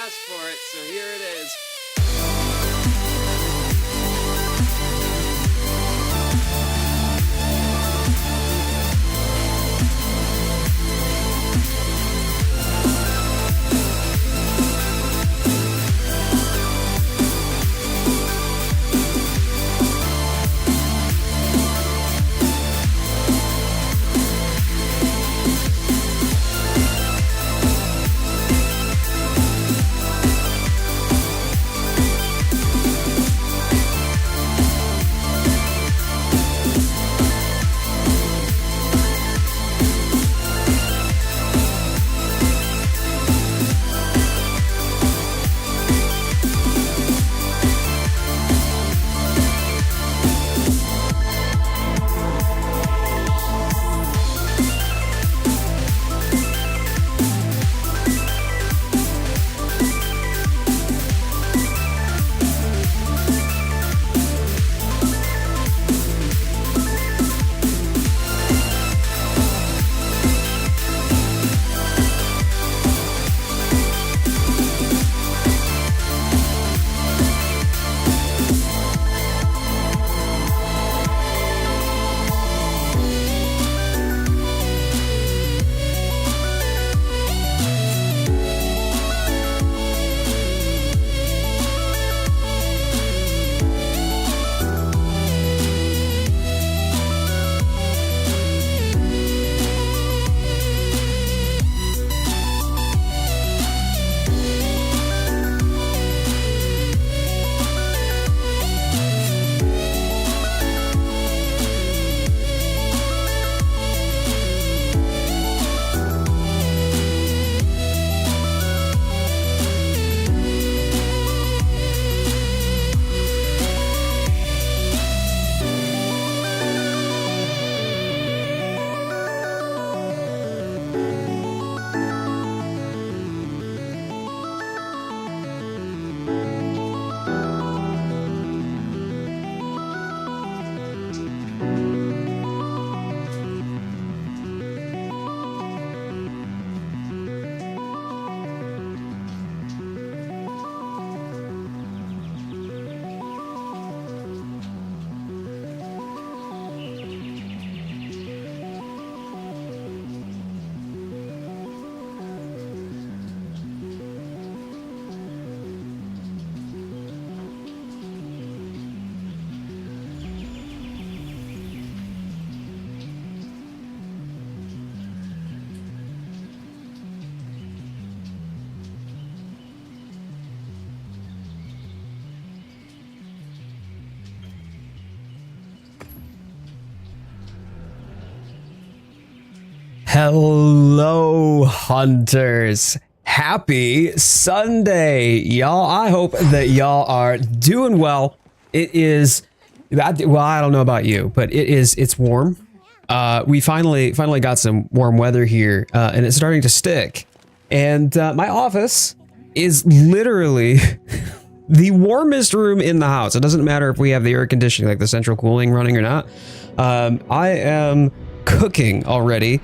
asked for it, so here it is. Hello, hunters. Happy Sunday, y'all. I hope that y'all are doing well. It is, well, I don't know about you, but it's warm. We finally got some warm weather here, and it's starting to stick. And my office is literally the warmest room in the house. It doesn't matter if we have the air conditioning, like the central cooling running or not. I am cooking already.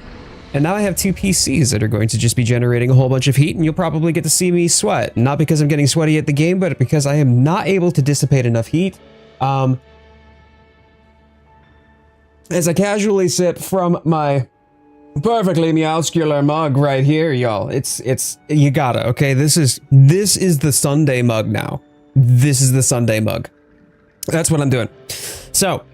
And now I have two PCs that are going to just be generating a whole bunch of heat, and you'll probably get to see me sweat. Not because I'm getting sweaty at the game, but because I am not able to dissipate enough heat. As I casually sip from my perfectly meowscular mug right here, y'all. It's you gotta, okay? This is the Sunday mug now. This is the Sunday mug. That's what I'm doing. So,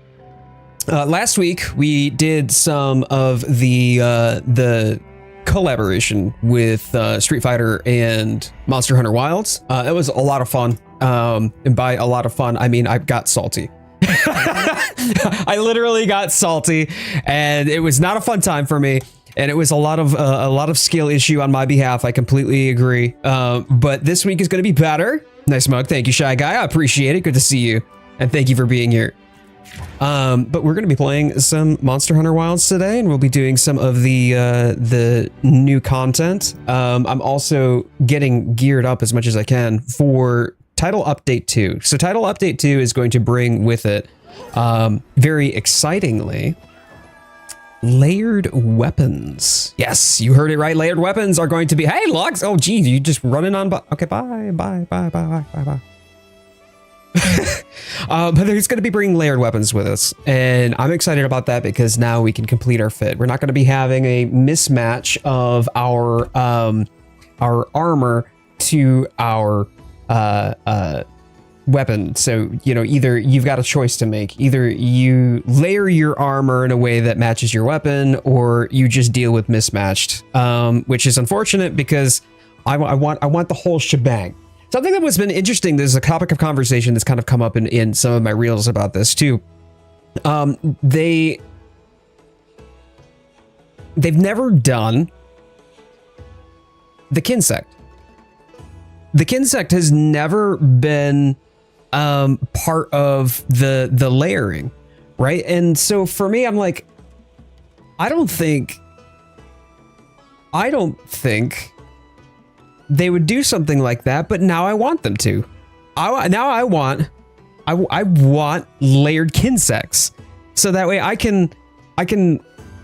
last week we did some of the collaboration with Street Fighter and Monster Hunter Wilds. It was a lot of fun. And by a lot of fun, I mean I got salty. I literally got salty, and it was not a fun time for me. And it was a lot of skill issue on my behalf. I completely agree. But this week is going to be better. Nice mug. Thank you, Shy Guy. I appreciate it. Good to see you. And thank you for being here. But we're going to be playing some Monster Hunter Wilds today, and we'll be doing some of the new content. I'm also getting geared up as much as I can for Title Update 2. So Title Update 2 is going to bring with it, very excitingly, layered weapons. Yes, you heard it right. Layered weapons are going to be, hey, Lux. Oh, geez, you just running on. Okay, bye. But he's going to be bringing layered weapons with us, and I'm excited about that because now we can complete our fit. We're not going to be having a mismatch of our armor to our weapon. So, you know, either you've got a choice to make. Either you layer your armor in a way that matches your weapon, or you just deal with mismatched, which is unfortunate because I want the whole shebang. Something that was been interesting, there's a topic of conversation that's kind of come up in some of my reels about this too. They've never done the Kinsect. The Kinsect has never been part of the layering, right? And so for me, I'm like, I don't think they would do something like that, but now I want them to. I want layered Kinsects, so that way I can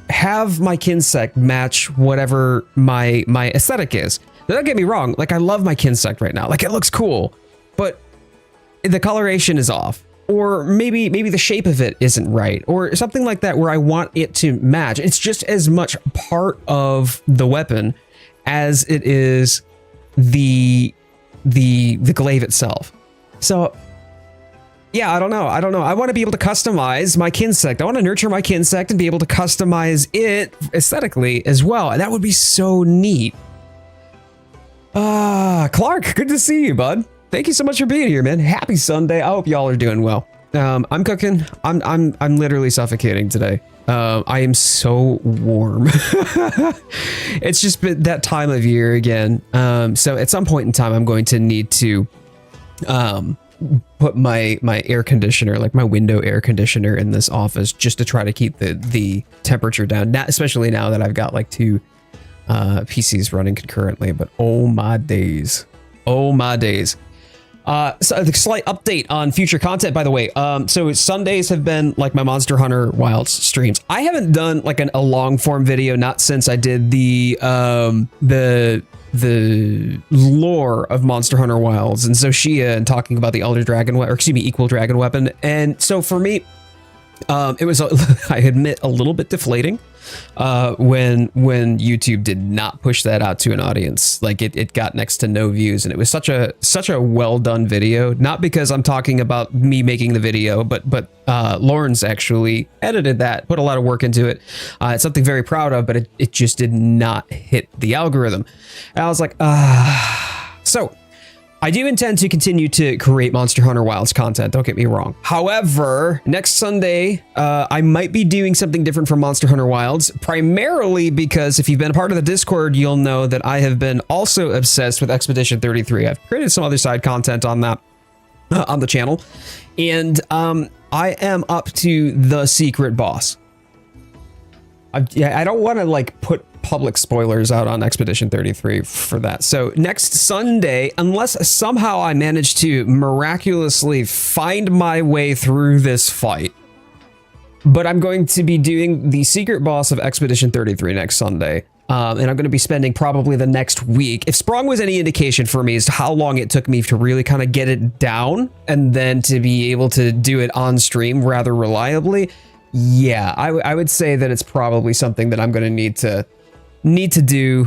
have my Kinsect match whatever my aesthetic is. Now, don't get me wrong, like I love my Kinsect right now, like it looks cool, but the coloration is off, or maybe the shape of it isn't right, or something like that where I want it to match. It's just as much part of the weapon as it is the glaive itself. So yeah, I don't know. I want to be able to customize my Kinsect. I want to nurture my Kinsect and be able to customize it aesthetically as well. And that would be so neat. Clark, good to see you, bud. Thank you so much for being here, man. Happy Sunday. I hope y'all are doing well. I'm cooking. I'm literally suffocating today. I am so warm. It's just been that time of year again. So at some point in time, I'm going to need to put my air conditioner, like my window air conditioner in this office, just to try to keep the temperature down. Not especially now that I've got like two PCs running concurrently, but oh my days. So a slight update on future content, by the way. So Sundays have been like my Monster Hunter Wilds streams. I haven't done like a long form video, not since I did the lore of Monster Hunter Wilds and Zoshia and talking about the Elder Dragon, or excuse me, Equal Dragon Weapon. And so for me, it was, I admit, a little bit deflating when YouTube did not push that out to an audience. Like it got next to no views, and it was such a well done video. Not because I'm talking about me making the video, but Lawrence actually edited that, put a lot of work into it. It's something very proud of, but it just did not hit the algorithm. And I was like, so I do intend to continue to create Monster Hunter Wilds content, don't get me wrong. However, next Sunday, I might be doing something different from Monster Hunter Wilds, primarily because if you've been a part of the Discord, you'll know that I have been also obsessed with Expedition 33. I've created some other side content on that on the channel, and I am up to the secret boss. I don't want to like put public spoilers out on Expedition 33 for that. So next Sunday, unless somehow I manage to miraculously find my way through this fight, but I'm going to be doing the secret boss of Expedition 33 next Sunday. And I'm going to be spending probably the next week. If Sprung was any indication for me as to how long it took me to really kind of get it down and then to be able to do it on stream rather reliably, yeah, I would say that it's probably something that I'm going to need to do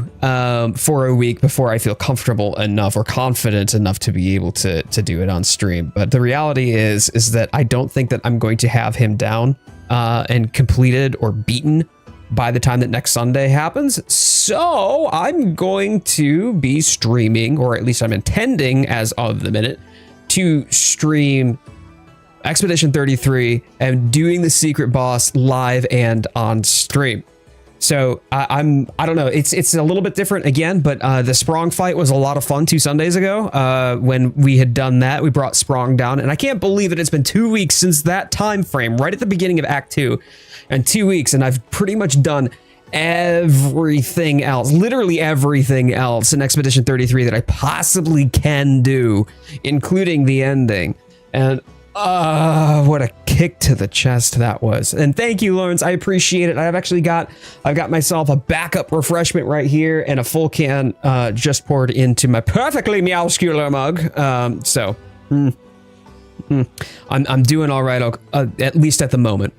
for a week before I feel comfortable enough or confident enough to be able to do it on stream. But the reality is that I don't think that I'm going to have him down and completed or beaten by the time that next Sunday happens. So I'm going to be streaming, or at least I'm intending as of the minute, to stream Expedition 33 and doing the secret boss live and on stream. So I don't know. It's a little bit different again, but the Sprong fight was a lot of fun 2 Sundays ago. When we had done that, we brought Sprong down, and I can't believe that it's been 2 weeks since that time frame, right at the beginning of Act 2, and 2 weeks, and I've pretty much done everything else, literally everything else in Expedition 33 that I possibly can do, including the ending. And What a kick to the chest that was. And thank you, Lawrence. I appreciate it. I've got myself a backup refreshment right here and a full can just poured into my perfectly meowscular mug. I'm doing all right, at least at the moment.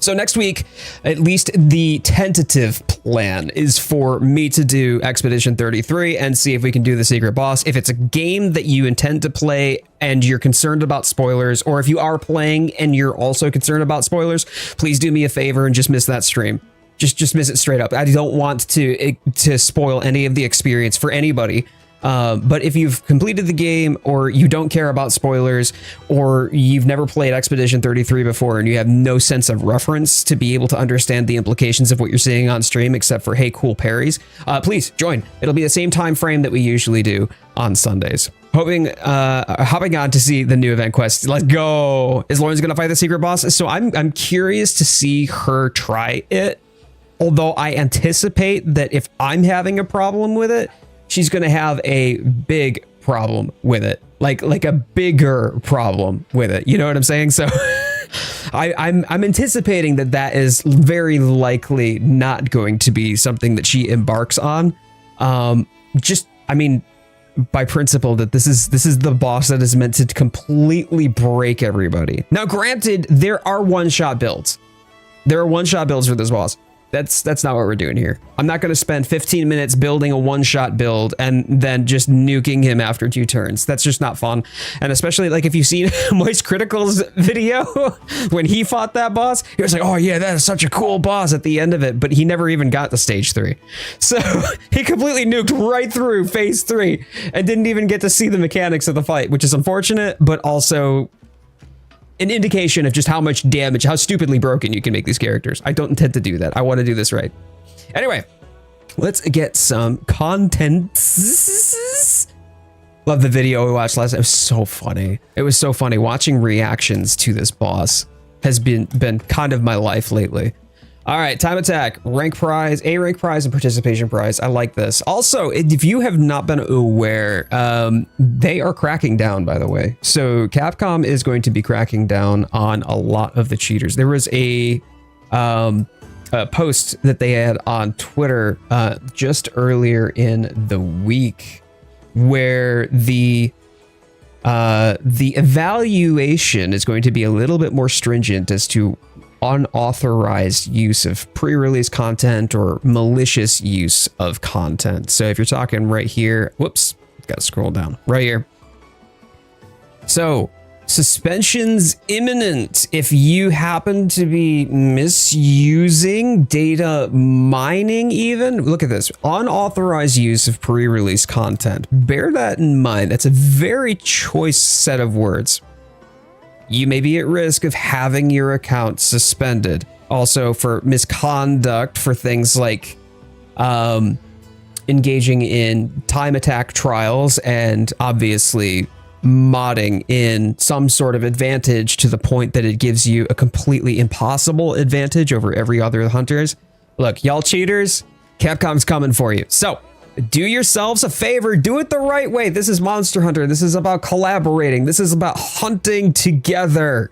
So next week, at least the tentative plan is for me to do Expedition 33 and see if we can do the secret boss. If it's a game that you intend to play and you're concerned about spoilers, or if you are playing and you're also concerned about spoilers, please do me a favor and just miss that stream. Just miss it straight up. I don't want to spoil any of the experience for anybody. But if you've completed the game, or you don't care about spoilers, or you've never played Expedition 33 before and you have no sense of reference to be able to understand the implications of what you're seeing on stream, except for, hey, cool parries, please join. It'll be the same time frame that we usually do on Sundays. Hopping on to see the new event quest. Let's go. Is Lauren's going to fight the secret boss? So I'm curious to see her try it. Although I anticipate that if I'm having a problem with it, she's going to have a big problem with it, like a bigger problem with it. You know what I'm saying? So I'm anticipating that is very likely not going to be something that she embarks on. I mean, by principle, that this is the boss that is meant to completely break everybody. Now, granted, there are one-shot builds. There are one-shot builds for this boss. That's not what we're doing here. I'm not going to spend 15 minutes building a one-shot build and then just nuking him after 2 turns. That's just not fun. And especially, like, if you've seen Moist Critical's video when he fought that boss, he was like, oh yeah, that is such a cool boss at the end of it, but he never even got to stage 3. So he completely nuked right through phase 3 and didn't even get to see the mechanics of the fight, which is unfortunate, but also an indication of just how much damage, how stupidly broken you can make these characters. I don't intend to do that. I want to do this right. Anyway, let's get some content. Love the video we watched last night. It was so funny. It was so funny. Watching reactions to this boss has been kind of my life lately. All right, time attack, rank prize, A rank prize, and participation prize. I like this. Also, if you have not been aware, they are cracking down, by the way. So Capcom is going to be cracking down on a lot of the cheaters. There was a post that they had on Twitter just earlier in the week where the evaluation is going to be a little bit more stringent as to unauthorized use of pre-release content or malicious use of content. So if you're talking right here, whoops, gotta scroll down right here. So suspension's imminent if you happen to be misusing data mining. Even look at this, unauthorized use of pre-release content. Bear that in mind. That's a very choice set of words. You may be at risk of having your account suspended. Also for misconduct, for things like engaging in time attack trials and obviously modding in some sort of advantage to the point that it gives you a completely impossible advantage over every other hunters. Look, y'all cheaters, Capcom's coming for you. So do yourselves a favor, do it the right way. This is Monster Hunter. This is about collaborating. This is about hunting together.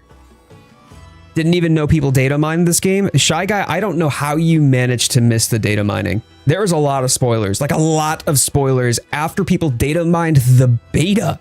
Didn't even know people data mined this game. Shy Guy, I don't know how you managed to miss the data mining. There was a lot of spoilers, like a lot of spoilers after people data mined the beta.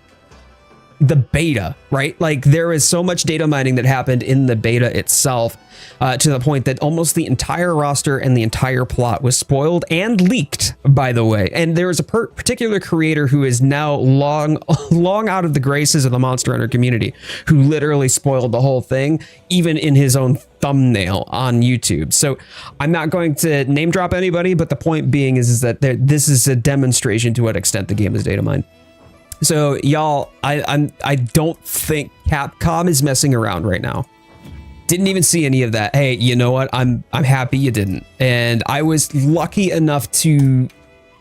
The beta, right? Like there is so much data mining that happened in the beta itself to the point that almost the entire roster and the entire plot was spoiled and leaked, by the way. And there is a particular creator who is now long out of the graces of the Monster Hunter community who literally spoiled the whole thing, even in his own thumbnail on YouTube. So I'm not going to name drop anybody, but the point being is that this is a demonstration to what extent the game is data mined. So y'all, I don't think Capcom is messing around right now. Didn't even see any of that. Hey, you know what? I'm happy you didn't. And I was lucky enough to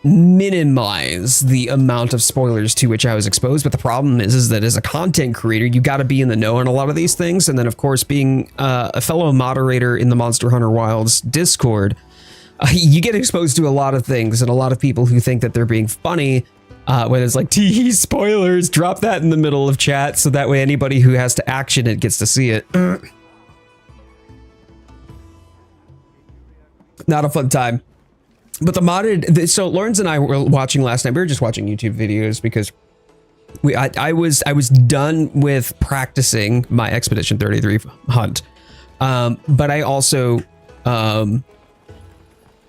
minimize the amount of spoilers to which I was exposed. But the problem is that as a content creator, you got to be in the know on a lot of these things. And then, of course, being a fellow moderator in the Monster Hunter Wilds Discord, you get exposed to a lot of things and a lot of people who think that they're being funny when it's like, tee spoilers, drop that in the middle of chat so that way anybody who has to action it gets to see it. Not a fun time. But the modded, so Lawrence and I were watching last night. We were just watching YouTube videos because I was done with practicing my Expedition 33 hunt. But I also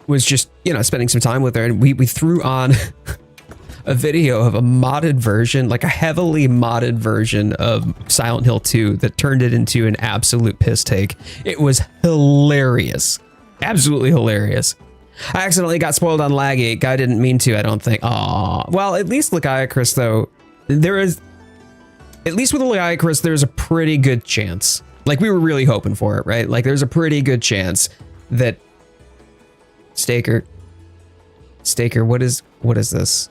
was just, you know, spending some time with her, and we threw on a video of a modded version, like a heavily modded version of Silent Hill 2 that turned it into an absolute piss take. It was hilarious. Absolutely hilarious. I accidentally got spoiled on Lag8. I didn't mean to, I don't think. Aw. Well, at least Lagiacrus, though, there is... At least with Lagiacrus, there's a pretty good chance. Like, we were really hoping for it, right? Like, there's a pretty good chance that... Staker, what is this?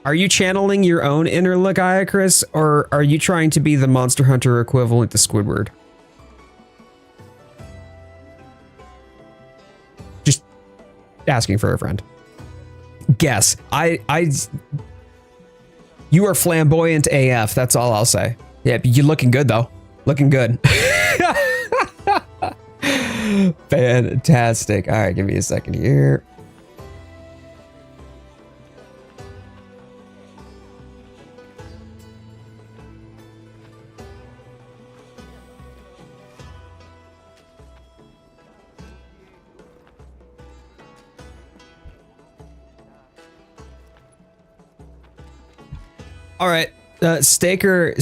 Are you channeling your own inner Lagiacrus, or are you trying to be the Monster Hunter equivalent to Squidward? Just asking for a friend. Guess. You are flamboyant AF, that's all I'll say. Yeah, you're looking good, though. Looking good. Fantastic. All right, give me a second here. All right. Staker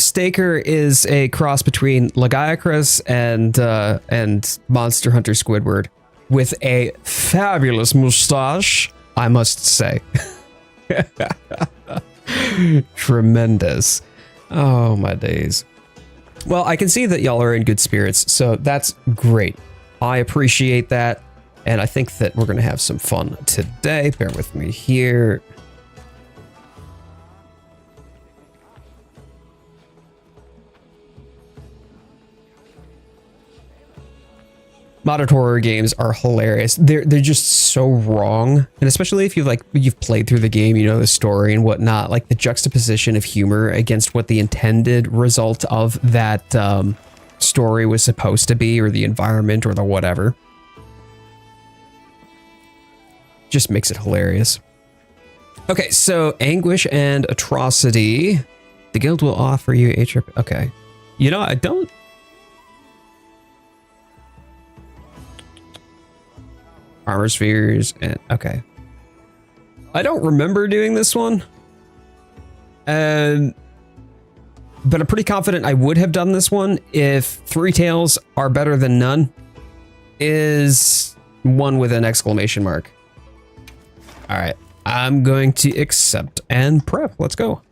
is a cross between Lagiacrus and Monster Hunter Squidward with a fabulous mustache, I must say. Tremendous. Oh my days. Well, I can see that y'all are in good spirits, so that's great. I appreciate that, and I think that we're gonna have some fun today. Bear with me here. Modded horror games are hilarious. They're just so wrong, and especially if you've played through the game, you know the story and whatnot. Like the juxtaposition of humor against what the intended result of that story was supposed to be, or the environment, or the whatever, just makes it hilarious. Okay, so anguish and atrocity. The guild will offer you a trip. Okay, you know I don't. Armor spheres and okay. I don't remember doing this one. But I'm pretty confident I would have done this one if 3 tails are better than none is one with an exclamation mark. All right, I'm going to accept and prep. Let's go.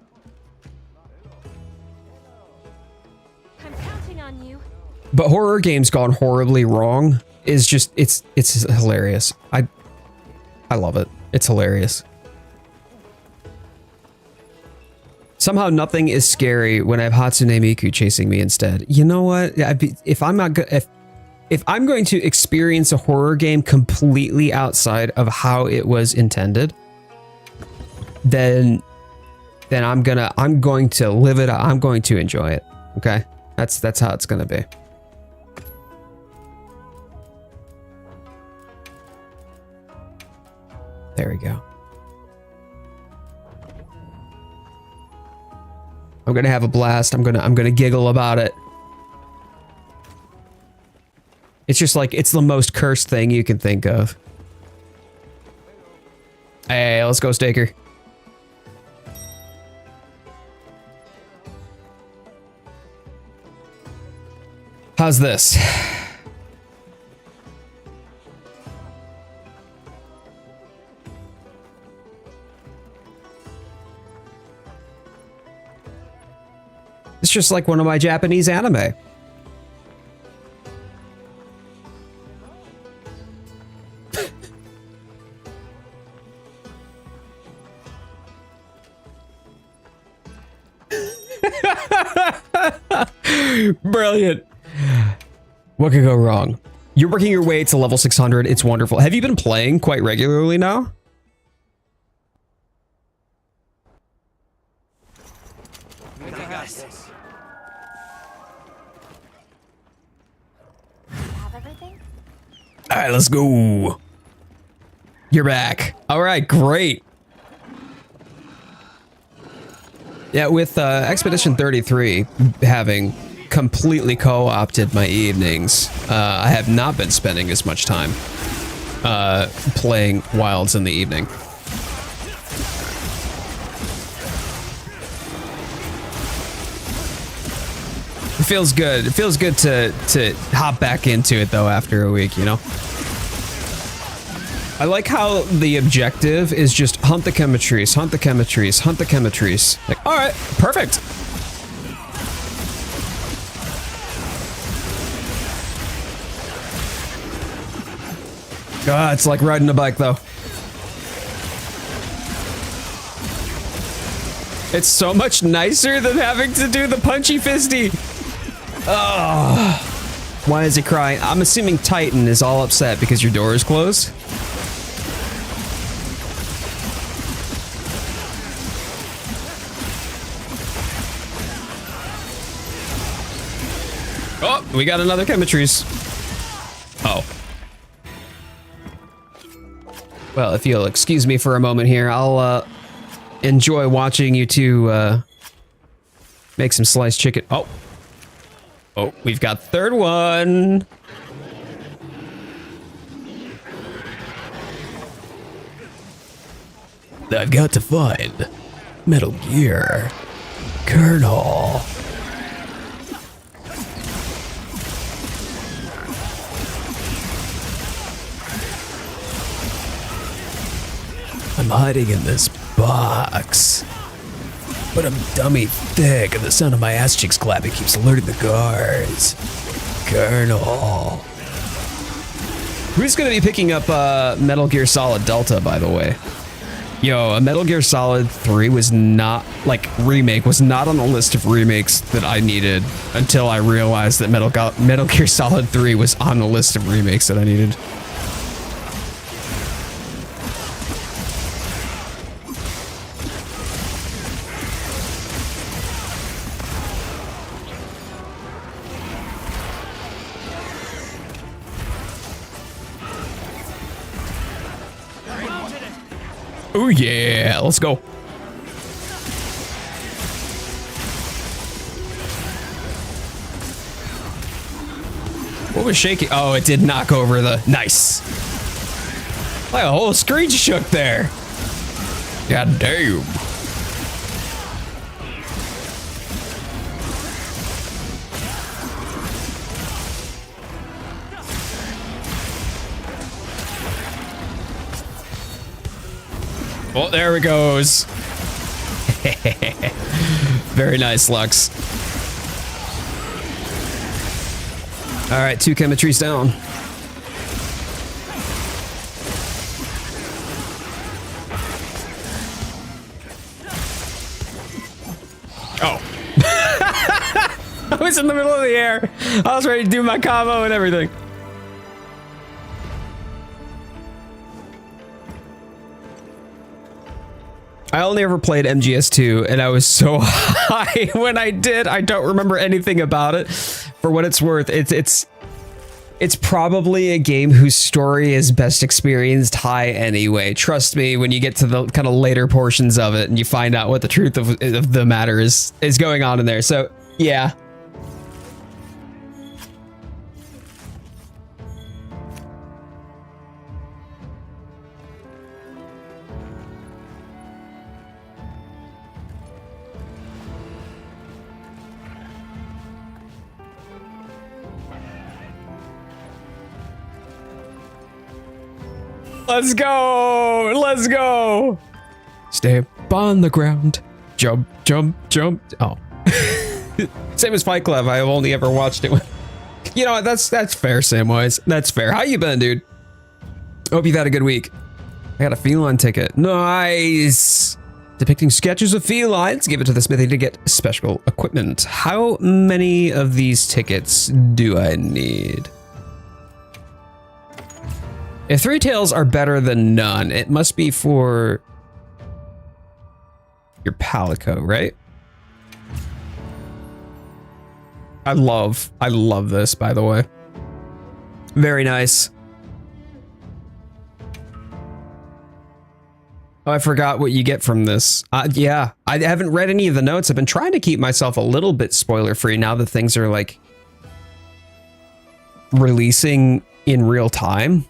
I'm counting on you. But horror games gone horribly wrong is just it's hilarious. I love it. It's hilarious. Somehow nothing is scary when I have Hatsune Miku chasing me instead. You know what? If I'm going to experience a horror game completely outside of how it was intended, then I'm going to live it. I'm going to enjoy it. Okay? That's how it's going to be. There we go. I'm gonna have a blast. I'm gonna giggle about it. It's just like it's the most cursed thing you can think of. Hey, let's go, Staker. How's this? It's just like one of my Japanese anime. Brilliant. What could go wrong? You're working your way to level 600. It's wonderful. Have you been playing quite regularly now? I got this. Have everything? All right, let's go. You're back. All right, great. Yeah, with Expedition 33 having completely co-opted my evenings, I have not been spending as much time playing Wilds in the evening. It feels good. It feels good to hop back into it though after a week, you know? I like how the objective is just hunt the chemitries, hunt the chemitries, hunt the chemitries. Like, all right, perfect. God, it's like riding a bike though. It's so much nicer than having to do the punchy fisty. Oh, why is he crying? I'm assuming Titan is all upset because your door is closed. Oh, we got another chemitries. Oh. Well, if you'll excuse me for a moment here, I'll enjoy watching you two make some sliced chicken. Oh. Oh, we've got third one. I've got to find Metal Gear Colonel. I'm hiding in this box, but I'm dummy thick and the sound of my ass cheeks clapping keeps alerting the guards. Colonel. Who's gonna be picking up Metal Gear Solid Delta, by the way? Yo, a Metal Gear Solid 3 was not, like, remake was not on the list of remakes that I needed until I realized that Metal Gear Solid 3 was on the list of remakes that I needed. Oh yeah, let's go. What was shaking? Oh, it did knock over the... Nice. Like a whole screen shook there. God damn. Oh, there it goes. Very nice, Lux. All right, 2 chemitries down. Oh. I was in the middle of the air. I was ready to do my combo and everything. I only ever played MGS2 and I was so high when I did. I don't remember anything about it. For what it's worth, it's probably a game whose story is best experienced high anyway. Trust me, when you get to the kind of later portions of it and you find out what the truth of the matter is going on in there. So, yeah. Let's go! Let's go! Step on the ground. Jump, jump, jump. Oh. Same as Fight Club. I have only ever watched it with... You know what? That's fair, Samwise. That's fair. How you been, dude? Hope you've had a good week. I got a feline ticket. Nice! Depicting sketches of felines. Give it to the smithy to get special equipment. How many of these tickets do I need? If 3 tails are better than none, it must be for your Palico, right? I love this, by the way. Very nice. Oh, I forgot what you get from this. Yeah, I haven't read any of the notes. I've been trying to keep myself a little bit spoiler free now that things are like releasing in real time.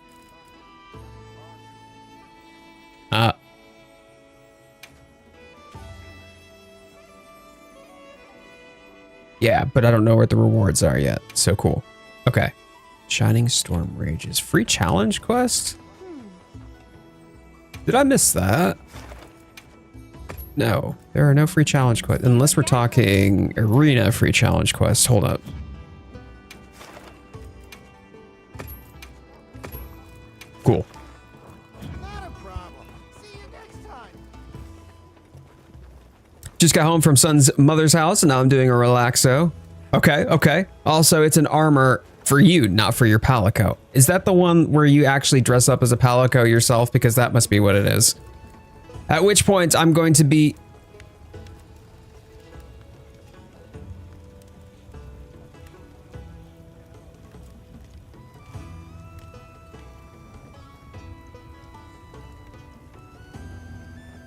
Yeah, but I don't know what the rewards are yet. So cool. Okay. Shining Storm Rages. Free challenge quest? Did I miss that? No, there are no free challenge quests. Unless we're talking arena free challenge quests. Hold up. Cool. Not a problem. See you next time. Just got home from son's mother's house and now I'm doing a relaxo. Okay, okay. Also, it's an armor for you, not for your palico. Is that the one where you actually dress up as a palico yourself? Because that must be what it is. At which point I'm going to be...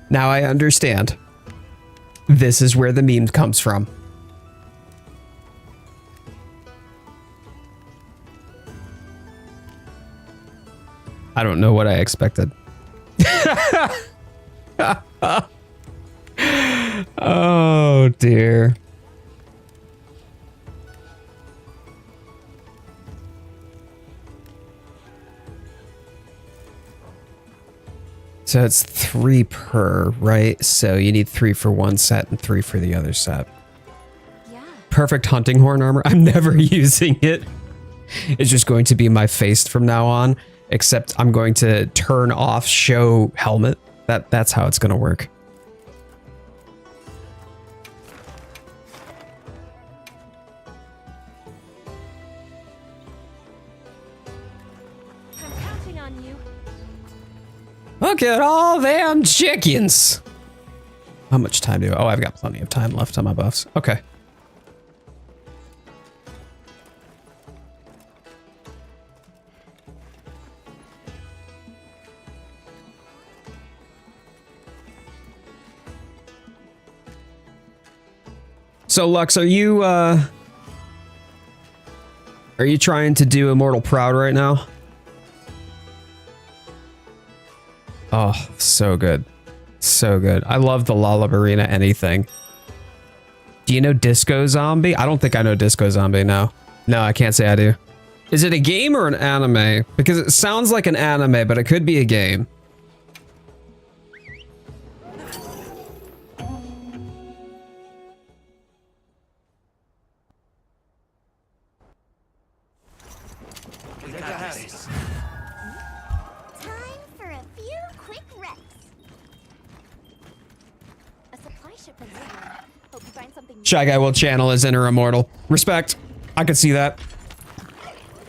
Now I understand. This is where the meme comes from. I don't know what I expected. Oh dear. So it's 3 per, right? So you need 3 for one set and 3 for the other set. Yeah. Perfect hunting horn armor. I'm never using it. It's just going to be my face from now on, except I'm going to turn off show helmet. That's how it's going to work. I'm counting on you. Look at all them chickens. How much time do I... Oh, I've got plenty of time left on my buffs. Okay. So, Lux, are you trying to do Immortal Proud right now? Oh, so good. So good. I love the Lollop Arena anything. Do you know Disco Zombie? I don't think I know Disco Zombie, no. No, I can't say I do. Is it a game or an anime? Because it sounds like an anime, but it could be a game. Time for a few quick reps. A supply shipment's coming. Hope you find something. Shy Guy will channel his inner immortal. Respect. I could see that.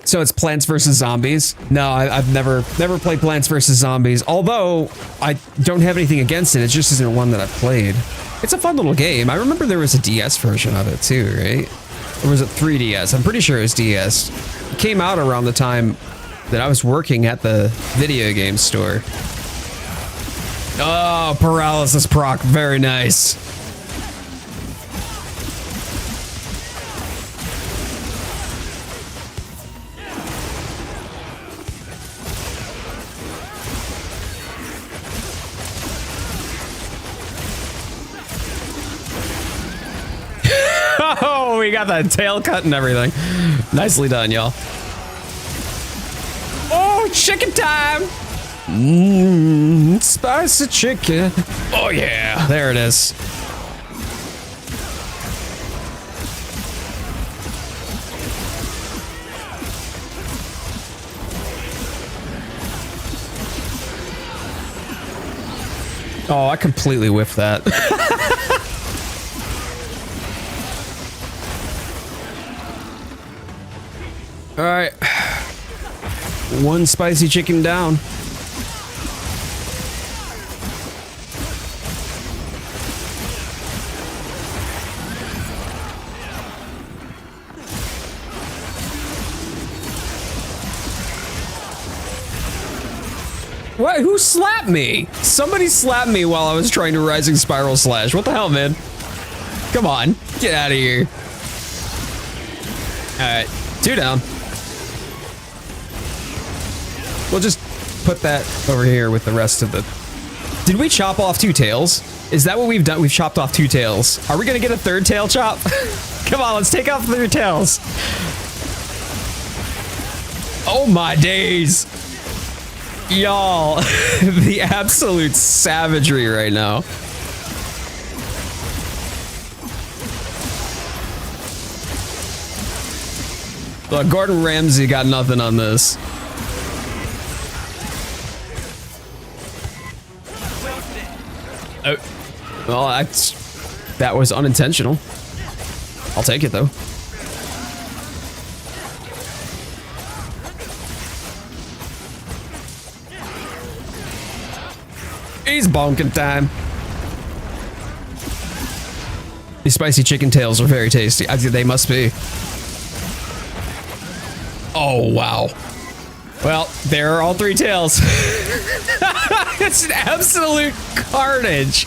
So it's Plants vs. Zombies. No, I've never played Plants vs. Zombies. Although I don't have anything against it. It just isn't one that I've played. It's a fun little game. I remember there was a DS version of it too, right? Or was it 3DS? I'm pretty sure it was DS. It came out around the time that I was working at the video game store. Oh, paralysis proc. Very nice. Oh, we got that tail cut and everything. Nicely done, y'all. Oh, chicken time! Spicy chicken. Oh yeah, there it is. Oh, I completely whiffed that. All right, one spicy chicken down. What? Who slapped me? Somebody slapped me while I was trying to rising spiral slash. What the hell, man? Come on, get out of here. All right, 2 down. We'll just put that over here with the rest of the... Did we chop off 2 tails? Is that what we've done? We've chopped off 2 tails. Are we gonna get a 3rd tail chop? Come on, let's take off 3 tails. Oh my days. Y'all, the absolute savagery right now. Look, Gordon Ramsay got nothing on this. Oh, well, that was unintentional. I'll take it though. He's bonking time. These spicy chicken tails are very tasty. They must be. Oh, wow. Well, there are all 3 tails. It's an absolute carnage.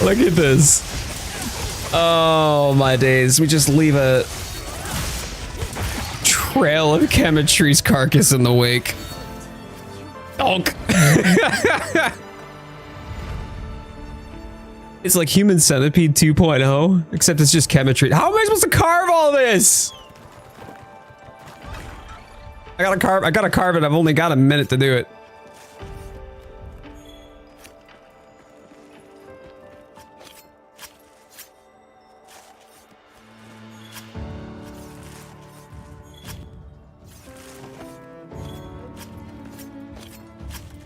Look at this. Oh, my days. We just leave a trail of Chemistry's carcass in the wake. Donk. It's like Human Centipede 2.0, except it's just chemistry. How am I supposed to carve all this? I gotta carve it. I've only got a minute to do it.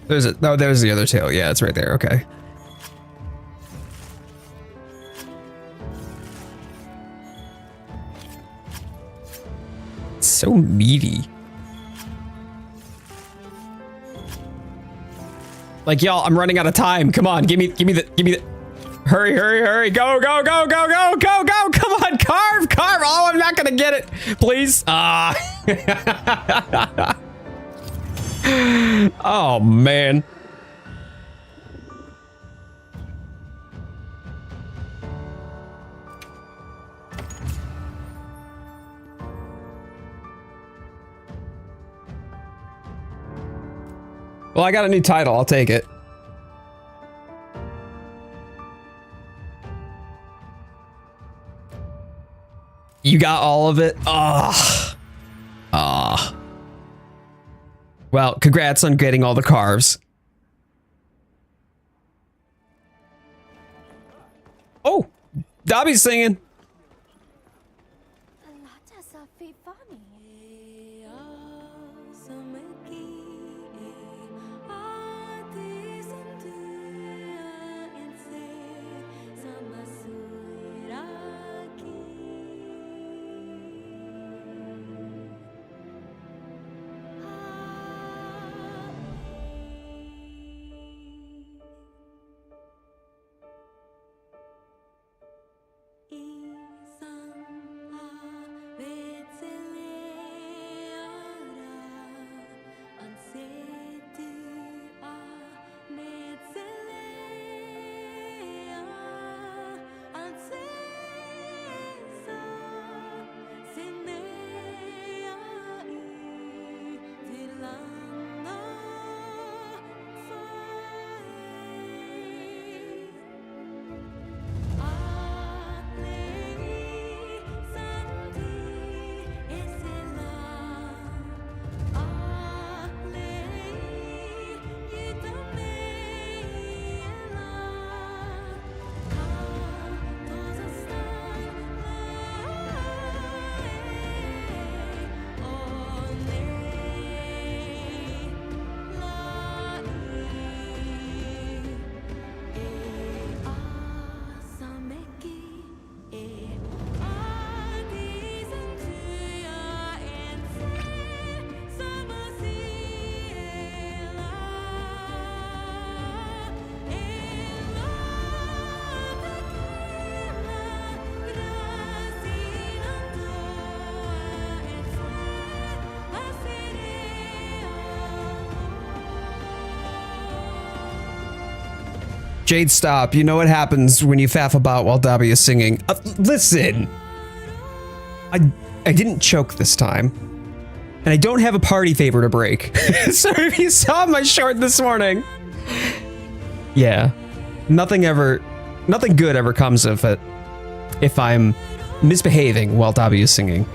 There's it. No, there's the other tail. Yeah, it's right there. Okay. It's so meaty. Like, y'all, I'm running out of time. Come on, give me the. Hurry, hurry, hurry. Go, go, go, go, go, go, go. Come on, carve, carve. Oh, I'm not gonna get it. Please. Ah. Oh, man. Well, I got a new title. I'll take it. You got all of it? Ah. Ah. Well, congrats on getting all the carves. Oh, Dobby's singing. Jade, stop. You know what happens when you faff about while Dobby is singing. Listen. I didn't choke this time. And I don't have a party favor to break. So if you saw my short this morning. Yeah. Nothing good ever comes of it if I'm misbehaving while Dobby is singing.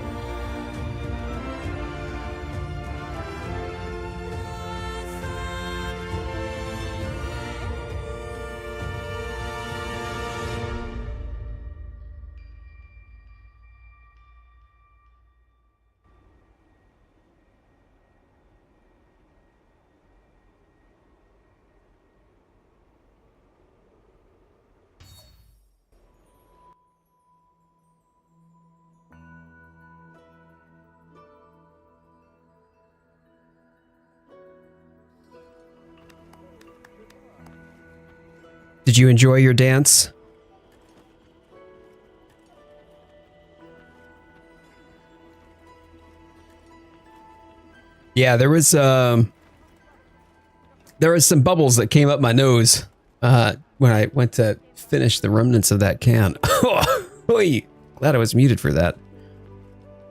Did you enjoy your dance? Yeah, there was some bubbles that came up my nose when I went to finish the remnants of that can. Oy, glad I was muted for that.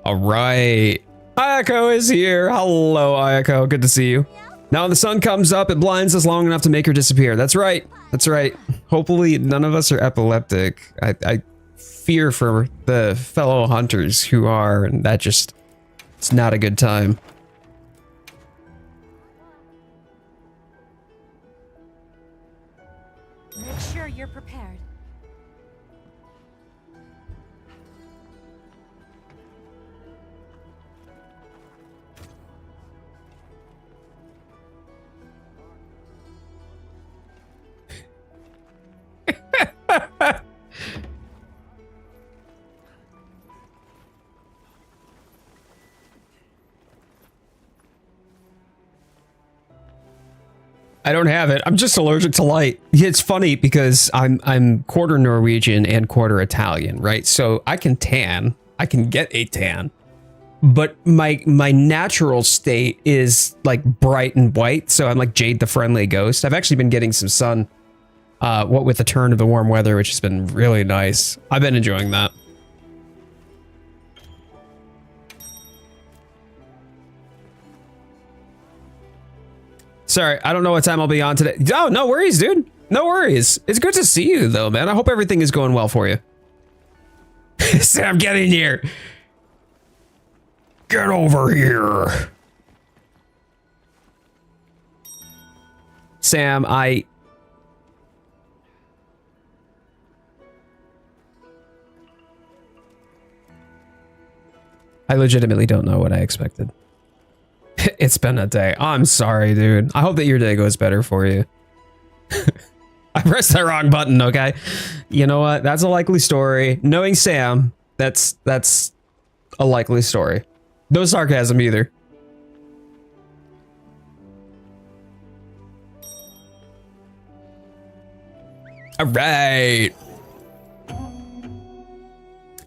All right, Ayako is here. Hello, Ayako. Good to see you. Now when the sun comes up, it blinds us long enough to make her disappear. That's right. That's right. Hopefully none of us are epileptic. I fear for the fellow hunters who are, and that just, it's not a good time. Make sure you're prepared. I don't have it. I'm just allergic to light. It's funny because I'm quarter Norwegian and quarter Italian, right? So I can tan. I can get a tan. But my natural state is like bright and white, so I'm like Jade the Friendly Ghost. I've actually been getting some sun, what with the turn of the warm weather, which has been really nice. I've been enjoying that. Sorry, I don't know what time I'll be on today. Oh, no worries, dude. No worries. It's good to see you, though, man. I hope everything is going well for you. Sam, get in here. Get over here. Sam, I legitimately don't know what I expected. It's been a day. I'm sorry, dude. I hope that your day goes better for you. I pressed the wrong button, okay? You know what? That's a likely story. Knowing Sam, that's a likely story. No sarcasm either. All right.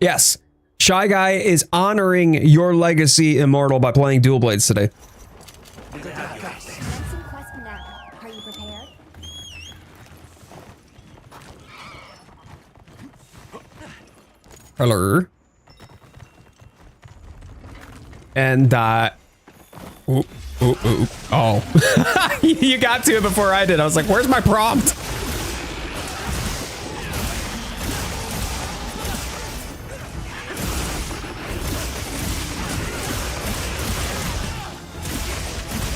Yes. Shy Guy is honoring your legacy, Immortal, by playing Dual Blades today. Commencing quest now. Are you prepared? Hello. And, oh. You got to it before I did. I was like, where's my prompt?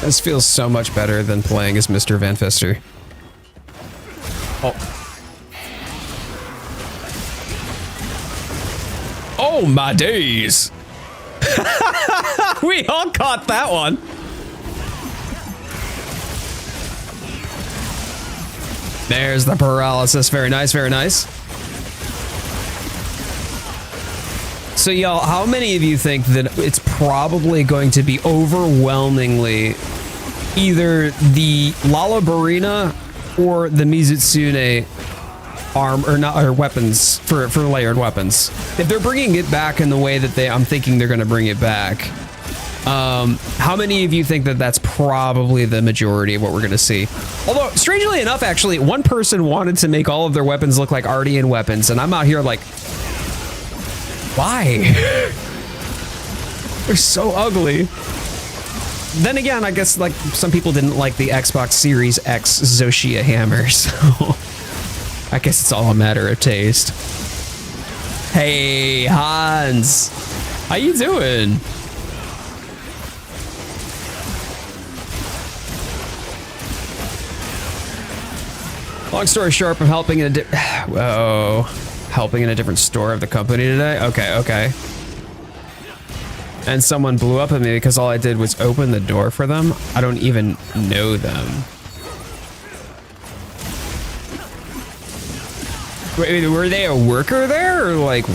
This feels so much better than playing as Mr. Van Fister. Oh. Oh my days. We all caught that one. There's the paralysis. Very nice, very nice. So y'all, how many of you think that it's probably going to be overwhelmingly either the Lalabarina or the Mizutsune or weapons for layered weapons? If they're bringing it back in the way that I'm thinking they're going to bring it back, How many of you think that that's probably the majority of what we're going to see? Although, strangely enough, actually, one person wanted to make all of their weapons look like Ardean weapons, and I'm out here like, why? They're so ugly. Then again, I guess like some people didn't like the Xbox Series X Zoshia hammer, so I guess it's all a matter of taste. Hey, Hans, how you doing? Long story short, I'm helping in a helping in a different store of the company today. Okay. And someone blew up at me because all I did was open the door for them. I don't even know them. Wait, were they a worker there or like?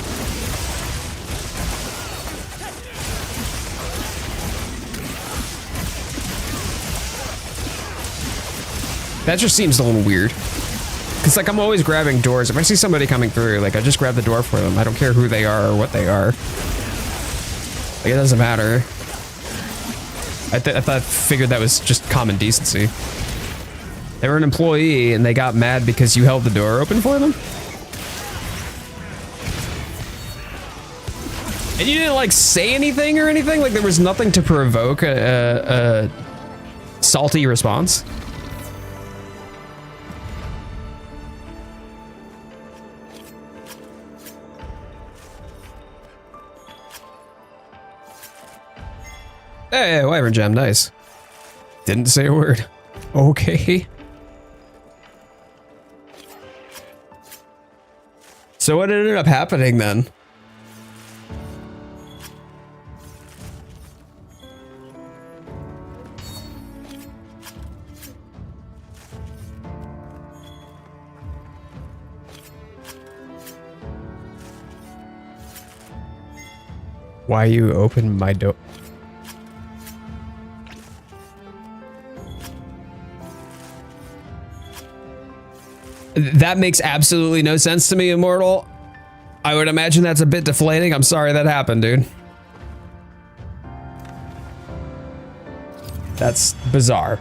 That just seems a little weird. Cause like I'm always grabbing doors. If I see somebody coming through, like I just grab the door for them. I don't care who they are or what they are. Like it doesn't matter. I figured that was just common decency. They were an employee and they got mad because you held the door open for them. And you didn't like say anything or anything? Like there was nothing to provoke a salty response? Hey, Wyvern Gem, nice. Didn't say a word. Okay. So what ended up happening then? Why you opened my door? That makes absolutely no sense to me, Immortal. I would imagine that's a bit deflating. I'm sorry that happened, dude. That's bizarre.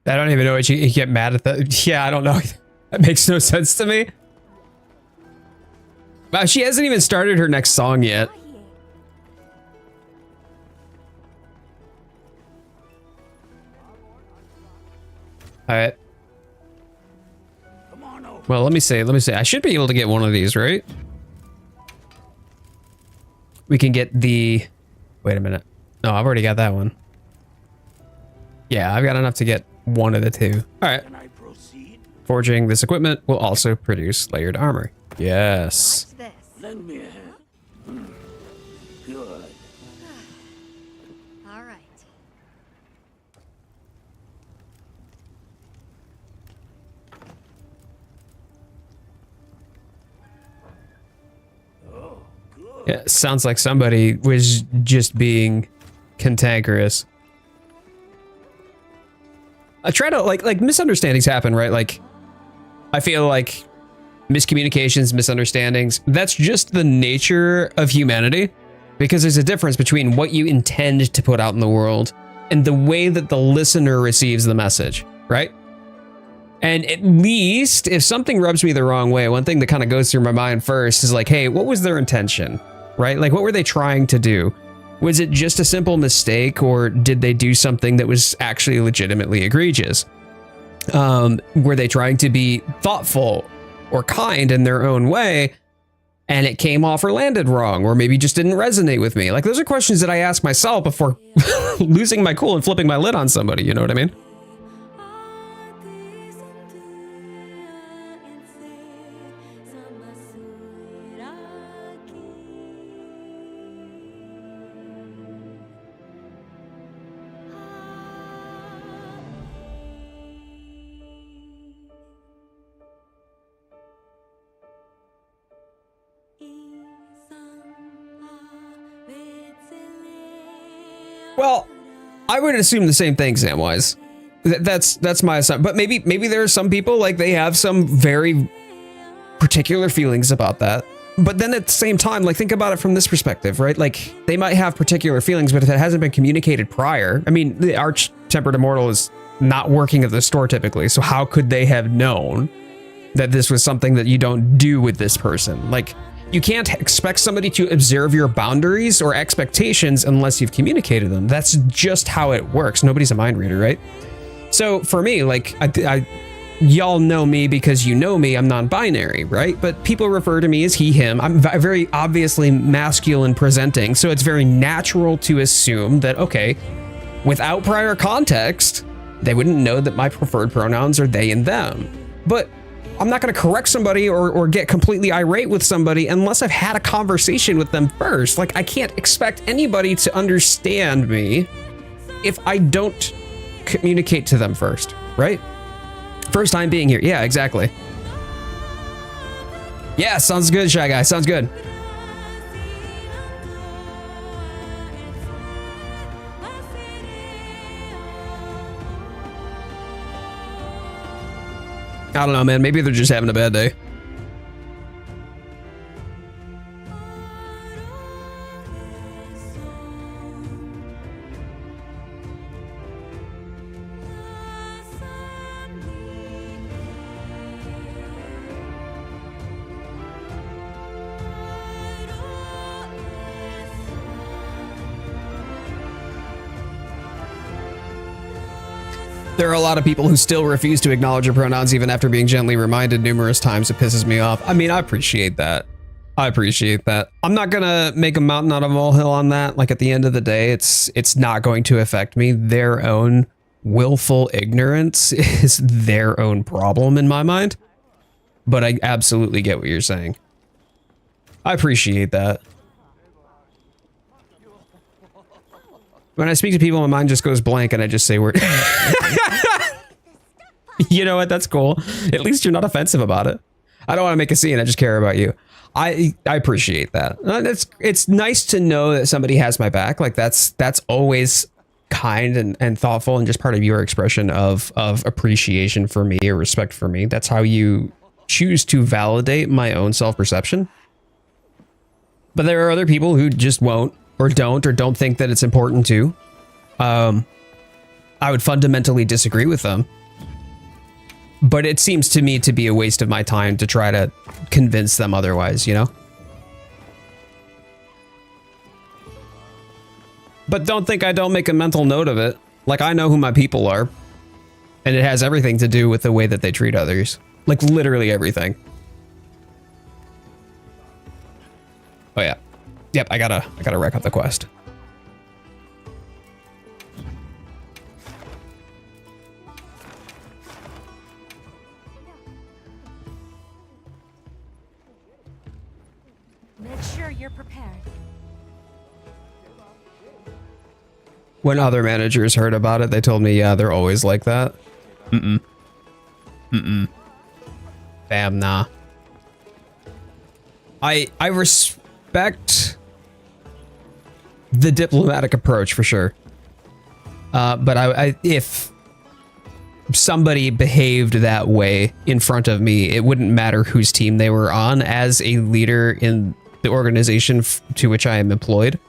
I don't even know what you get mad at that. Yeah, I don't know. That makes no sense to me. Wow, she hasn't even started her next song yet. All right. Well, let me see. I should be able to get one of these, right? We can get the... Wait a minute. No, I've already got that one. Yeah, I've got enough to get one of the two. All right. Forging this equipment will also produce layered armor. Yes. What's this? Lend me a hand. Good. All right. Yeah, sounds like somebody was just being cantankerous. I try to like misunderstandings happen, right? Like I feel like miscommunications, misunderstandings, that's just the nature of humanity, because there's a difference between what you intend to put out in the world and the way that the listener receives the message, right? And at least if something rubs me the wrong way, one thing that kind of goes through my mind first is like, hey, what was their intention, right? Like, what were they trying to do? Was it just a simple mistake, or did they do something that was actually legitimately egregious? Were they trying to be thoughtful or kind in their own way, and it came off or landed wrong, or maybe just didn't resonate with me? Like, those are questions that I ask myself before losing my cool and flipping my lid on somebody, you know what I mean? Well, I would assume the same thing, Samwise. That's my assumption. But maybe there are some people, like, they have some very particular feelings about that. But then at the same time, like, think about it from this perspective, right? Like, they might have particular feelings, but if it hasn't been communicated prior, I mean, the Arch-Tempered Immortal is not working at the store typically, so how could they have known that this was something that you don't do with this person? Like, you can't expect somebody to observe your boundaries or expectations unless you've communicated them. That's just how it works. Nobody's a mind reader, right? So for me, like, y'all know me because you know me, I'm non-binary, right? But people refer to me as he, him. I'm very obviously masculine presenting, so it's very natural to assume that, okay, without prior context, they wouldn't know that my preferred pronouns are they and them. But I'm not going to correct somebody or get completely irate with somebody unless I've had a conversation with them first. Like, I can't expect anybody to understand me if I don't communicate to them first, right? First time being here. Yeah, exactly. Yeah, sounds good, Shy Guy. Sounds good. I don't know, man. Maybe they're just having a bad day. There are a lot of people who still refuse to acknowledge your pronouns even after being gently reminded numerous times. It pisses me off. I mean, I appreciate that. I appreciate that. I'm not gonna make a mountain out of a molehill on that. Like, at the end of the day, it's not going to affect me. Their own willful ignorance is their own problem in my mind. But I absolutely get what you're saying. I appreciate that. When I speak to people, my mind just goes blank and I just say words. You know what? That's cool. At least you're not offensive about it. I don't want to make a scene. I just care about you. I appreciate that. It's nice to know that somebody has my back. Like, that's always kind and thoughtful and just part of your expression of appreciation for me or respect for me. That's how you choose to validate my own self-perception. But there are other people who just won't. Or don't think that it's important to. I would fundamentally disagree with them. But it seems to me to be a waste of my time to try to convince them otherwise, you know? But don't think I don't make a mental note of it. Like, I know who my people are. And it has everything to do with the way that they treat others. Like, literally everything. Oh yeah. Yep, I gotta wreck up the quest. Make sure you're prepared. When other managers heard about it, they told me, yeah, they're always like that. Bam, nah. I respect the diplomatic approach for sure. But if somebody behaved that way in front of me, it wouldn't matter whose team they were on. As a leader in the organization to which I am employed,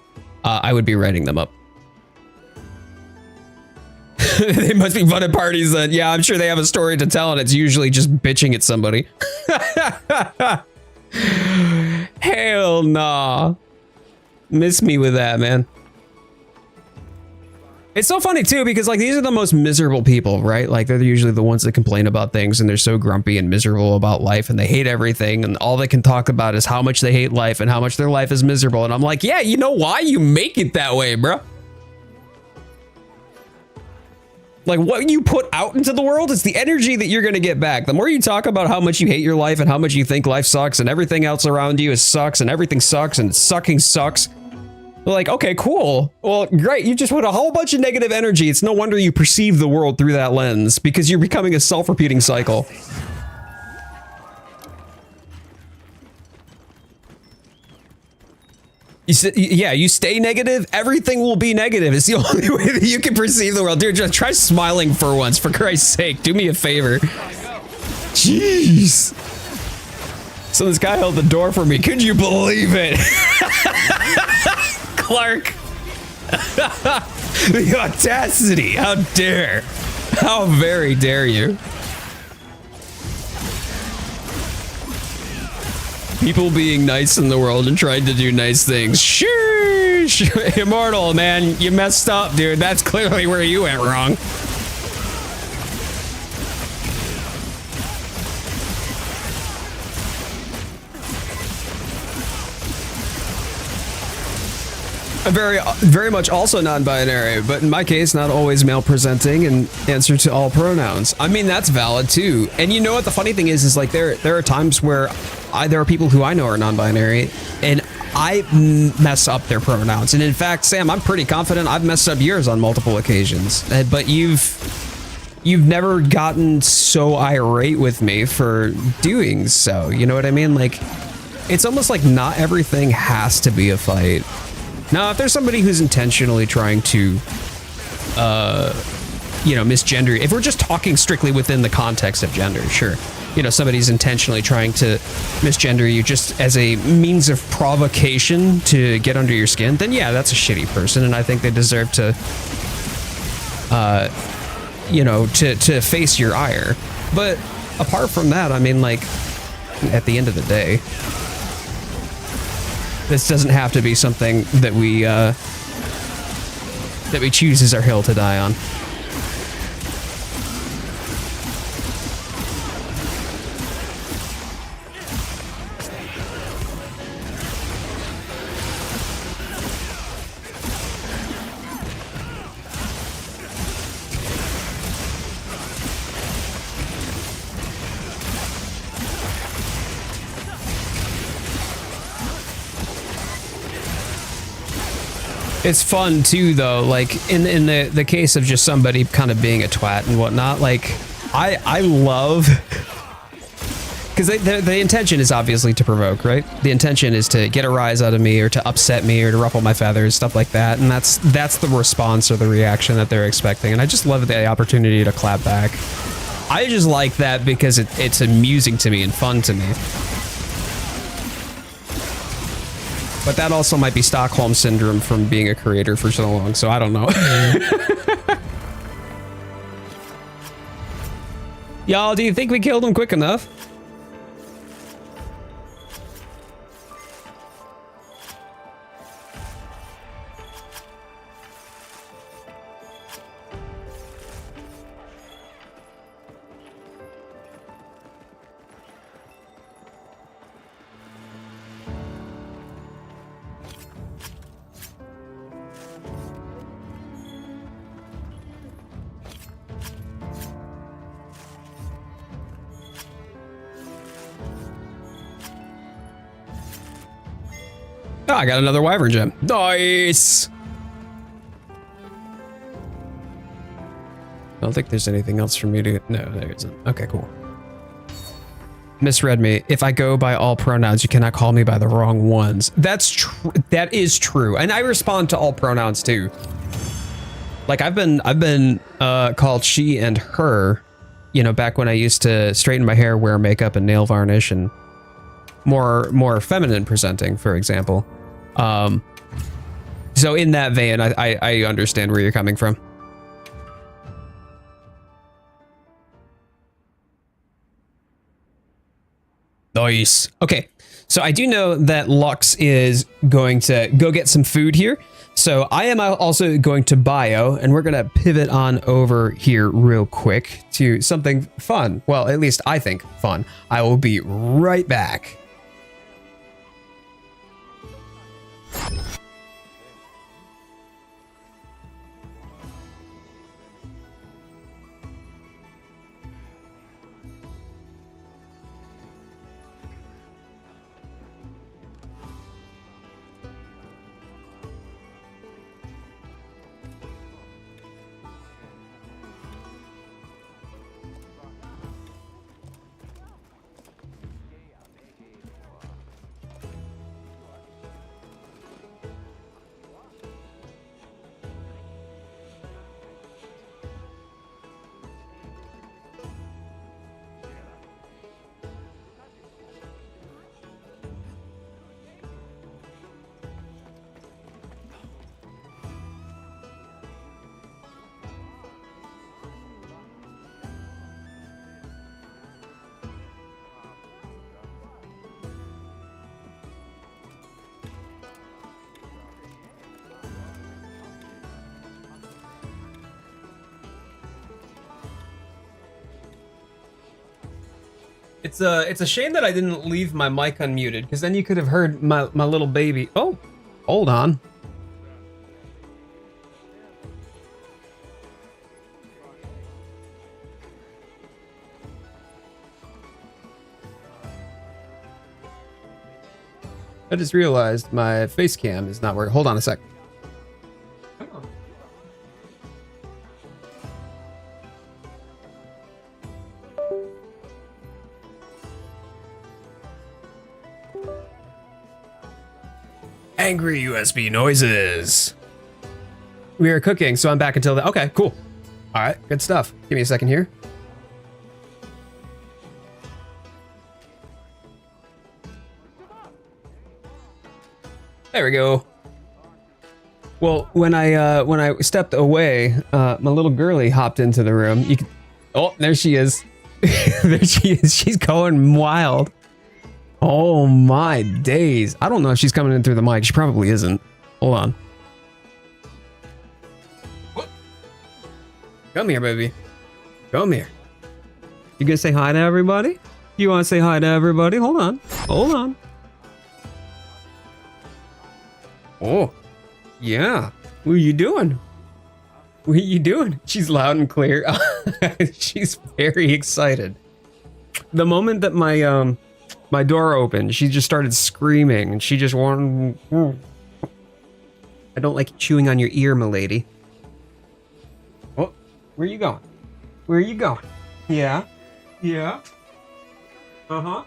I would be writing them up. They must be fun at parties then. Yeah, I'm sure they have a story to tell and it's usually just bitching at somebody. Hell nah. Miss me with that, man. It's so funny too, because like these are the most miserable people, right? Like they're usually the ones that complain about things and they're so grumpy and miserable about life and they hate everything and all they can talk about is how much they hate life and how much their life is miserable. And I'm like, yeah, you know why? You make it that way, bro. Like what you put out into the world is the energy that you're going to get back. The more you talk about how much you hate your life and how much you think life sucks and everything else around you is sucks and everything sucks and sucking sucks. Like, okay, cool. Well, great. You just put a whole bunch of negative energy. It's no wonder you perceive the world through that lens because you're becoming a self-repeating cycle. Yeah, you stay negative, everything will be negative. It's the only way that you can perceive the world. Dude, just try smiling for once, for Christ's sake. Do me a favor. Jeez. So this guy held the door for me. Could you believe it? Clark. The audacity. How dare. How very dare you. People being nice in the world and trying to do nice things. Sheesh. Immortal, man. You messed up, dude. That's clearly where you went wrong. Very much also non-binary, but in my case, not always male presenting and answer to all pronouns. I mean, that's valid too. And you know what the funny thing is like there are times where there are people who I know are non-binary and I mess up their pronouns. And in fact, Sam, I'm pretty confident I've messed up yours on multiple occasions. But you've never gotten so irate with me for doing so. You know what I mean? Like, it's almost like not everything has to be a fight. Now, if there's somebody who's intentionally trying to, you know, misgender, if we're just talking strictly within the context of gender, sure. You know, somebody's intentionally trying to misgender you just as a means of provocation to get under your skin, then yeah, that's a shitty person, and I think they deserve to, you know, to face your ire. But apart from that, I mean, like, at the end of the day, this doesn't have to be something that we choose as our hill to die on. It's fun too, though. Like in the case of just somebody kind of being a twat and whatnot. Like I love, because the intention is obviously to provoke, right? The intention is to get a rise out of me or to upset me or to ruffle my feathers, stuff like that. And that's the response or the reaction that they're expecting. And I just love the opportunity to clap back. I just like that because it's amusing to me and fun to me. But that also might be Stockholm Syndrome from being a creator for so long, so I don't know. Y'all, do you think we killed him quick enough? Oh, I got another wyvern gem. Nice. I don't think there's anything else for me to... No, there isn't. Okay, cool. Misread me. If I go by all pronouns, you cannot call me by the wrong ones. That's true. That is true. And I respond to all pronouns too. Like I've been called she and her, you know, back when I used to straighten my hair, wear makeup and nail varnish and more feminine presenting, for example. So in that vein, I understand where you're coming from. Nice. Okay, so I do know that Lux is going to go get some food here. So I am also going to bio, and we're going to pivot on over here real quick to something fun. Well, at least I think fun. I will be right back. It's a shame that I didn't leave my mic unmuted, because then you could have heard my little baby. Oh, hold on. I just realized my face cam is not working. Hold on a sec. Come on. Angry USB noises. We are cooking, so I'm back until the. Okay, cool. All right, good stuff. Give me a second here. There we go. Well, when I stepped away, my little girly hopped into the room. You can, oh, there she is. There she is. She's going wild. Oh my days. I don't know if she's coming in through the mic. She probably isn't. Hold on. What? Come here, baby. Come here. You gonna say hi to everybody? You want to say hi to everybody? Hold on. Hold on. Oh, yeah. What are you doing? What are you doing? She's loud and clear. She's very excited. The moment that my my door opened, she just started screaming, and she just wanted. I don't like chewing on your ear, milady. Oh, where are you going? Where are you going? Yeah, yeah. Uh-huh.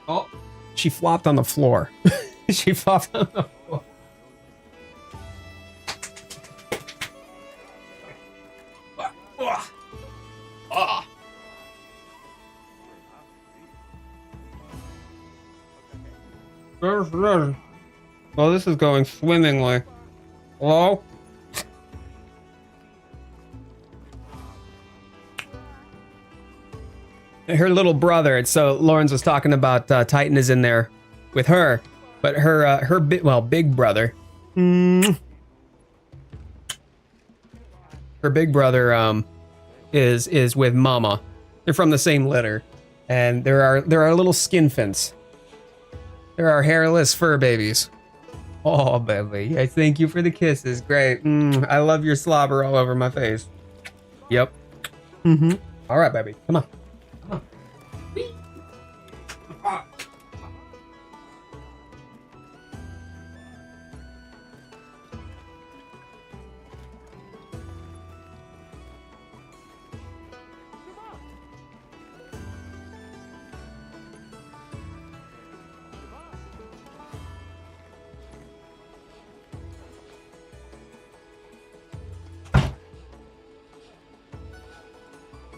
Oh, she flopped on the floor. She flopped on the floor. Well, this is going swimmingly. Hello? Her little brother. So Lawrence was talking about Titan is in there with her, but her big brother. Her big brother is with Mama. They're from the same litter, and there are little skinfants. There are hairless fur babies. Oh, baby. I thank you for the kisses. Great. I love your slobber all over my face. Yep. All right, baby. Come on. Come on.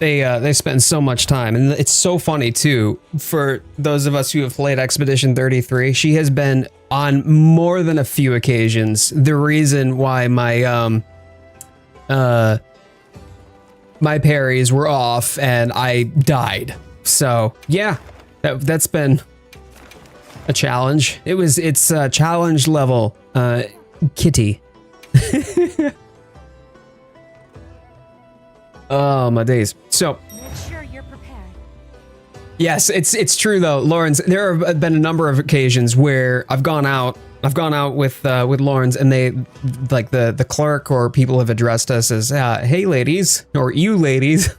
They spend so much time, and it's so funny too. For those of us who have played Expedition 33, she has been on more than a few occasions the reason why my my parries were off and I died. So yeah, that's been a challenge. It's a challenge level kitty. Oh my days. So Make sure you're prepared. yes, it's true though, Lawrence. There have been a number of occasions where I've gone out with Lawrence, and they, like the clerk or people have addressed us as hey ladies, or you ladies.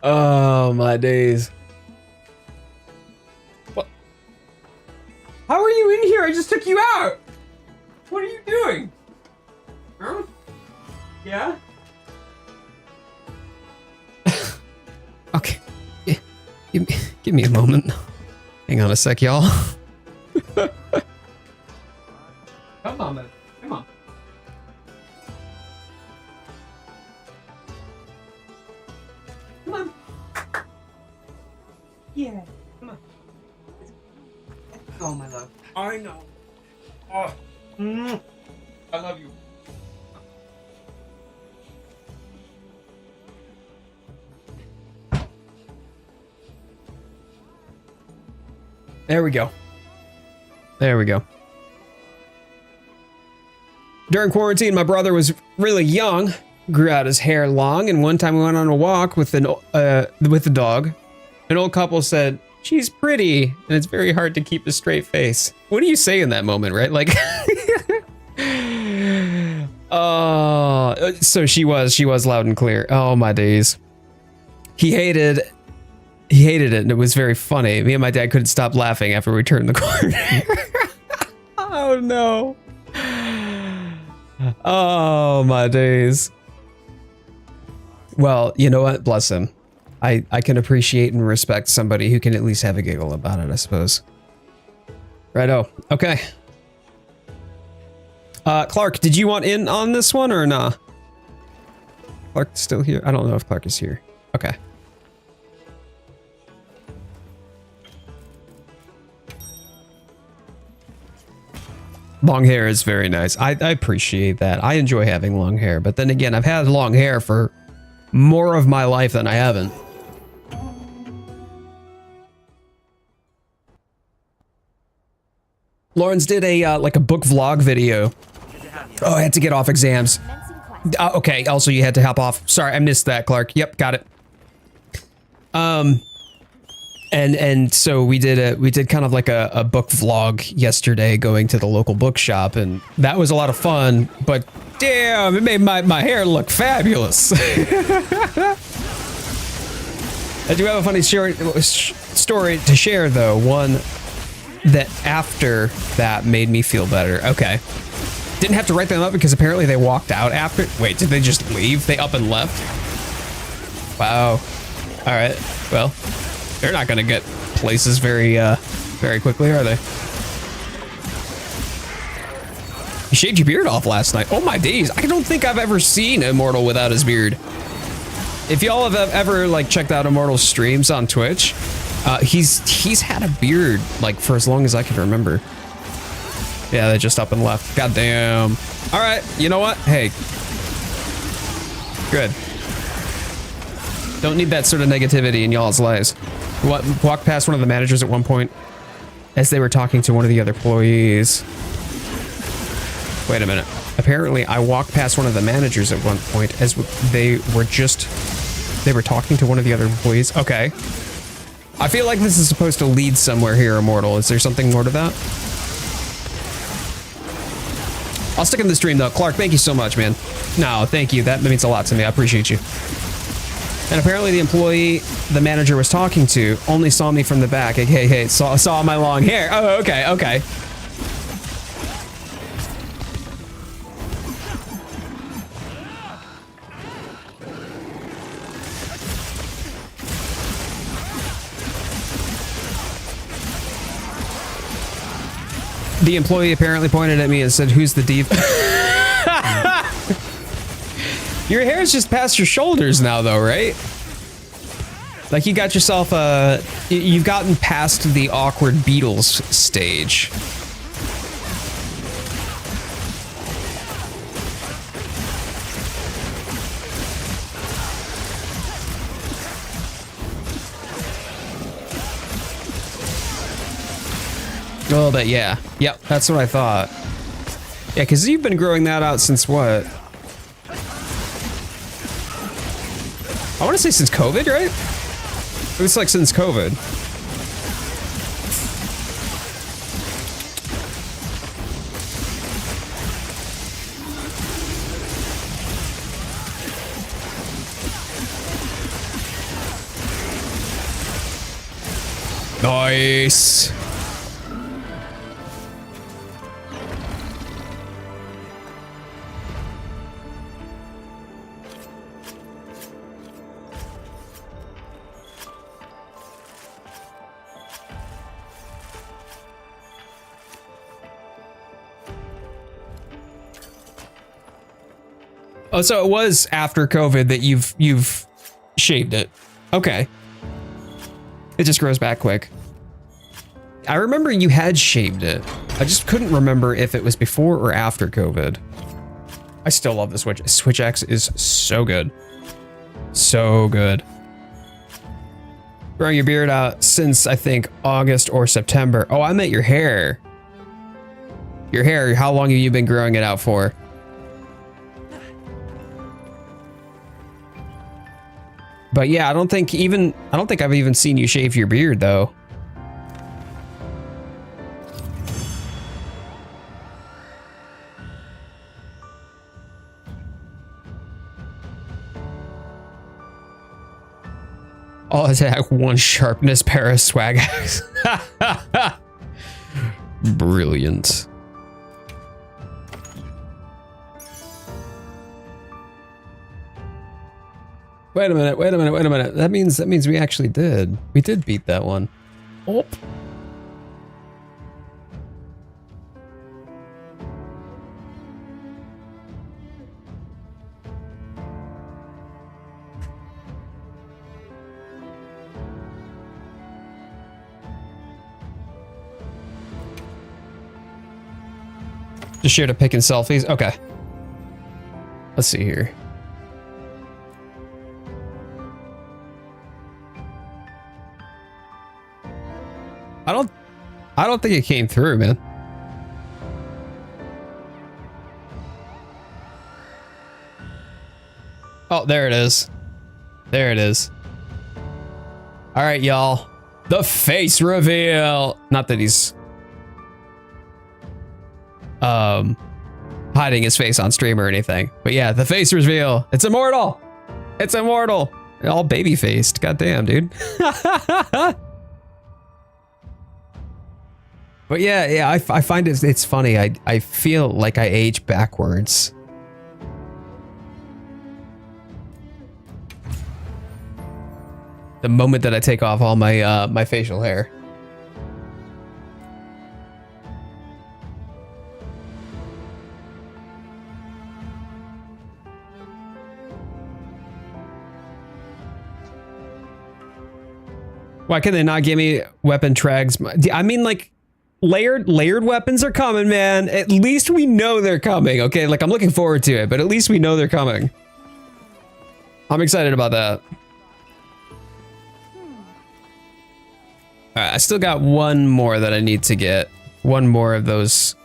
Oh my days. What? How are you in here? I just took you out. What are you doing? Huh? Yeah? Okay. Give me a moment. Hang on a sec, y'all. Come on, man. Come on. Come on. Yeah. Come on. Oh, my love. I know. Oh. I love you. There we go. There we go. During quarantine, my brother was really young, grew out his hair long, and one time we went on a walk with the dog. An old couple said, "She's pretty, and it's very hard to keep a straight face." What do you say in that moment, right? Like, so she was loud and clear. Oh my days. He hated it, and it was very funny. Me and my dad couldn't stop laughing after we turned the corner. Oh no. Oh my days. Well, you know what? Bless him. I can appreciate and respect somebody who can at least have a giggle about it, I suppose. Righto. Okay. Clark, did you want in on this one or nah? Clark's still here? I don't know if Clark is here. Okay. Long hair is very nice. I appreciate that. I enjoy having long hair, but then again, I've had long hair for more of my life than I haven't. Lawrence did a like a book vlog video. Oh, I had to get off exams. Okay, also you had to hop off. Sorry, I missed that, Clark. Yep, got it. And so we did kind of like a book vlog yesterday, going to the local bookshop, and that was a lot of fun, but damn, it made my hair look fabulous. I do have a funny story to share though, one that after that made me feel better. Okay. Didn't have to write them up because apparently they walked out after. Wait, did they just leave? They up and left? Wow. All right, well. They're not gonna get places very quickly, are they? You shaved your beard off last night. Oh my days, I don't think I've ever seen Immortal without his beard. If y'all have ever like checked out Immortal's streams on Twitch, he's had a beard like for as long as I can remember. Yeah, they just up and left. God damn. All right, you know what? Hey, good. Don't need that sort of negativity in y'all's lives. Walked past one of the managers at one point as they were talking to one of the other employees. Wait a minute. Apparently, I walked past one of the managers at one point as they were talking to one of the other employees. Okay. I feel like this is supposed to lead somewhere here, Immortal. Is there something more to that? I'll stick in the stream though. Clark, thank you so much, man. No, thank you. That means a lot to me. I appreciate you. And apparently the employee the manager was talking to only saw me from the back. Hey, saw my long hair. Oh, okay, okay. The employee apparently pointed at me and said, "Who's the diva?" Your hair's just past your shoulders now, though, right? Like you got yourself you've gotten past the awkward Beatles stage. A little bit, yeah. Yep, that's what I thought. Yeah, because you've been growing that out since what? I want to say since COVID, right? It's like since COVID. Nice. Oh, so it was after COVID that you've shaved it. Okay. It just grows back quick. I remember you had shaved it. I just couldn't remember if it was before or after COVID. I still love the Switch. Switch X is so good. So good. Growing your beard out since, I think, August or September. Oh, I meant your hair. Your hair, how long have you been growing it out for? But yeah, I don't think I've even seen you shave your beard though. All attack, 1 sharpness, pair of swag axe. Brilliant. Wait a minute. That means we actually did. We did beat that one. Oh. Just share to picking selfies. Okay. Let's see here. I don't think it came through, man. Oh, there it is. There it is. All right, y'all. The face reveal. Not that he's hiding his face on stream or anything, but yeah, the face reveal. It's immortal. It's immortal. All baby faced. Goddamn, dude. But yeah, I find it's funny. I feel like I age backwards. The moment that I take off all my my facial hair. Why can they not give me weapon trags? I mean, like, layered weapons are coming, man. At least we know they're coming, okay? Like, I'm looking forward to it, but at least we know they're coming. I'm excited about that. All right, I still got one more that I need to get. One more of those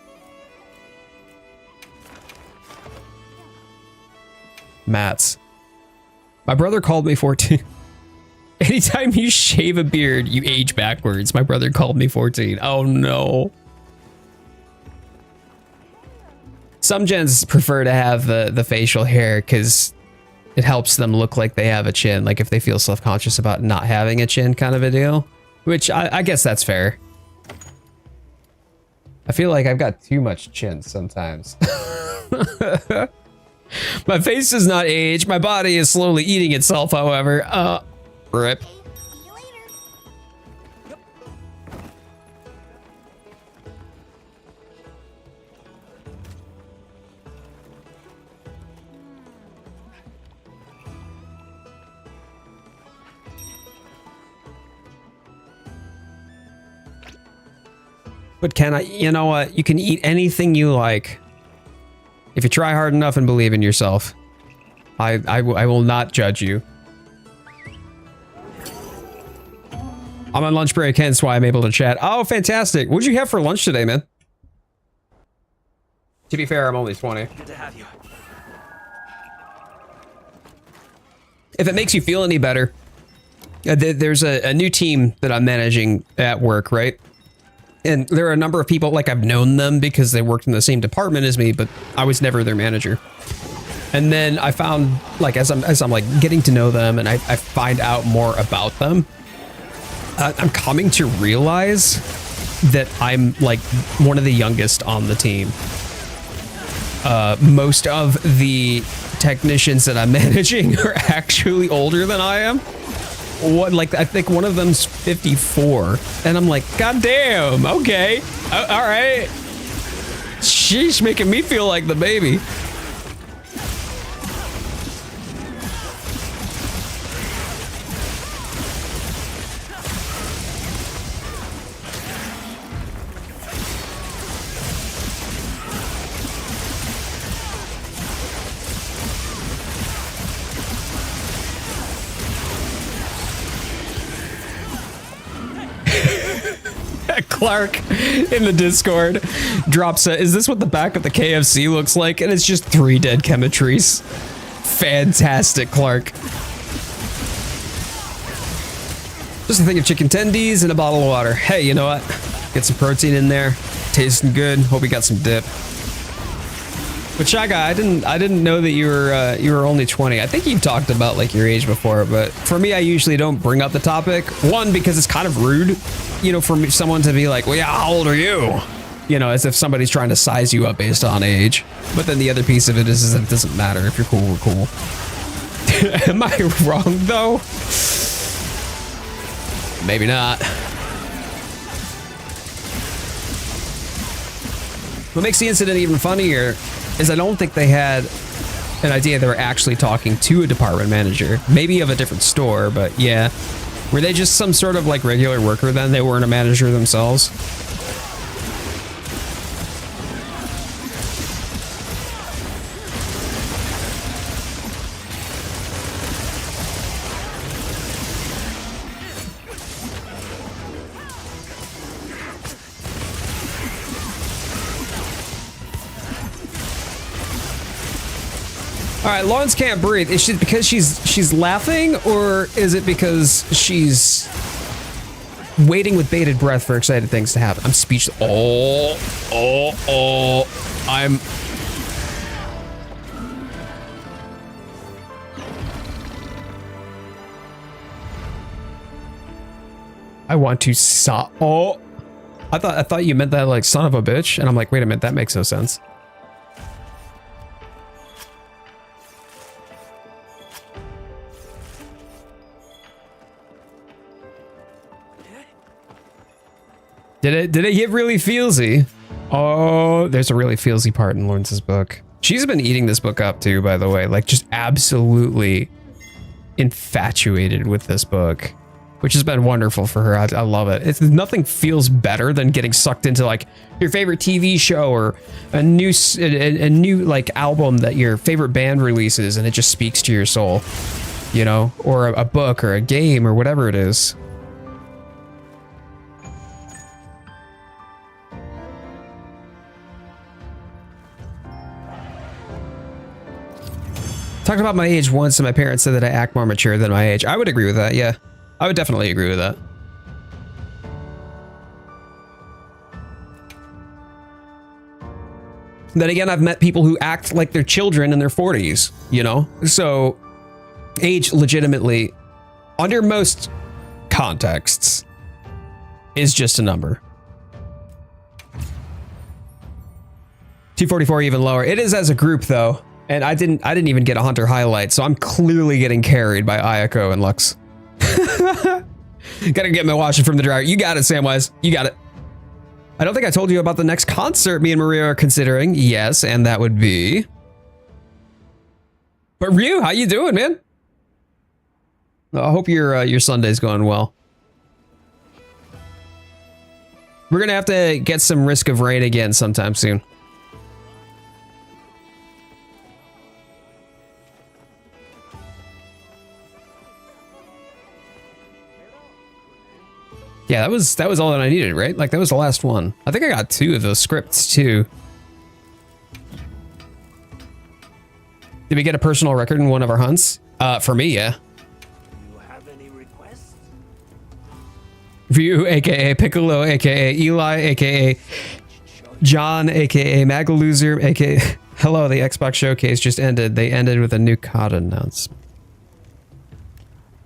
mats. My brother called me 14. Anytime you shave a beard, you age backwards. My brother called me 14. Oh no. Some gens prefer to have the facial hair because it helps them look like they have a chin. Like if they feel self-conscious about not having a chin, kind of a deal. Which I guess that's fair. I feel like I've got too much chin sometimes. My face does not age. My body is slowly eating itself, however. Rip. See you later. But can I, you know what? You can eat anything you like. If you try hard enough and believe in yourself. I will not judge you. I'm on lunch break, hence why I'm able to chat. Oh, fantastic. What'd you have for lunch today, man? To be fair, I'm only 20. Good to have you. If it makes you feel any better, there's a new team that I'm managing at work, right? And there are a number of people, like I've known them because they worked in the same department as me, but I was never their manager. And then I found, like, as I'm like getting to know them and I find out more about them, I'm coming to realize that I'm like one of the youngest on the team. Most of the technicians that I'm managing are actually older than I am. Like I think one of them's 54, and I'm like, God damn, okay, all right. Sheesh, making me feel like the baby. Clark in the Discord drops a, is this what the back of the KFC looks like? And it's just 3 dead chemistries. Fantastic, Clark. Just a thing of chicken tendies and a bottle of water. Hey, you know what? Get some protein in there. Tasting good. Hope you got some dip. But Shy Guy, I didn't know that you were only 20. I think you've talked about like your age before, but for me, I usually don't bring up the topic. One, because it's kind of rude, you know, for someone to be like, well, yeah, how old are you? You know, as if somebody's trying to size you up based on age. But then the other piece of it is that it doesn't matter. If you're cool, we're cool. Am I wrong though? Maybe not. What makes the incident even funnier is I don't think they had an idea they were actually talking to a department manager. Maybe of a different store, but yeah. Were they just some sort of like regular worker then? They weren't a manager themselves? All right, Lawrence can't breathe. Is it because she's laughing, or is it because she's waiting with bated breath for excited things to happen? I'm speechless. I'm. I want to stop. Oh, I thought you meant that like son of a bitch, and I'm like, wait a minute, that makes no sense. Did it get really feelsy? Oh, there's a really feelsy part in Lawrence's book. She's been eating this book up too, by the way, like just absolutely infatuated with this book, which has been wonderful for her. I love it. Nothing feels better than getting sucked into like your favorite TV show or a new like album that your favorite band releases, and it just speaks to your soul, you know, or a book or a game or whatever it is. Talked about my age once, and my parents said that I act more mature than my age. I would agree with that, yeah. I would definitely agree with that. Then again, I've met people who act like they're children in their 40s, you know? So, age legitimately, under most contexts, is just a number. 244 even lower. It is as a group, though. And I didn't even get a hunter highlight, so I'm clearly getting carried by Ayako and Lux. Gotta get my washing from the dryer. You got it, Samwise. You got it. I don't think I told you about the next concert me and Maria are considering. Yes, and that would be... But Ryu, how you doing, man? I hope your Sunday's going well. We're gonna have to get some Risk of Rain again sometime soon. Yeah, that was all that I needed, right? Like that was the last one. I think I got 2 of those scripts too. Did we get a personal record in one of our hunts? For me, yeah. Do you have any requests? Ryu, aka Piccolo, aka Eli, aka John, aka Magaloser, aka hello, the Xbox showcase just ended. They ended with a new COD announcement.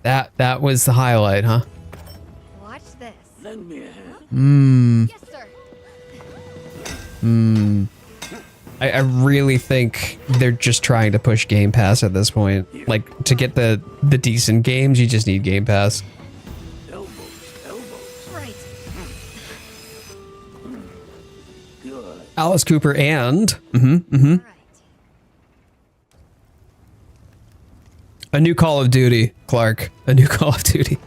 That was the highlight, huh? Watch this. Lend me a hand. Yes, sir. I really think they're just trying to push Game Pass at this point. Like, to get the decent games, you just need Game Pass. Elbows. Right. Good. Alice Cooper and... Right. A new Call of Duty, Clark. A new Call of Duty.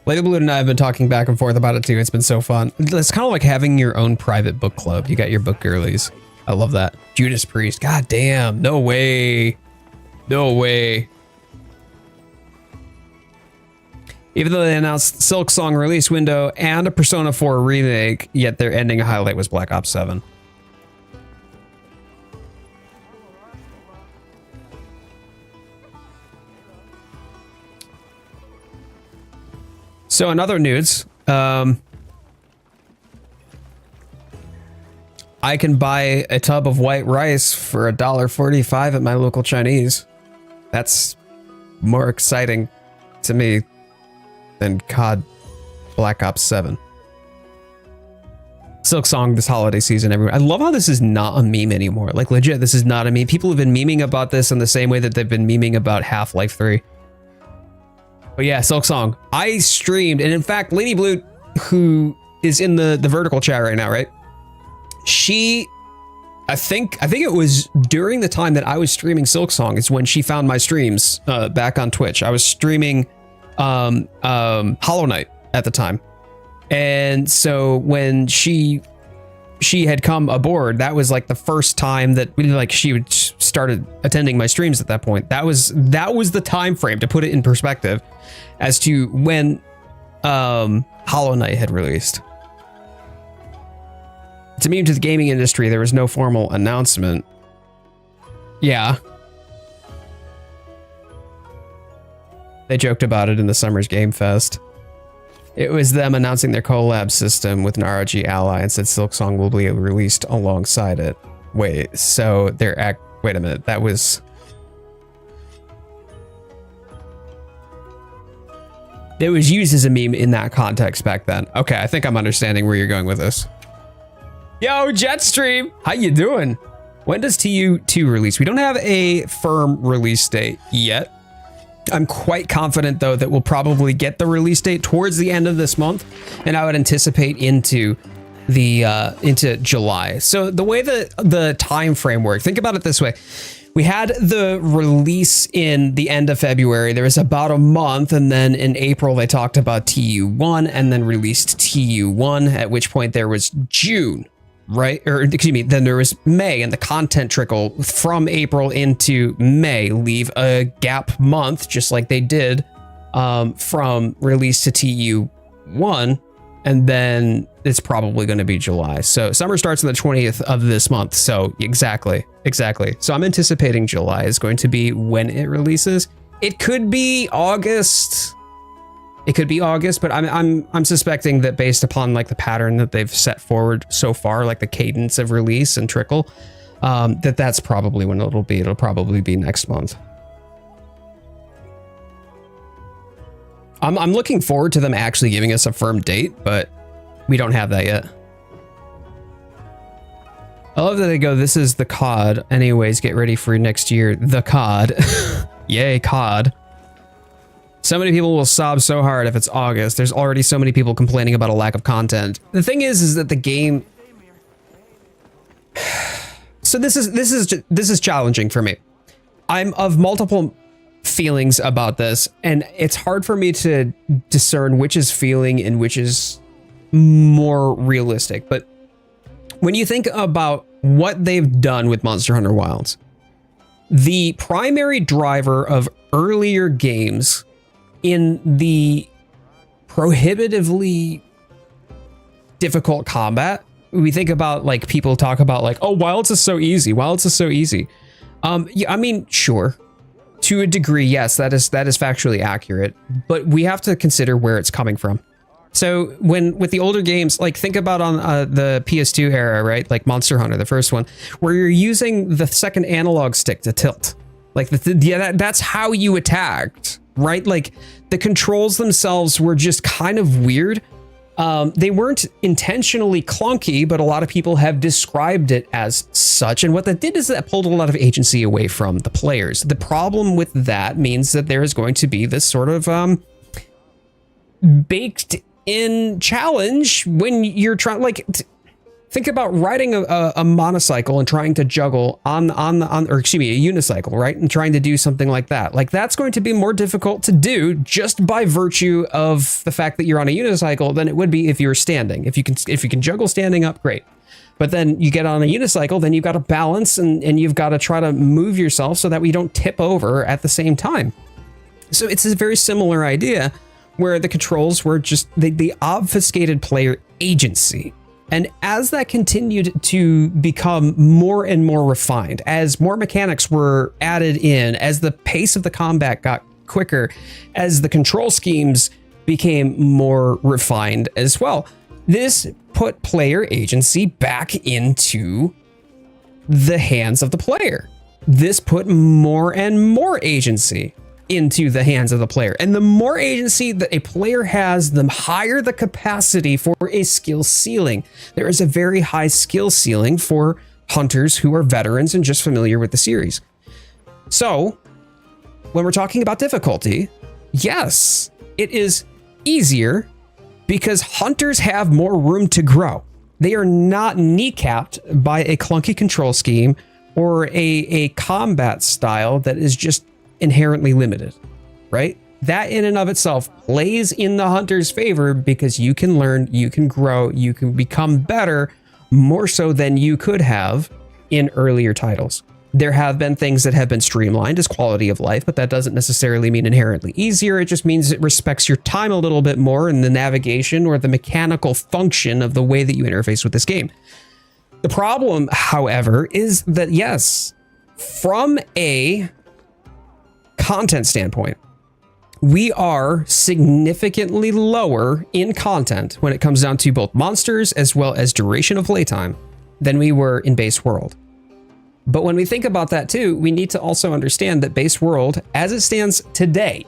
Lady Balloon and I have been talking back and forth about it too. It's been so fun. It's kind of like having your own private book club. You got your book girlies. I love that. Judas Priest. God damn. No way. No way. Even though they announced Silk Song release window and a Persona 4 remake, yet their ending highlight was Black Ops 7. So in other news, I can buy a tub of white rice for $1.45 at my local Chinese. That's more exciting to me than COD Black Ops 7. Silk Song this holiday season, everyone. I love how this is not a meme anymore. Like, legit, this is not a meme. People have been memeing about this in the same way that they've been memeing about Half-Life 3. But yeah, Silk Song. I streamed, and in fact, Lady Blue, who is in the vertical chat right now, right? She, I think it was during the time that I was streaming Silk Song is when she found my streams back on Twitch. I was streaming Hollow Knight at the time. And so when she had come aboard, that was like the first time that she started attending my streams at that point. That was the time frame, to put it in perspective, as to when Hollow Knight had released. To me, to the gaming industry, there was no formal announcement. Yeah. They joked about it in the Summer's Game Fest. It was them announcing their collab system with an ROG Ally and said Silk Song will be released alongside it. Wait, so wait a minute, that was... It was used as a meme in that context back then. Okay, I think I'm understanding where you're going with this. Yo, Jetstream, how you doing? When does TU2 release? We don't have a firm release date yet. I'm quite confident, though, that we'll probably get the release date towards the end of this month, and I would anticipate into July. So the way the time frame worked, think about it this way. We had the release in the end of February. There was about a month, and then in April they talked about TU1 and then released TU1, at which point there was June. Right, or excuse me, then there was May, and the content trickle from April into May, leave a gap month, just like they did from release to TU1, and then it's probably going to be July. So summer starts on the 20th of this month. So exactly. So I'm anticipating July is going to be when it releases. It could be August. But I'm suspecting that based upon like the pattern that they've set forward so far, like the cadence of release and trickle, that's probably when it'll be. It'll probably be next month. I'm looking forward to them actually giving us a firm date, but we don't have that yet. I love that they go, this is the COD. Anyways, get ready for next year. The COD. Yay, COD. So many people will sob so hard if it's August. There's already so many people complaining about a lack of content. The thing is that the game... So this is challenging for me. I'm of multiple feelings about this, and it's hard for me to discern which is feeling and which is more realistic. But when you think about what they've done with Monster Hunter Wilds, the primary driver of earlier games in the prohibitively difficult combat, we think about like people talk about like, oh, Wilds is so easy. Yeah, I mean, sure, to a degree, yes, that is factually accurate, but we have to consider where it's coming from. So with the older games, like think about on the PS2 era, right? Like Monster Hunter, the first one, where you're using the second analog stick to tilt. Like that's how you attacked, right? Like the controls themselves were just kind of weird. They weren't intentionally clunky, but a lot of people have described it as such. And what that did is that pulled a lot of agency away from the players. The problem with that means that there is going to be this sort of baked in challenge when you're trying, like, think about riding a monocycle and trying to juggle on a unicycle, right? And trying to do something like that. Like that's going to be more difficult to do just by virtue of the fact that you're on a unicycle than it would be if you were standing. If you can juggle standing up, great. But then you get on a unicycle, then you've got to balance and you've got to try to move yourself so that we don't tip over at the same time. So it's a very similar idea where the controls were just, they obfuscated player agency. And as that continued to become more and more refined, as more mechanics were added in, as the pace of the combat got quicker, as the control schemes became more refined as well. This put player agency back into the hands of the player. This put more and more agency into the hands of the player. And the more agency that a player has, the higher the capacity for a skill ceiling. There is a very high skill ceiling for hunters who are veterans and just familiar with the series. So when we're talking about difficulty, yes, it is easier because hunters have more room to grow. They are not kneecapped by a clunky control scheme or a combat style that is just inherently limited, right? That in and of itself plays in the hunter's favor because you can learn, you can grow, you can become better more so than you could have in earlier titles. There have been things that have been streamlined as quality of life, but that doesn't necessarily mean inherently easier. It just means it respects your time a little bit more in the navigation or the mechanical function of the way that you interface with this game. The problem, however, is that yes, from a content standpoint, we are significantly lower in content when it comes down to both monsters as well as duration of playtime than we were in base world. But when we think about that too, we need to also understand that base world, as it stands today,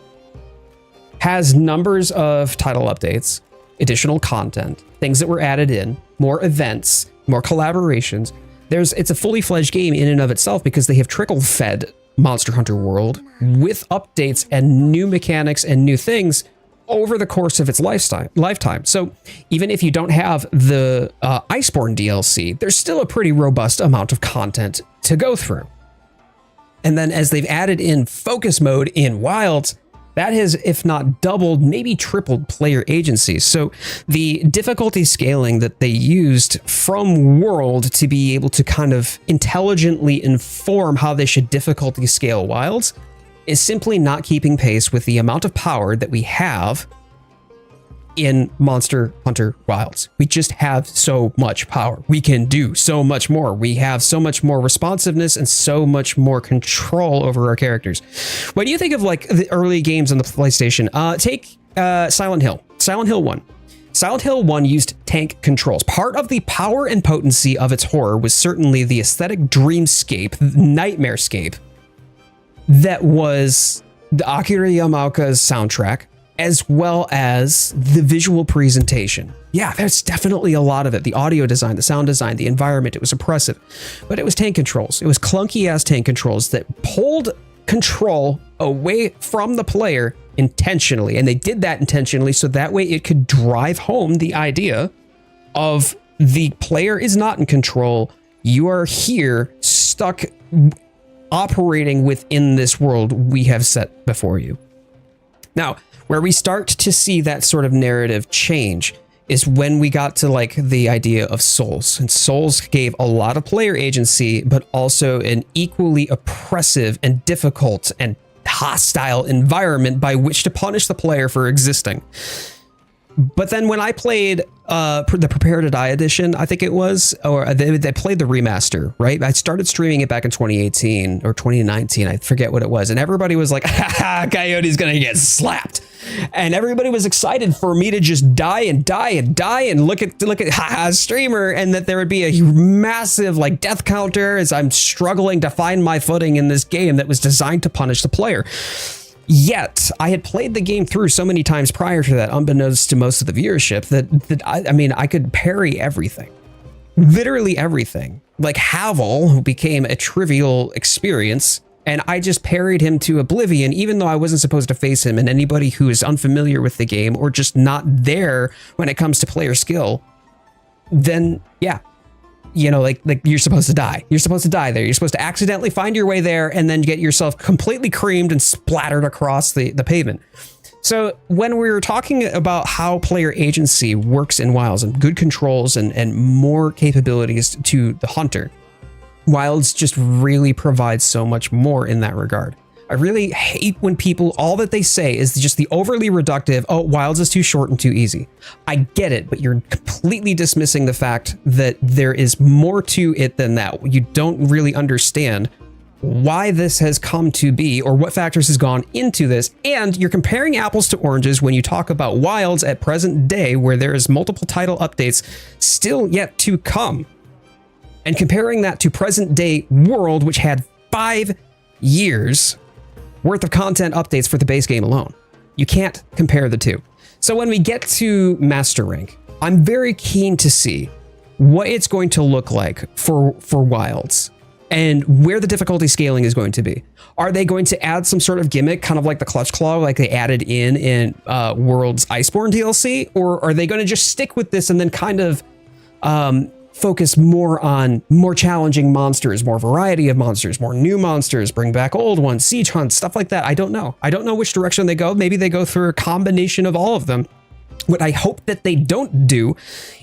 has numbers of title updates, additional content, things that were added in, more events, more collaborations. It's a fully fledged game in and of itself because they have trickle fed Monster Hunter World with updates and new mechanics and new things over the course of its lifetime. So even if you don't have the Iceborne DLC, there's still a pretty robust amount of content to go through. And then as they've added in focus mode in Wilds, that has, if not doubled, maybe tripled player agency. So the difficulty scaling that they used from World to be able to kind of intelligently inform how they should difficulty scale Wilds is simply not keeping pace with the amount of power that we have in Monster Hunter Wilds. We just have so much power. We can do so much more. We have so much more responsiveness and so much more control over our characters. When you think of like the early games on the PlayStation, take Silent Hill. Silent Hill 1. Silent Hill 1 used tank controls. Part of the power and potency of its horror was certainly the aesthetic dreamscape, nightmarescape, that was the Akira Yamaoka's soundtrack, as well as the visual presentation. Yeah, there's definitely a lot of it. The audio design, the sound design, the environment, it was oppressive. But it was tank controls. It was clunky ass tank controls that pulled control away from the player intentionally. And they did that intentionally so that way it could drive home the idea of the player is not in control. You are here stuck operating within this world we have set before you. Now, where we start to see that sort of narrative change is when we got to like the idea of Souls. And Souls gave a lot of player agency, but also an equally oppressive and difficult and hostile environment by which to punish the player for existing. But then when I played the Prepare to Die edition, I think it was, or they played the remaster, right? I started streaming it back in 2018 or 2019. I forget what it was. And everybody was like, ha, Coyote's going to get slapped. And everybody was excited for me to just die and look at haha streamer, and that there would be a massive like death counter as I'm struggling to find my footing in this game that was designed to punish the player. Yet I had played the game through so many times prior to that, unbeknownst to most of the viewership, that I could parry everything, literally everything. Like Havel, who became a trivial experience, and I just parried him to oblivion, even though I wasn't supposed to face him. And anybody who is unfamiliar with the game or just not there when it comes to player skill, then yeah. You know, like you're supposed to die. You're supposed to die there. You're supposed to accidentally find your way there and then get yourself completely creamed and splattered across the pavement. So when we were talking about how player agency works in Wilds and good controls and more capabilities to the hunter, Wilds just really provides so much more in that regard. I really hate when people, all that they say is just the overly reductive, oh, Wilds is too short and too easy. I get it, but you're completely dismissing the fact that there is more to it than that. You don't really understand why this has come to be or what factors has gone into this. And you're comparing apples to oranges when you talk about Wilds at present day, where there is multiple title updates still yet to come, and comparing that to present day World, which had 5 years worth of content updates for the base game alone. You can't compare the two. So when we get to Master Rank, I'm very keen to see what it's going to look like for Wilds and where the difficulty scaling is going to be. Are they going to add some sort of gimmick, kind of like the Clutch Claw, like they added in World's Iceborne DLC? Or are they going to just stick with this and then kind of focus more on more challenging monsters, more variety of monsters, more new monsters, bring back old ones, siege hunts, stuff like that? I don't know. I don't know which direction they go. Maybe they go through a combination of all of them. What I hope that they don't do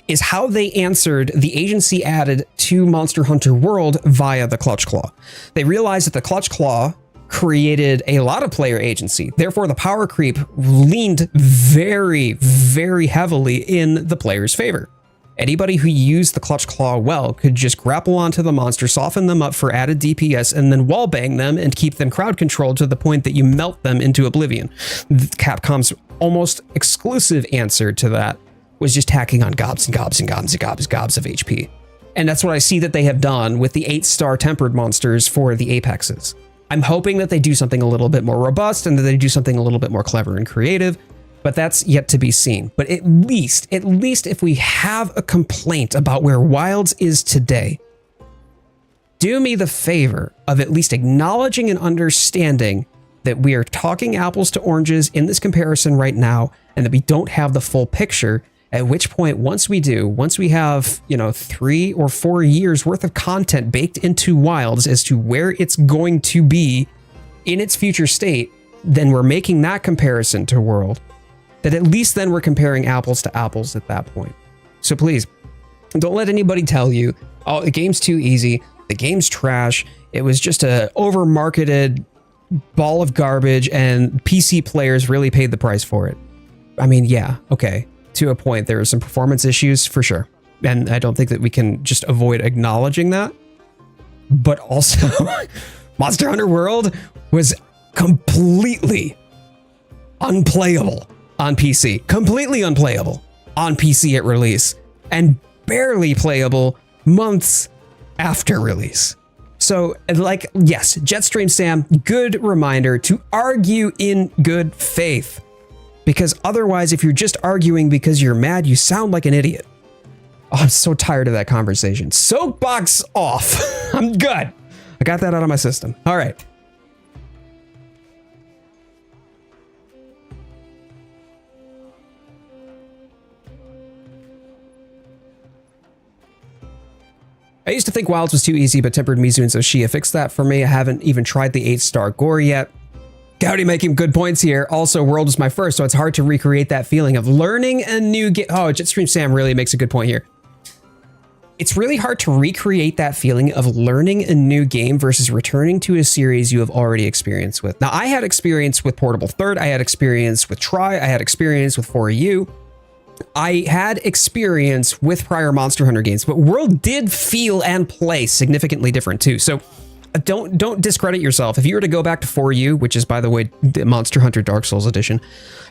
is how they answered the agency added to Monster Hunter World via the Clutch Claw. They realized that the Clutch Claw created a lot of player agency. Therefore, the power creep leaned very, very heavily in the player's favor. Anybody who used the Clutch Claw well could just grapple onto the monster, soften them up for added DPS, and then wallbang them and keep them crowd controlled to the point that you melt them into oblivion. Capcom's almost exclusive answer to that was just tacking on gobs and gobs and gobs and gobs and gobs of HP. And that's what I see that they have done with the 8-star tempered monsters for the Apexes. I'm hoping that they do something a little bit more robust and that they do something a little bit more clever and creative, but that's yet to be seen. But at least if we have a complaint about where Wilds is today, do me the favor of at least acknowledging and understanding that we are talking apples to oranges in this comparison right now, and that we don't have the full picture, at which point, once we have, 3 or 4 years worth of content baked into Wilds as to where it's going to be in its future state, then we're making that comparison to World. That at least then we're comparing apples to apples at that point. So please, don't let anybody tell you, oh, the game's too easy, the game's trash, it was just a over-marketed ball of garbage and PC players really paid the price for it. I mean, yeah, okay, to a point, there are some performance issues for sure. And I don't think that we can just avoid acknowledging that. But also, Monster Hunter World was completely unplayable on PC. Completely unplayable on PC at release. And barely playable months after release. So, like, yes, Jetstream Sam, good reminder to argue in good faith. Because otherwise, if you're just arguing because you're mad, you sound like an idiot. Oh, I'm so tired of that conversation. Soapbox off. I'm good. I got that out of my system. All right. I used to think Wilds was too easy, but tempered Mizu and Zoshia fixed that for me. I haven't even tried the 8-star gore yet. Gowdy making good points here. Also, World was my first, so it's hard to recreate that feeling of learning a new game. Oh, Jetstream Sam really makes a good point here. It's really hard to recreate that feeling of learning a new game versus returning to a series you have already experienced with. Now, I had experience with Portable Third. I had experience with Try. I had experience with 4U. I had experience with prior Monster Hunter games, but World did feel and play significantly different too. So don't discredit yourself. If you were to go back to 4U, which is, by the way, the Monster Hunter Dark Souls edition,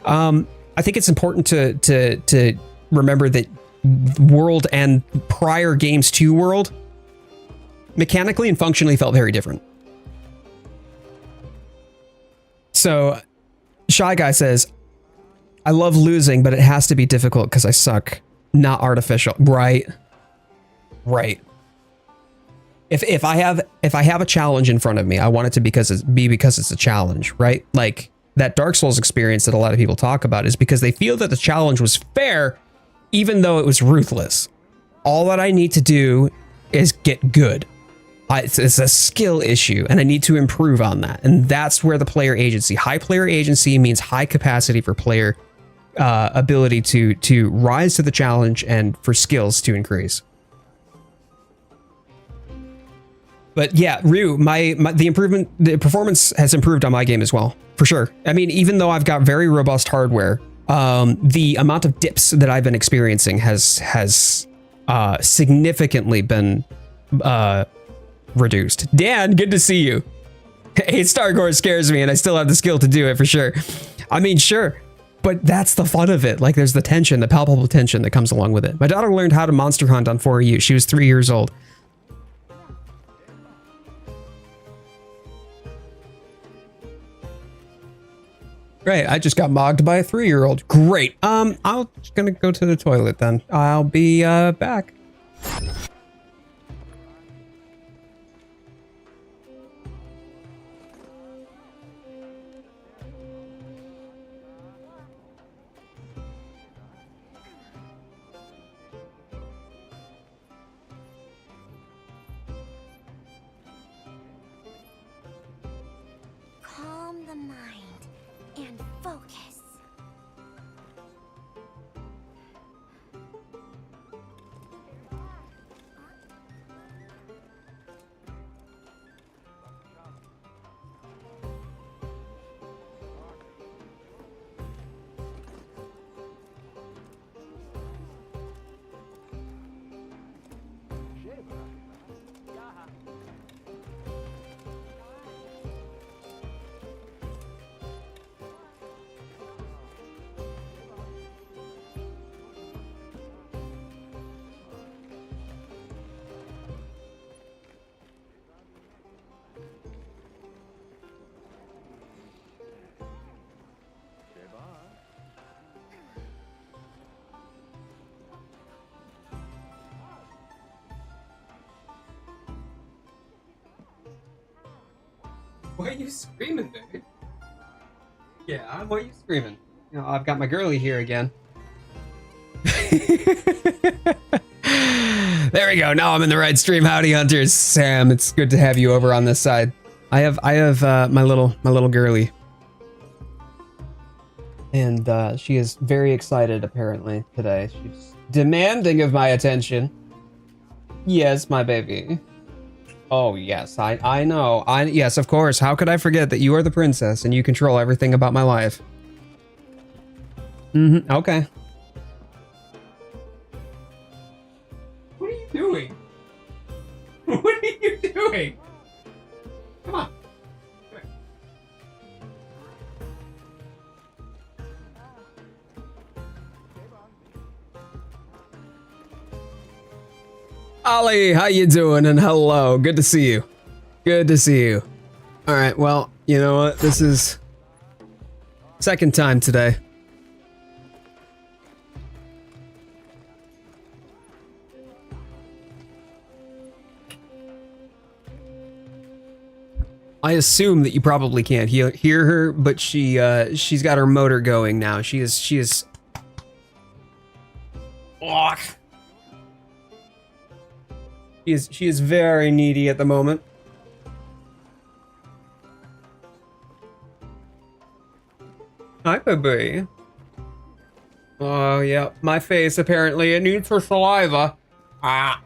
I think it's important to remember that World and prior games to World mechanically and functionally felt very different. So Shy Guy says, I love losing, but it has to be difficult because I suck. Not artificial. Right. Right. If I have a challenge in front of me, I want it to because it's a challenge, right? Like that Dark Souls experience that a lot of people talk about is because they feel that the challenge was fair, even though it was ruthless. All that I need to do is get good. It's a skill issue, and I need to improve on that. And that's where the player agency, high player agency means high capacity for player ability to rise to the challenge and for skills to increase. But yeah, Ryu, the performance has improved on my game as well, for sure. I mean, even though I've got very robust hardware, the amount of dips that I've been experiencing has significantly been reduced. Dan, good to see you. 8-star gore scares me and I still have the skill to do it for sure. I mean, sure, but that's the fun of it. Like there's the tension, the palpable tension that comes along with it. My daughter learned how to monster hunt on 4U. She was 3 years old. Great, I just got mogged by a 3-year-old. Great. I'm just gonna go to the toilet then. I'll be back. Calm the mind and focus. Why are you screaming, baby? Yeah, why are you screaming? You know, I've got my girlie here again. There we go. Now I'm in the right stream. Howdy, hunters. Sam, it's good to have you over on this side. I have my little girlie, and she is very excited apparently today. She's demanding of my attention. Yes, my baby. Oh yes, I know. Yes, of course. How could I forget that you are the princess and you control everything about my life? Okay. What are you doing? What are you doing? Come on. Ollie, how you doing? And hello, good to see you. Good to see you. All right, well, you know what? This is second time today. I assume that you probably can't hear her, but she's got her motor going now. She is. Ugh. She is very needy at the moment. Hi, baby. Oh, yeah. My face, apparently. It needs her saliva. Ah.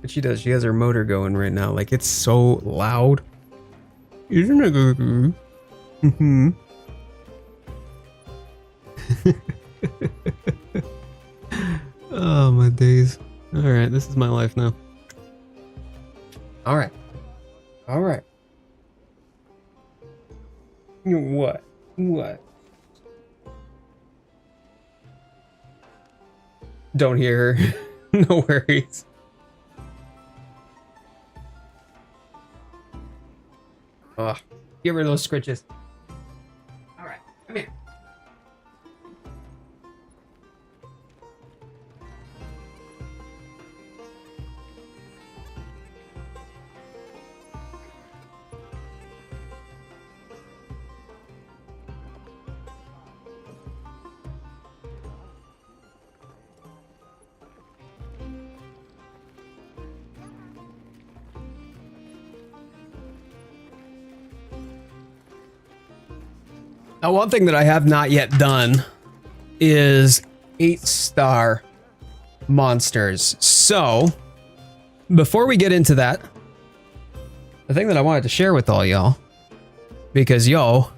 But she does. She has her motor going right now. Like, it's so loud. Isn't it, Goo-Goo? Mm-hmm. Oh, my days. All right, this is my life now. All right. All right. What? What? Don't hear her. No worries. Ugh. Get rid of those scritches. All right, come here. Now, one thing that I have not yet done is 8-star monsters. So, before we get into that, the thing that I wanted to share with all y'all, because yo,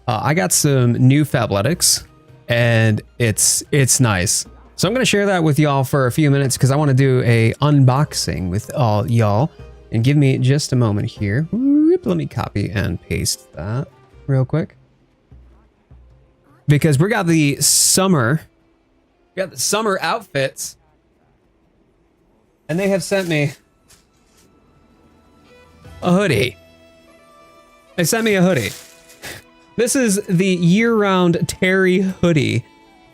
I got some new Fabletics, and it's nice. So I'm going to share that with y'all for a few minutes because I want to do a unboxing with all y'all. And give me just a moment here. Whoop, let me copy and paste that real quick. Because we got the summer outfits. And they have sent me a hoodie. They sent me a hoodie. This is the year-round Terry hoodie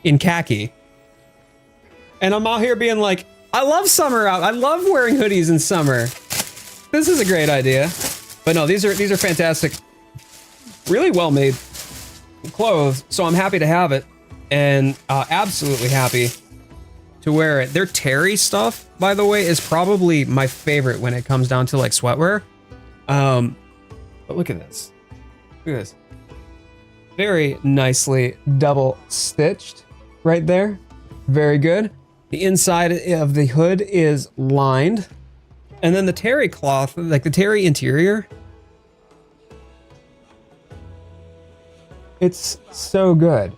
in khaki. And I'm out here being like, I love summer out. I love wearing hoodies in summer. This is a great idea. But no, these are fantastic. Really well made clothes. So I'm happy to have it. And absolutely happy to wear it. Their Terry stuff, by the way, is probably my favorite when it comes down to like sweatwear. But look at this. Look at this. Very nicely double stitched right there. Very good. The inside of the hood is lined. And then the terry cloth, like the terry interior. It's so good.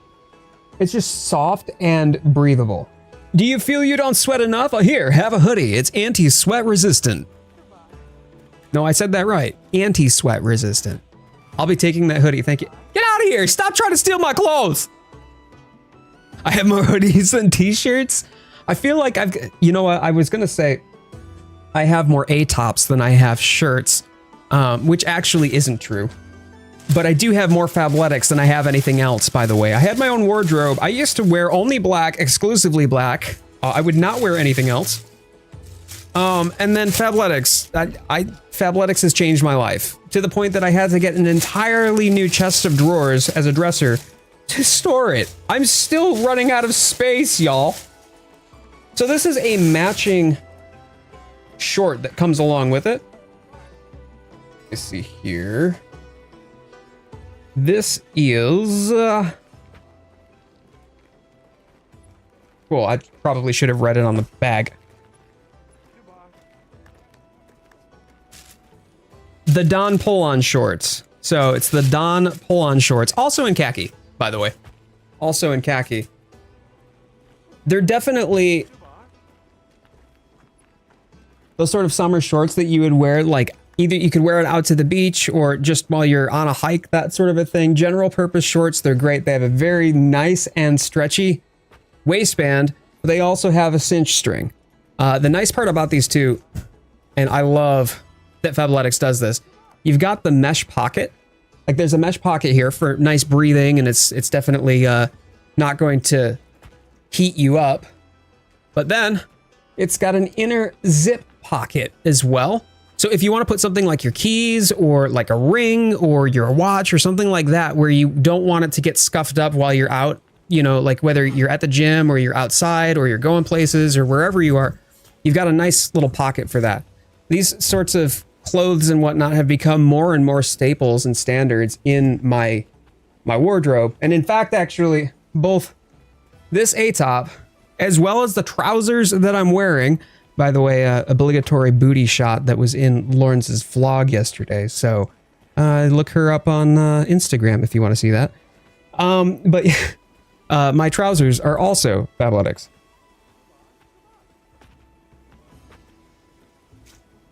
It's just soft and breathable. Do you feel you don't sweat enough? Oh, here, have a hoodie. It's anti-sweat resistant. No, I said that right. Anti-sweat resistant. I'll be taking that hoodie. Thank you. Get out of here. Stop trying to steal my clothes. I have more hoodies than t-shirts. I feel like you know what? I was going to say I have more A-tops than I have shirts, which actually isn't true. But I do have more Fabletics than I have anything else, by the way. I had my own wardrobe. I used to wear only black, exclusively black. I would not wear anything else. And then Fabletics. Fabletics has changed my life to the point that I had to get an entirely new chest of drawers as a dresser to store it. I'm still running out of space, y'all. So this is a matching short that comes along with it. Let's see here. This is cool. I probably should have read it on the bag. The Don pull-on shorts. So it's the Don pull-on shorts, also in khaki, by the way. Also in khaki. They're definitely those sort of summer shorts that you would wear, like either you could wear it out to the beach or just while you're on a hike, that sort of a thing. General purpose shorts, they're great. They have a very nice and stretchy waistband, but they also have a cinch string. The nice part about these two, and I love that Fabletics does this, you've got the mesh pocket. Like there's a mesh pocket here for nice breathing, and it's definitely not going to heat you up. But then it's got an inner zip pocket as well. So if you want to put something like your keys or like a ring or your watch or something like that, where you don't want it to get scuffed up while you're out, you know, like whether you're at the gym or you're outside or you're going places or wherever you are, you've got a nice little pocket for that. These sorts of clothes and whatnot have become more and more staples and standards in my wardrobe. And in fact, actually, both this A-top as well as the trousers that I'm wearing, by the way, obligatory booty shot that was in Lawrence's vlog yesterday. So look her up on Instagram if you want to see that. But my trousers are also Fabletics.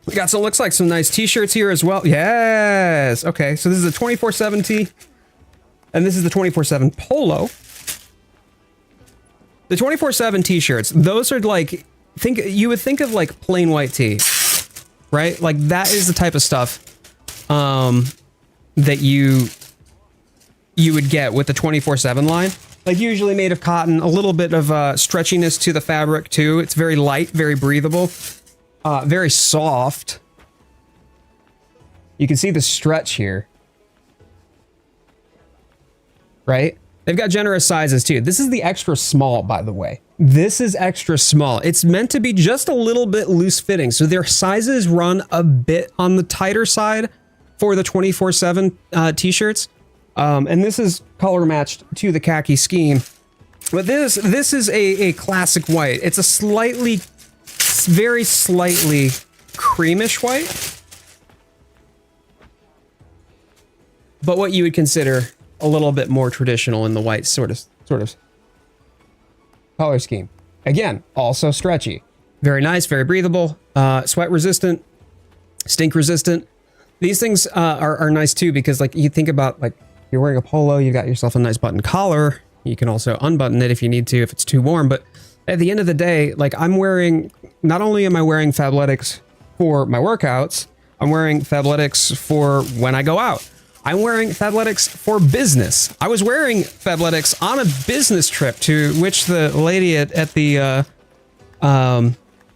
We got, so it looks like some nice t-shirts here as well. Yes. Okay. So this is a 24/7 tee. And this is the 24/7 polo. The 24/7 t-shirts, those are like, you would think of like plain white tee, right? Like that is the type of stuff that you would get with the 24/7 line. Like usually made of cotton, a little bit of stretchiness to the fabric too. It's very light, very breathable. Very soft. You can see the stretch here. Right? They've got generous sizes too. This is the extra small, by the way. This is extra small. It's meant to be just a little bit loose fitting. So their sizes run a bit on the tighter side for the 24/7 t-shirts. And this is color matched to the khaki scheme. But this is a classic white. It's a very slightly creamish white, but what you would consider a little bit more traditional in the white sort of color scheme. Again, also stretchy. Very nice, very breathable, sweat resistant, stink resistant. These things are nice too, because like you think about like you're wearing a polo, you got yourself a nice button collar. You can also unbutton it if you need to, if it's too warm. But at the end of the day, like I'm wearing, not only am I wearing Fabletics for my workouts, I'm wearing Fabletics for when I go out. I'm wearing Fabletics for business. I was wearing Fabletics on a business trip to which the lady at the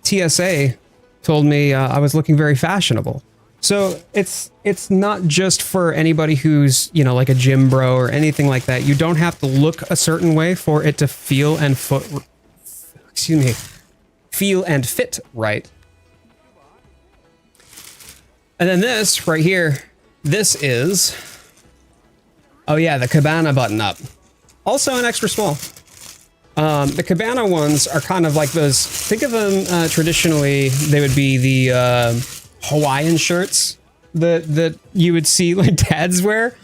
TSA told me I was looking very fashionable. So it's not just for anybody who's, you know, like a gym bro or anything like that. You don't have to look a certain way for it to feel and feel and fit right. And then this right here, this is, oh yeah, the Cabana button up. Also an extra small. The Cabana ones are kind of like those, think of them traditionally, they would be the Hawaiian shirts that you would see like dads wear.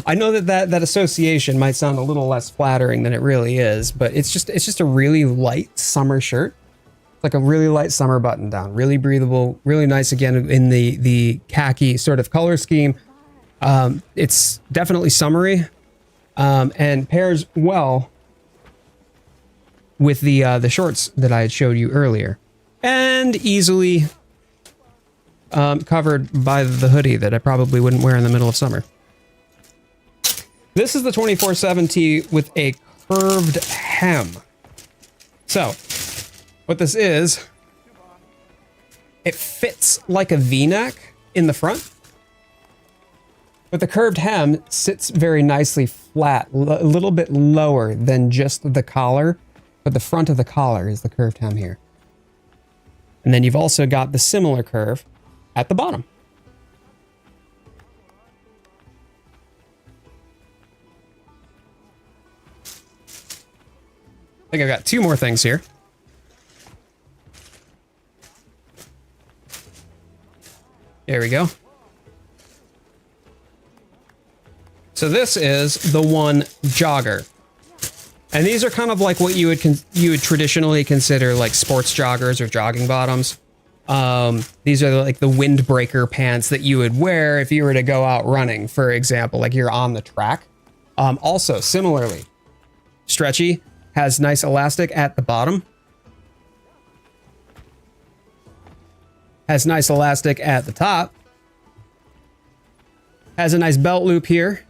I know that association might sound a little less flattering than it really is, but it's just a really light summer shirt. It's like a really light summer button down, really breathable, really nice again in the khaki sort of color scheme. It's definitely summery, and pairs well with the shorts that I had showed you earlier, and easily covered by the hoodie that I probably wouldn't wear in the middle of summer. This is the 24/7 tee with a curved hem. So, what this is, it fits like a V-neck in the front, but the curved hem sits very nicely flat, a little bit lower than just the collar, but the front of the collar is the curved hem here. And then you've also got the similar curve at the bottom. I think I've got two more things here. There we go. So this is the one jogger. And these are kind of like what you would traditionally consider like sports joggers or jogging bottoms. These are like the windbreaker pants that you would wear if you were to go out running, for example, like you're on the track. Also, similarly, stretchy, has nice elastic at the bottom. Has nice elastic at the top. Has a nice belt loop here.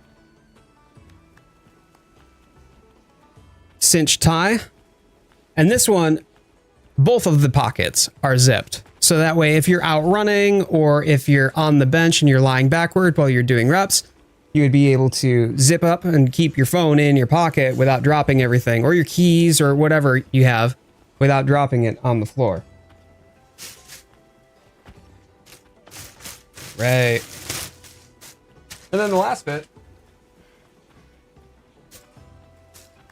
Cinch tie. And this one, both of the pockets are zipped. So that way, if you're out running or if you're on the bench and you're lying backward while you're doing reps, you would be able to zip up and keep your phone in your pocket without dropping everything, or your keys or whatever you have without dropping it on the floor. Right. And then the last bit.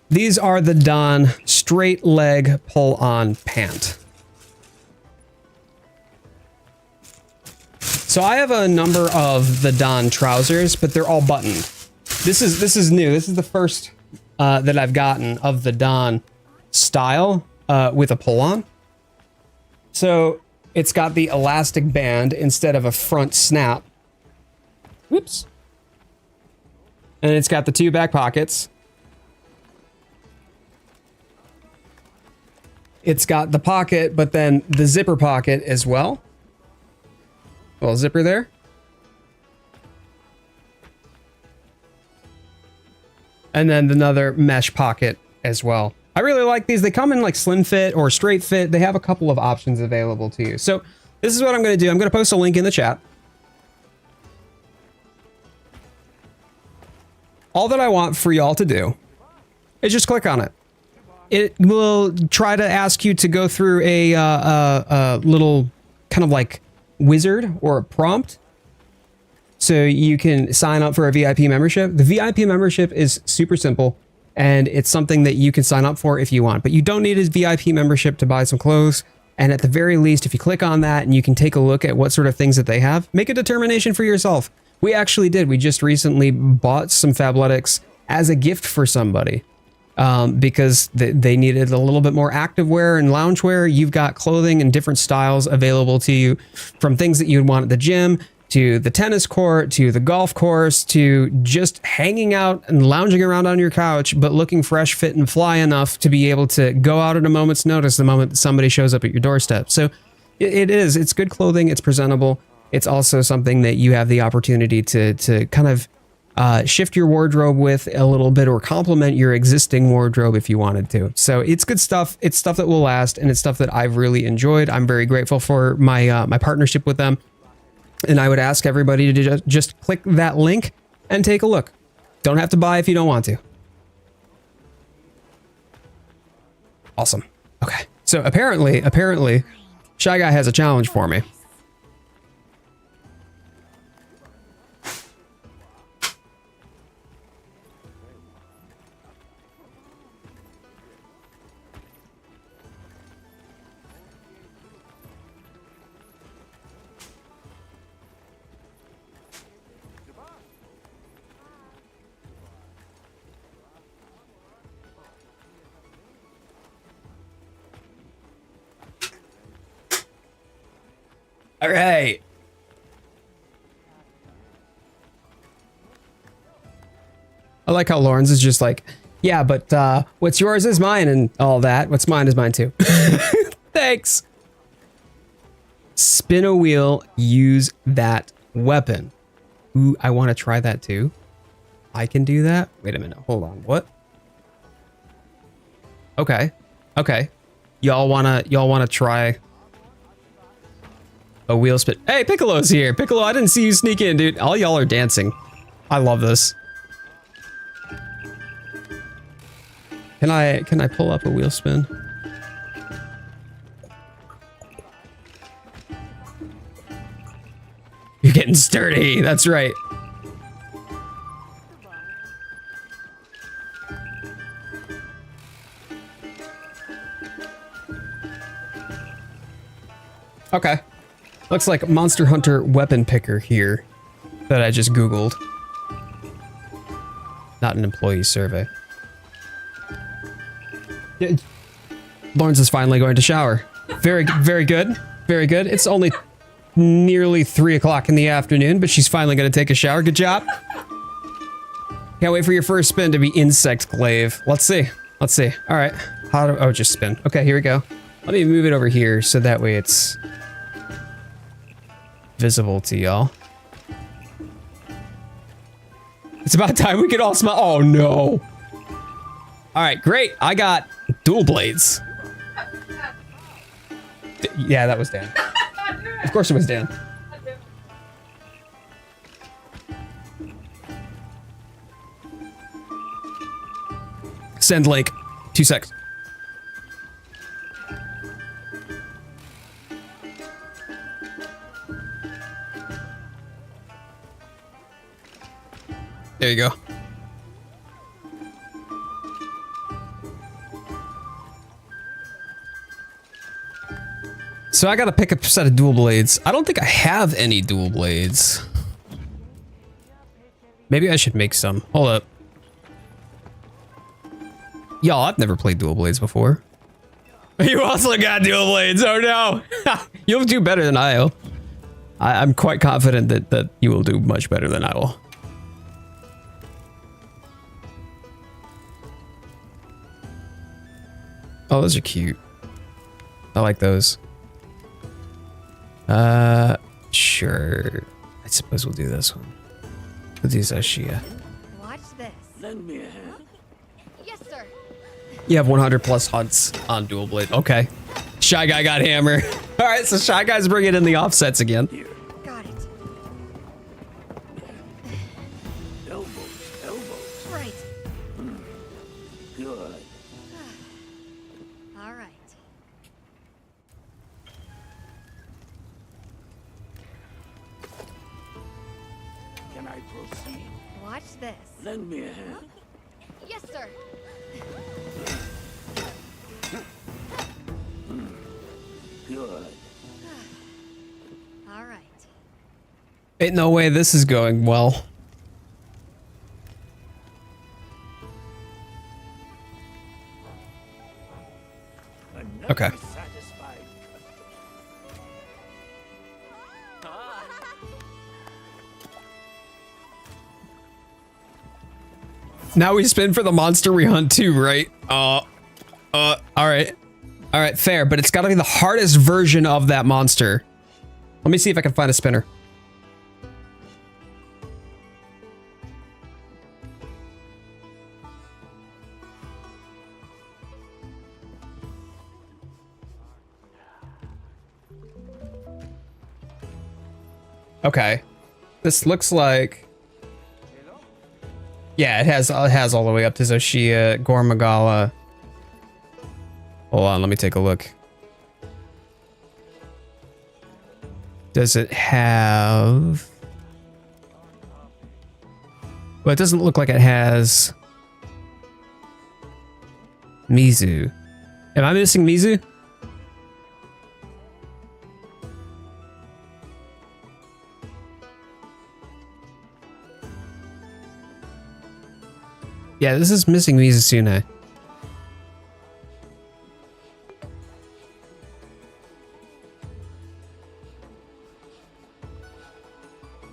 These are the Don straight leg pull-on pant. So I have a number of the Don trousers, but they're all buttoned. This is new. This is the first that I've gotten of the Don style with a pull-on. So it's got the elastic band instead of a front snap. Whoops. And it's got the two back pockets. It's got the pocket, but then the zipper pocket as well. Little zipper there. And then another mesh pocket as well. I really like these. They come in like slim fit or straight fit. They have a couple of options available to you. So this is what I'm going to do. I'm going to post a link in the chat. All that I want for y'all to do is just click on it. It will try to ask you to go through a little kind of like wizard or a prompt so you can sign up for a VIP membership. The VIP membership is super simple, and it's something that you can sign up for if you want, but you don't need a VIP membership to buy some clothes. And at the very least, if you click on that and you can take a look at what sort of things that they have, make a determination for yourself. We actually did. We just recently bought some Fabletics as a gift for somebody. Because they needed a little bit more activewear and loungewear. You've got clothing in different styles available to you, from things that you'd want at the gym, to the tennis court, to the golf course, to just hanging out and lounging around on your couch, but looking fresh, fit, and fly enough to be able to go out at a moment's notice the moment that somebody shows up at your doorstep. So it's good clothing, it's presentable. It's also something that you have the opportunity to kind of shift your wardrobe with a little bit, or complement your existing wardrobe if you wanted to. So it's good stuff. It's stuff that will last, and it's stuff that I've really enjoyed. I'm very grateful for my my partnership with them, and I would ask everybody to just click that link and take a look. Don't have to buy if you don't want to. Awesome. Okay. So apparently, Shy Guy has a challenge for me. All right. I like how Lawrence is just like, yeah, but what's yours is mine and all that. What's mine is mine too. Thanks. Spin a wheel, use that weapon. Ooh, I want to try that too. I can do that? Wait a minute. Hold on. What? Okay. Okay. Y'all wanna try a wheel spin? Hey, Piccolo's here. Piccolo, I didn't see you sneak in, dude. All y'all are dancing. I love this. Can I pull up a wheel spin? You're getting sturdy. That's right. Okay. Looks like Monster Hunter weapon picker here that I just Googled. Not an employee survey. Yeah. Lawrence is finally going to shower. Very good. Very good. It's only nearly 3 o'clock in the afternoon, but she's finally going to take a shower. Good job. Can't wait for your first spin to be Insect Glaive. Let's see. All right. Oh, just spin. Okay, here we go. Let me move it over here so that way it's visible to y'all. It's about time we could all smile. Oh no. All right, great. I got dual blades. Yeah, that was Dan. Of course it was Dan. Send link. 2 seconds. There you go. So I gotta pick a set of dual blades. I don't think I have any dual blades. Maybe I should make some. Hold up. Y'all, I've never played dual blades before. You also got dual blades. Oh no. You'll do better than I will. I'm quite confident that you will do much better than I will. Oh, those are cute. I like those. Sure. I suppose we'll do this one. We'll do Zashia. Watch this. Lend me a hand. Yes, sir. You have 100 plus hunts on dual blade. Okay. Shy Guy got hammer. All right, so Shy Guy's bringing in the offsets again. Here. Got it. Elbows. Right. Good. All right. Can I proceed? Watch this. Lend me a hand. Yes, sir. Good. All right. Ain't no way this is going well. Okay. Now we spin for the monster we hunt too, right? All right. All right, fair, but it's got to be the hardest version of that monster. Let me see if I can find a spinner. Okay. This looks like... Yeah, it has all the way up to Zoshia, Gormagala. Hold on, let me take a look. Does it have... Well, it doesn't look like it has... Mizu. Am I missing Mizu? Yeah, this is missing Mizusune.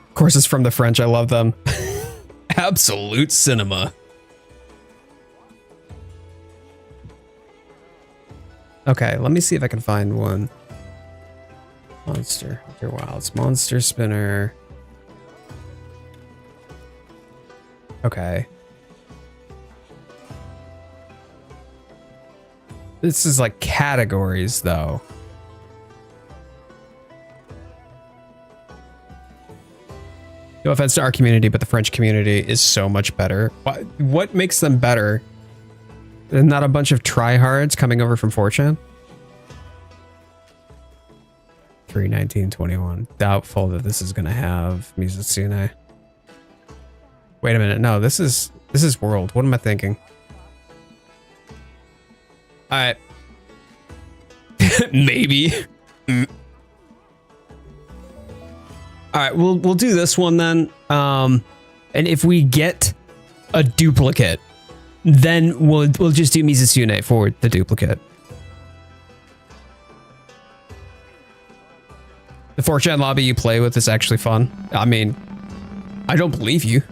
Of course, it's from the French. I love them. Absolute cinema. Okay, let me see if I can find one. Monster Hunter Wilds. Monster Spinner. Okay. This is like categories, though. No offense to our community, but the French community is so much better. What makes them better? And not a bunch of tryhards coming over from 4chan? 3/19/21. Doubtful that this is gonna have Mizusune. Wait a minute. No, this is World. What am I thinking? All right. Maybe. All right, we'll do this one then. And if we get a duplicate, then we'll just do Mizusune for the duplicate. The 4chan lobby you play with is actually fun. I mean, I don't believe you.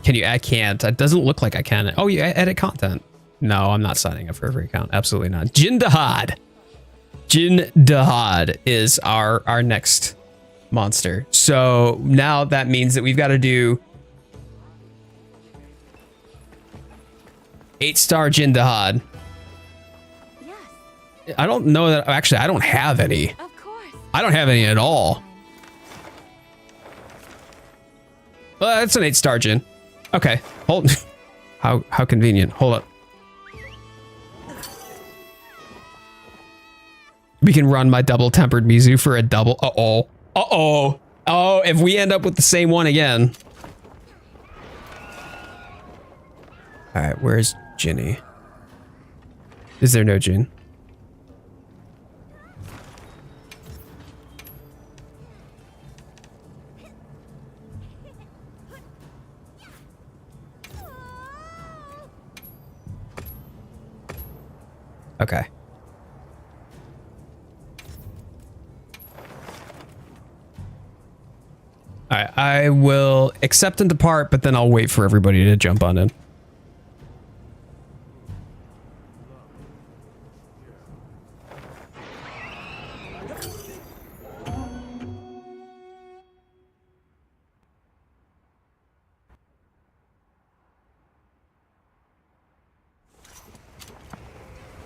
Can you? I can't. It doesn't look like I can. Oh, you edit content. No, I'm not signing up for every account. Absolutely not. Jin Dahad. Jin Dahad is our next monster. So now that means that we've got to do 8-star Jin Dahad. Yes, I don't know that. Actually, I don't have any. of course. I don't have any at all. Well, that's an 8-star Jin. Okay, hold. How convenient. Hold up. We can run my double tempered Mizu for a double. Uh-oh. Uh-oh. Oh, if we end up with the same one again. All right, where's Ginny? Is there no Jin? Okay. All right, I will accept and depart, but then I'll wait for everybody to jump on in.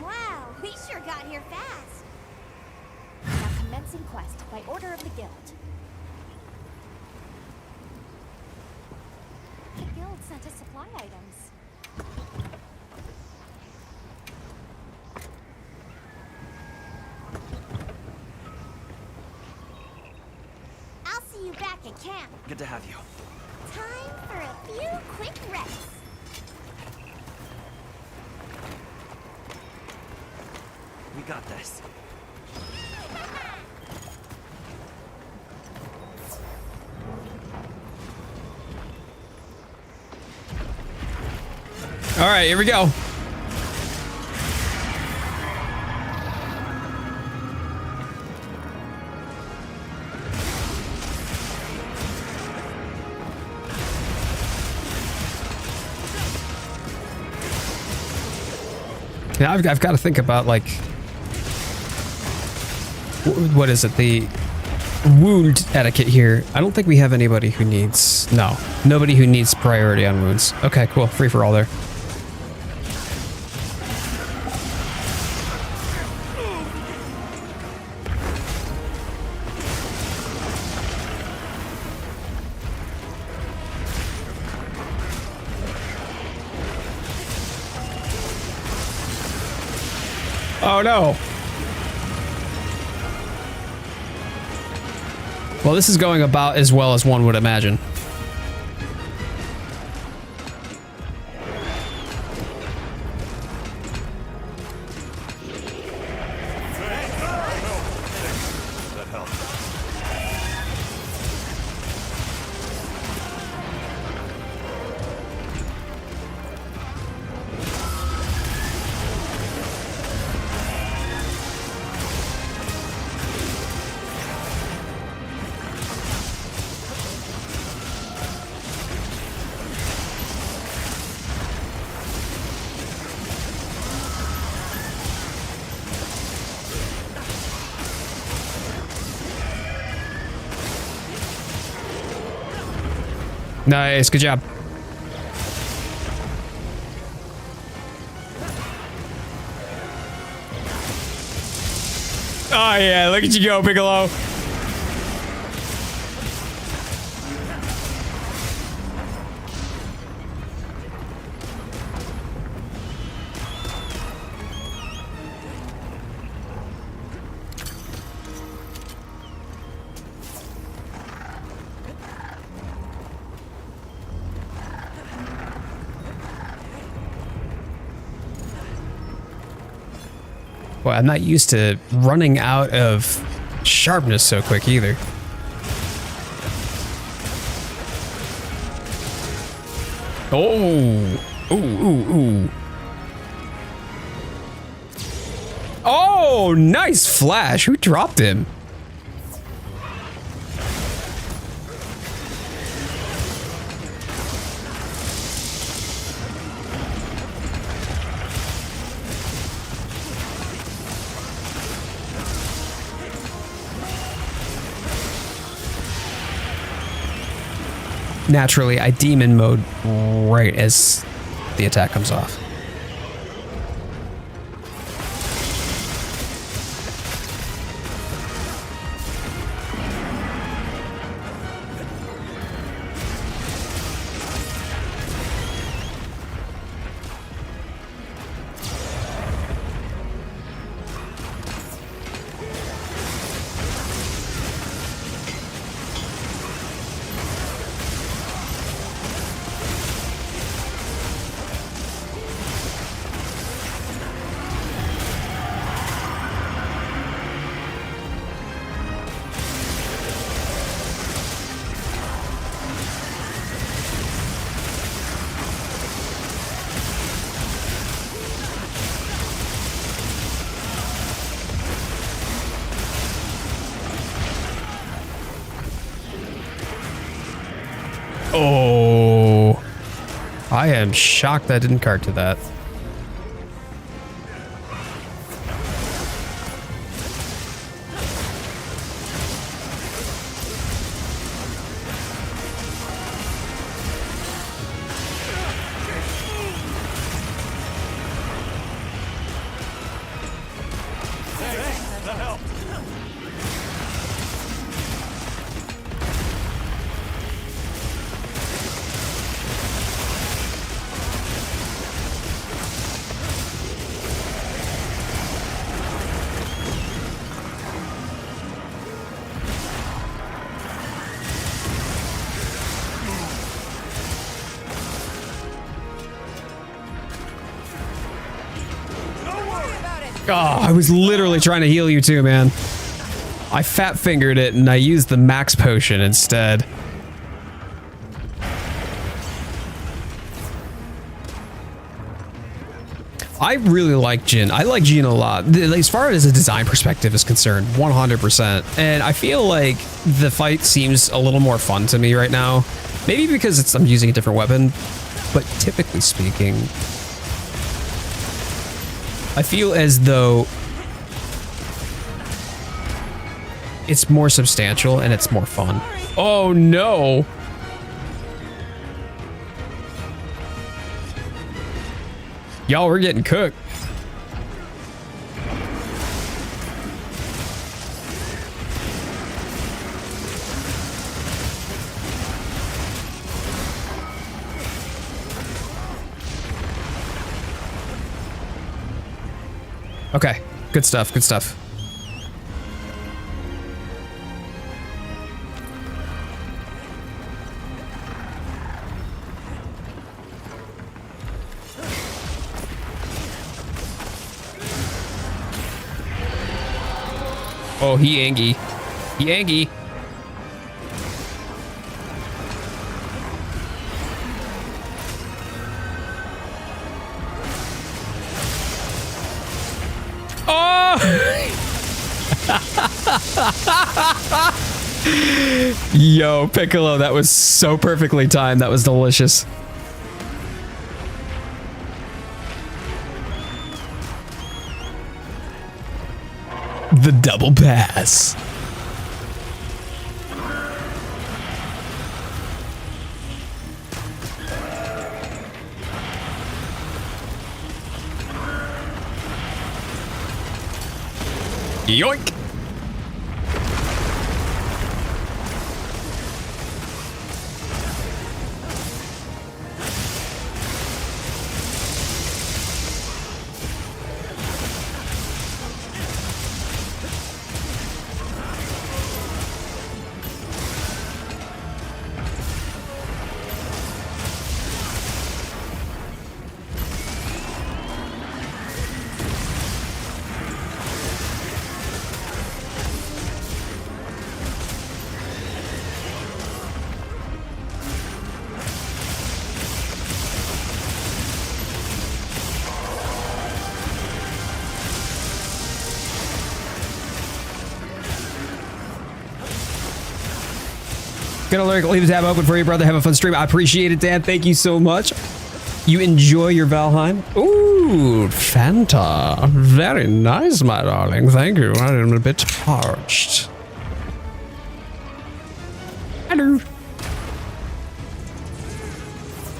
Wow, we sure got here fast. Now commencing quest by order of the guild. The guild sent us supply items. I'll see you back at camp. Good to have you. Time for a few quick rests. We got this. All right, here we go. Yeah, I've got to think about, like, what is it? The wound etiquette here. I don't think we have anybody who needs... No, nobody who needs priority on wounds. Okay, cool. Free for all there. Oh no. Well, this is going about as well as one would imagine. Nice, good job. Oh yeah, look at you go, Piccolo. Boy, I'm not used to running out of sharpness so quick either. Oh, ooh. Oh, nice flash. Who dropped him? Naturally, I demon mode right as the attack comes off. Oh, I am shocked that didn't cart to that. Oh, I was literally trying to heal you too, man. I fat fingered it and I used the max potion instead. I really like Jin. I like Jin a lot. As far as a design perspective is concerned, 100%. And I feel like the fight seems a little more fun to me right now. Maybe because I'm using a different weapon, but typically speaking, I feel as though it's more substantial and it's more fun. Oh no! Y'all, we're getting cooked. Okay, good stuff, good stuff. Oh, he angry. He angry. Yo, Piccolo, that was so perfectly timed. That was delicious. The double pass. Yoink. Gonna leave the tab open for you, brother. Have a fun stream. I appreciate it, Dan. Thank you so much. You enjoy your Valheim? Ooh, Fanta. Very nice, my darling. Thank you. I'm a bit parched. Hello.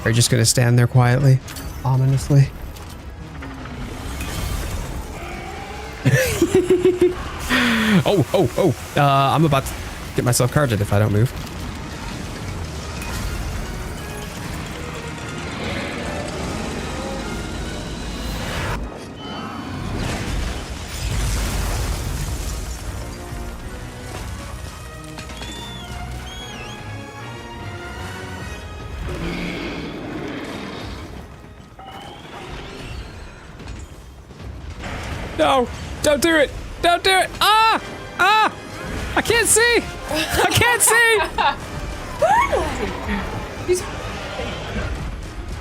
Are you just gonna stand there quietly, ominously? Oh. I'm about to get myself carded if I don't move. No, don't do it. Don't do it. Ah! I can't see. I can't see.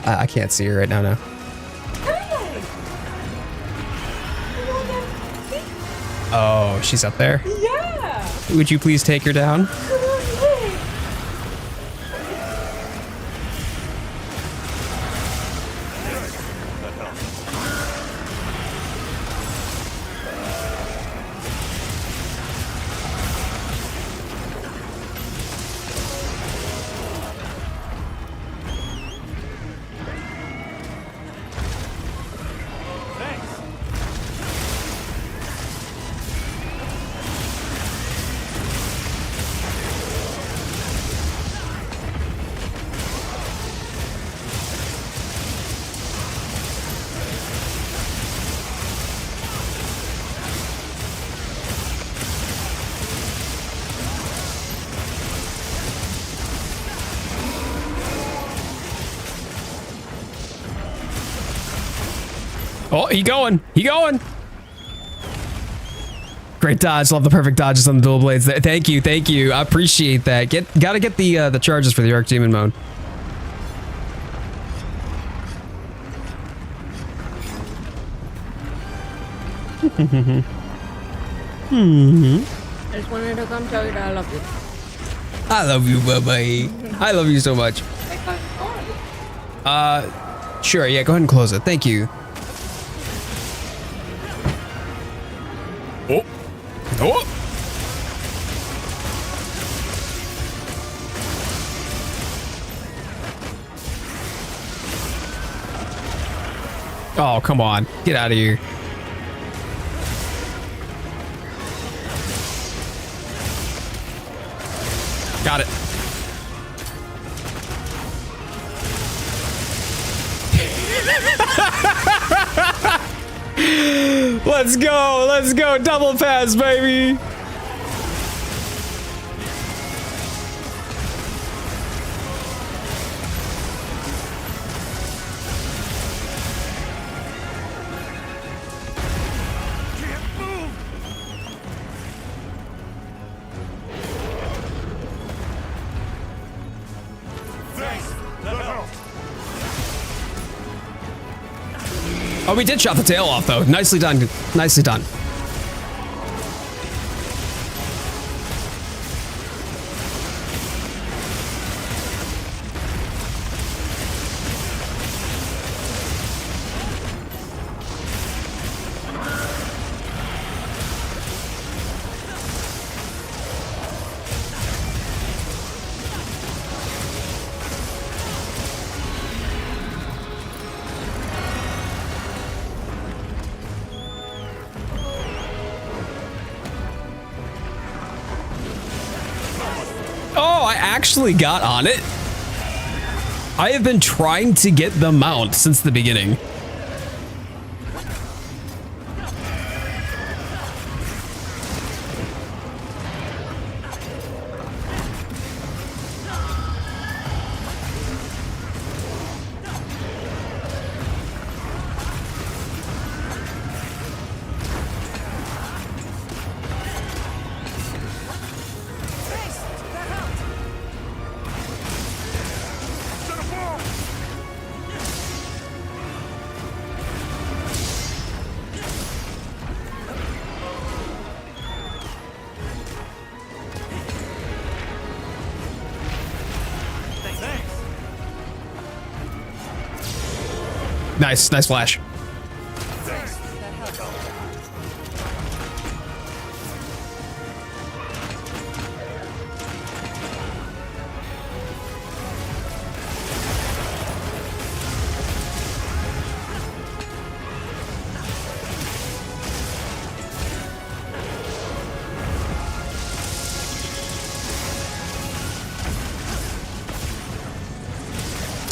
I can't see her right now. Oh, she's up there? Yeah. Would you please take her down? Oh, he going. Great dodge. Love the perfect dodges on the dual blades. Thank you. I appreciate that. Gotta get the charges for the Arc Demon mode. I just wanted to come tell you that I love you. I love you, bye-bye. I love you so much. Sure, yeah, go ahead and close it. Thank you. Oh. Oh. Oh, come on. Get out of here. Got it. Let's go. Let's go. Double pass, baby. Oh, we did chop the tail off, though. Nicely done. Nicely done. Oh, I actually got on it. I have been trying to get the mount since the beginning. Nice, nice flash.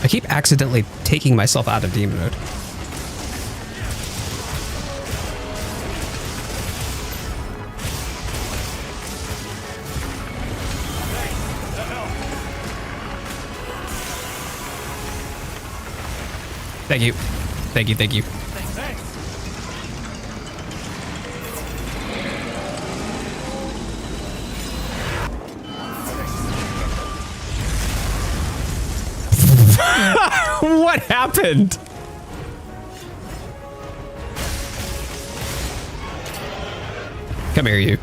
I keep accidentally taking myself out of demon mode. Thank you. Thank you, thank you. What happened? Come here, you.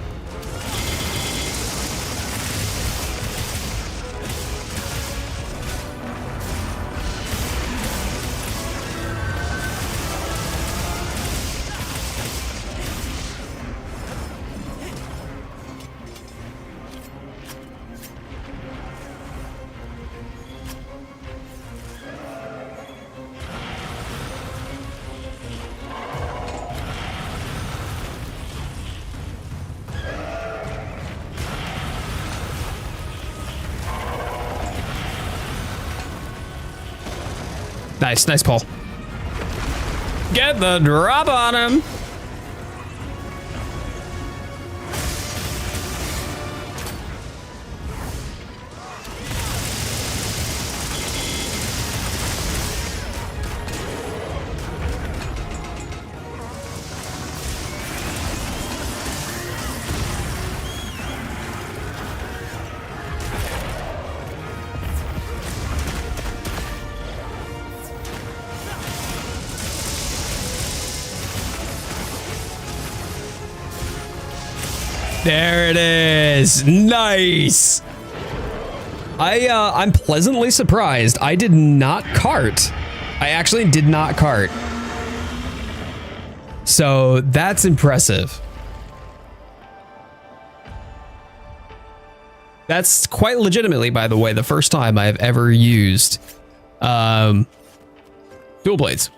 Nice, nice pull. Get the drop on him. There it is. Nice. I'm pleasantly surprised. I did not cart. I actually did not cart. So that's impressive. That's quite legitimately, by the way, the first time I've ever used dual blades.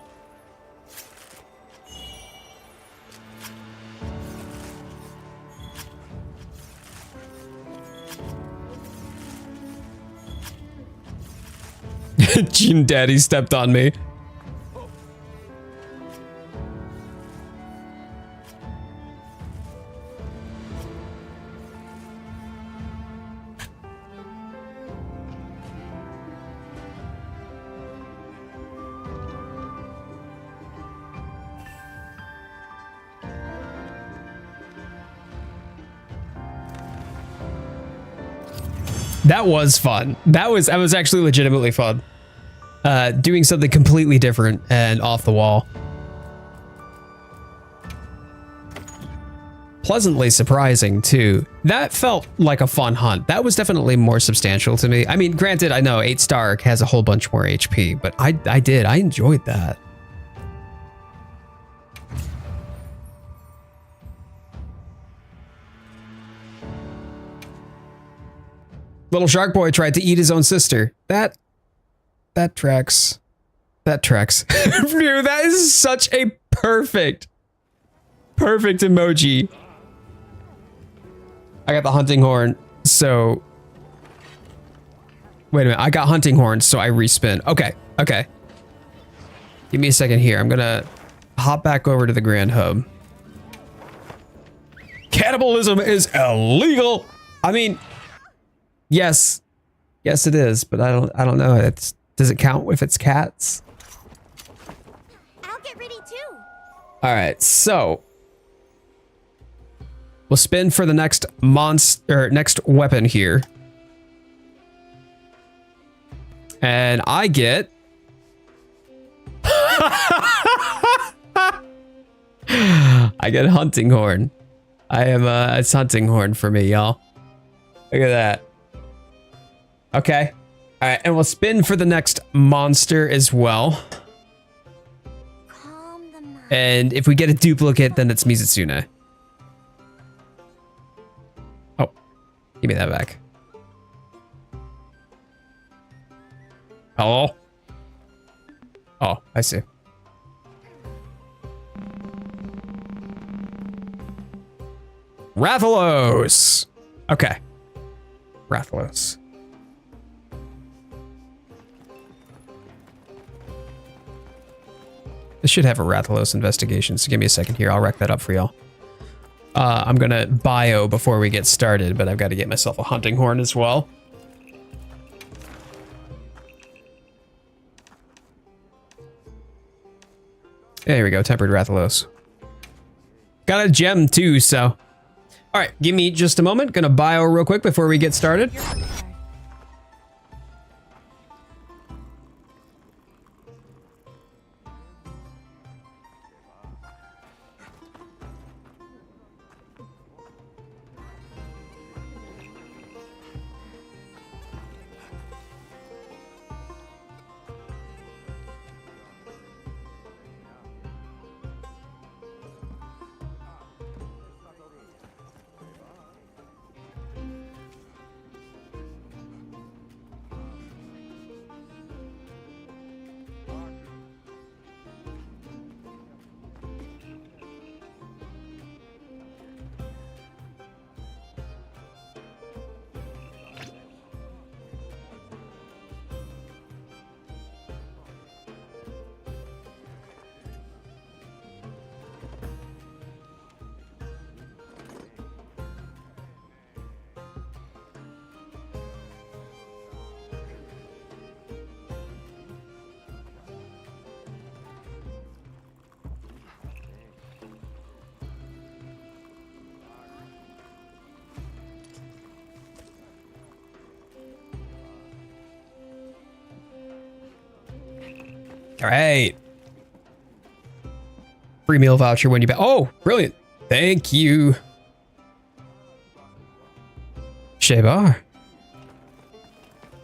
Gene Daddy stepped on me. That was fun. That was actually legitimately fun. Doing something completely different and off the wall. Pleasantly surprising too. That felt like a fun hunt. That was definitely more substantial to me. I mean, granted, I know 8-star has a whole bunch more HP, but I enjoyed that. Little shark boy tried to eat his own sister. That tracks. That tracks. Dude, that is such a perfect emoji. I got the hunting horn, so... Wait a minute, I got hunting horns, so I respin. Okay. Give me a second here. I'm gonna hop back over to the Grand Hub. Cannibalism is illegal! I mean... Yes it is, but I don't know. Does it count if it's cats? I'll get ready too. All right, so we'll spin for the next next weapon here, and I get I get a hunting horn. It's hunting horn for me, y'all. Look at that. Okay. All right, and we'll spin for the next monster as well. Calm the mind. And if we get a duplicate, then it's Mizitsune. Oh, give me that back. Hello? Oh, I see. Rathalos! Okay. Rathalos. This should have a Rathalos investigation, so give me a second here. I'll wreck that up for y'all. I'm gonna bio before we get started, but I've got to get myself a hunting horn as well. There we go, tempered Rathalos. Got a gem too, so. All right, give me just a moment. Gonna bio real quick before we get started. All right. Free meal voucher when you buy. Oh, brilliant. Thank you. Shebar.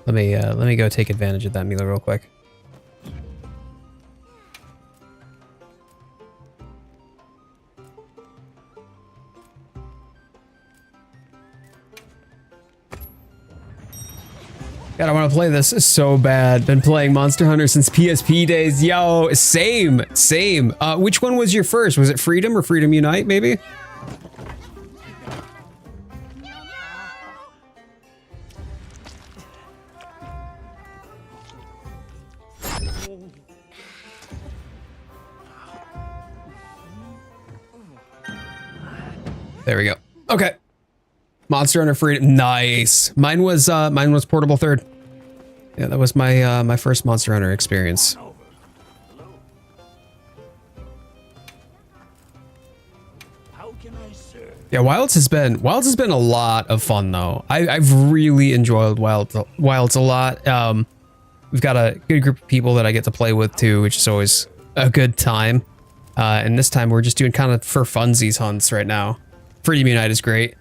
Let me go take advantage of that meal real quick. God, I want to play this so bad. Been playing Monster Hunter since PSP days. Yo, same. Which one was your first? Was it Freedom or Freedom Unite, maybe? There we go. Okay. Monster Hunter Freedom. Nice. Mine was Portable Third. Yeah, that was my my first Monster Hunter experience. Yeah, Wilds has been a lot of fun though. I've really enjoyed Wilds a lot. We've got a good group of people that I get to play with too, which is always a good time. And this time we're just doing kind of for funsies hunts right now. Freedom Unite is great.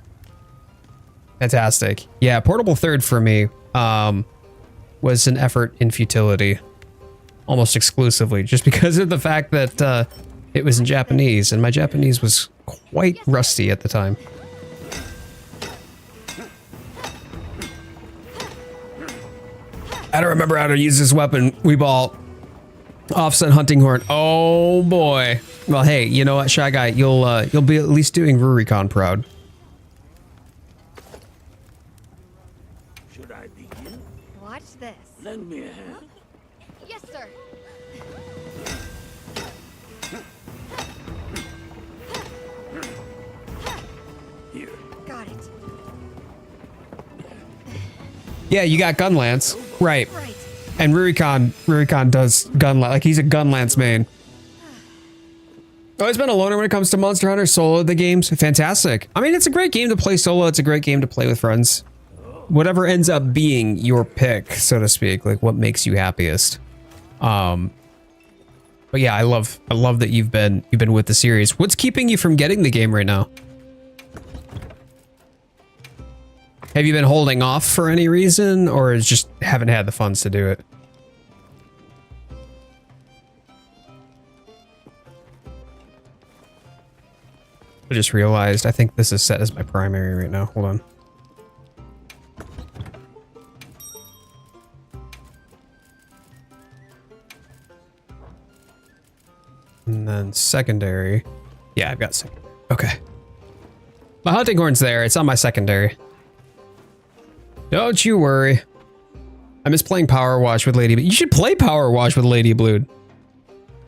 Fantastic. Yeah, Portable Third for me was an effort in futility. Almost exclusively, just because of the fact that it was in Japanese, and my Japanese was quite rusty at the time. I don't remember how to use this weapon. We ball. Offset hunting horn. Oh boy. Well, hey, you know what, Shy Guy, you'll be at least doing Rurikon proud. Should I begin? Watch this. Lend me a hand. Yes, sir. Here. Got it. Yeah, you got gun lance. Right. Right. And Rurikon does gun lance. Like, he's a gun lance main. Always been a loner when it comes to Monster Hunter. Solo the games, fantastic. I mean, it's a great game to play solo. It's a great game to play with friends. Whatever ends up being your pick, so to speak, like what makes you happiest. But yeah, I love that you've been with the series. What's keeping you from getting the game right now? Have you been holding off for any reason, or just haven't had the funds to do it? I just realized I think this is set as my primary right now. Hold on. And then secondary. Yeah, I've got secondary. Okay. My hunting horn's there. It's on my secondary. Don't you worry. I miss playing Power Wash with Lady Blue. You should play Power Wash with Lady Blue.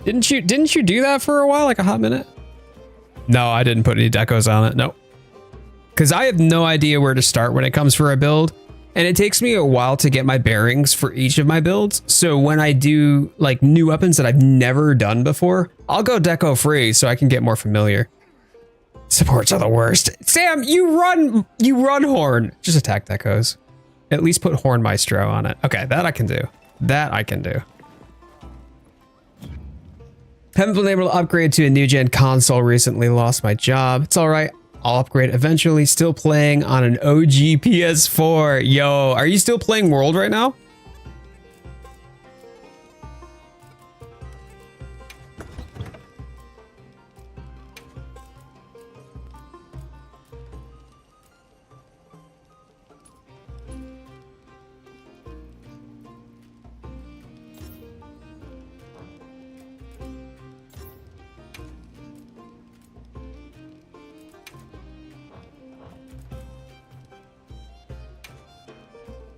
Didn't you do that for a while, like a hot minute? No, I didn't put any decos on it. Nope. Because I have no idea where to start when it comes for a build. And it takes me a while to get my bearings for each of my builds. So when I do like new weapons that I've never done before, I'll go deco free so I can get more familiar. Supports are the worst. Sam, you run Horn. Just attack decos. At least put Horn Maestro on it. Okay, that I can do. That I can do. Haven't been able to upgrade to a new gen console recently. Lost my job. It's all right. I'll upgrade eventually. Still playing on an OG PS4. Yo, are you still playing World right now?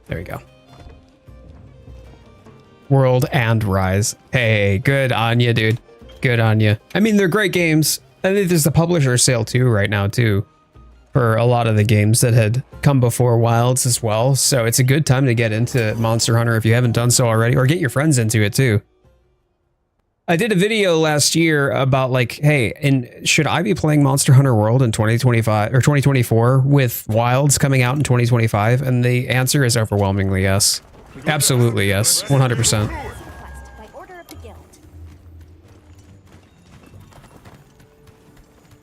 There we go. World and Rise. Hey, good on you, dude. Good on you. I mean, they're great games. I think there's the publisher sale too right now too, for a lot of the games that had come before Wilds as well. So it's a good time to get into Monster Hunter if you haven't done so already, or get your friends into it too. I did a video last year about like, hey, and should I be playing Monster Hunter World in 2025 or 2024 with Wilds coming out in 2025? And the answer is overwhelmingly yes. Absolutely yes. 100%. By order of the guild.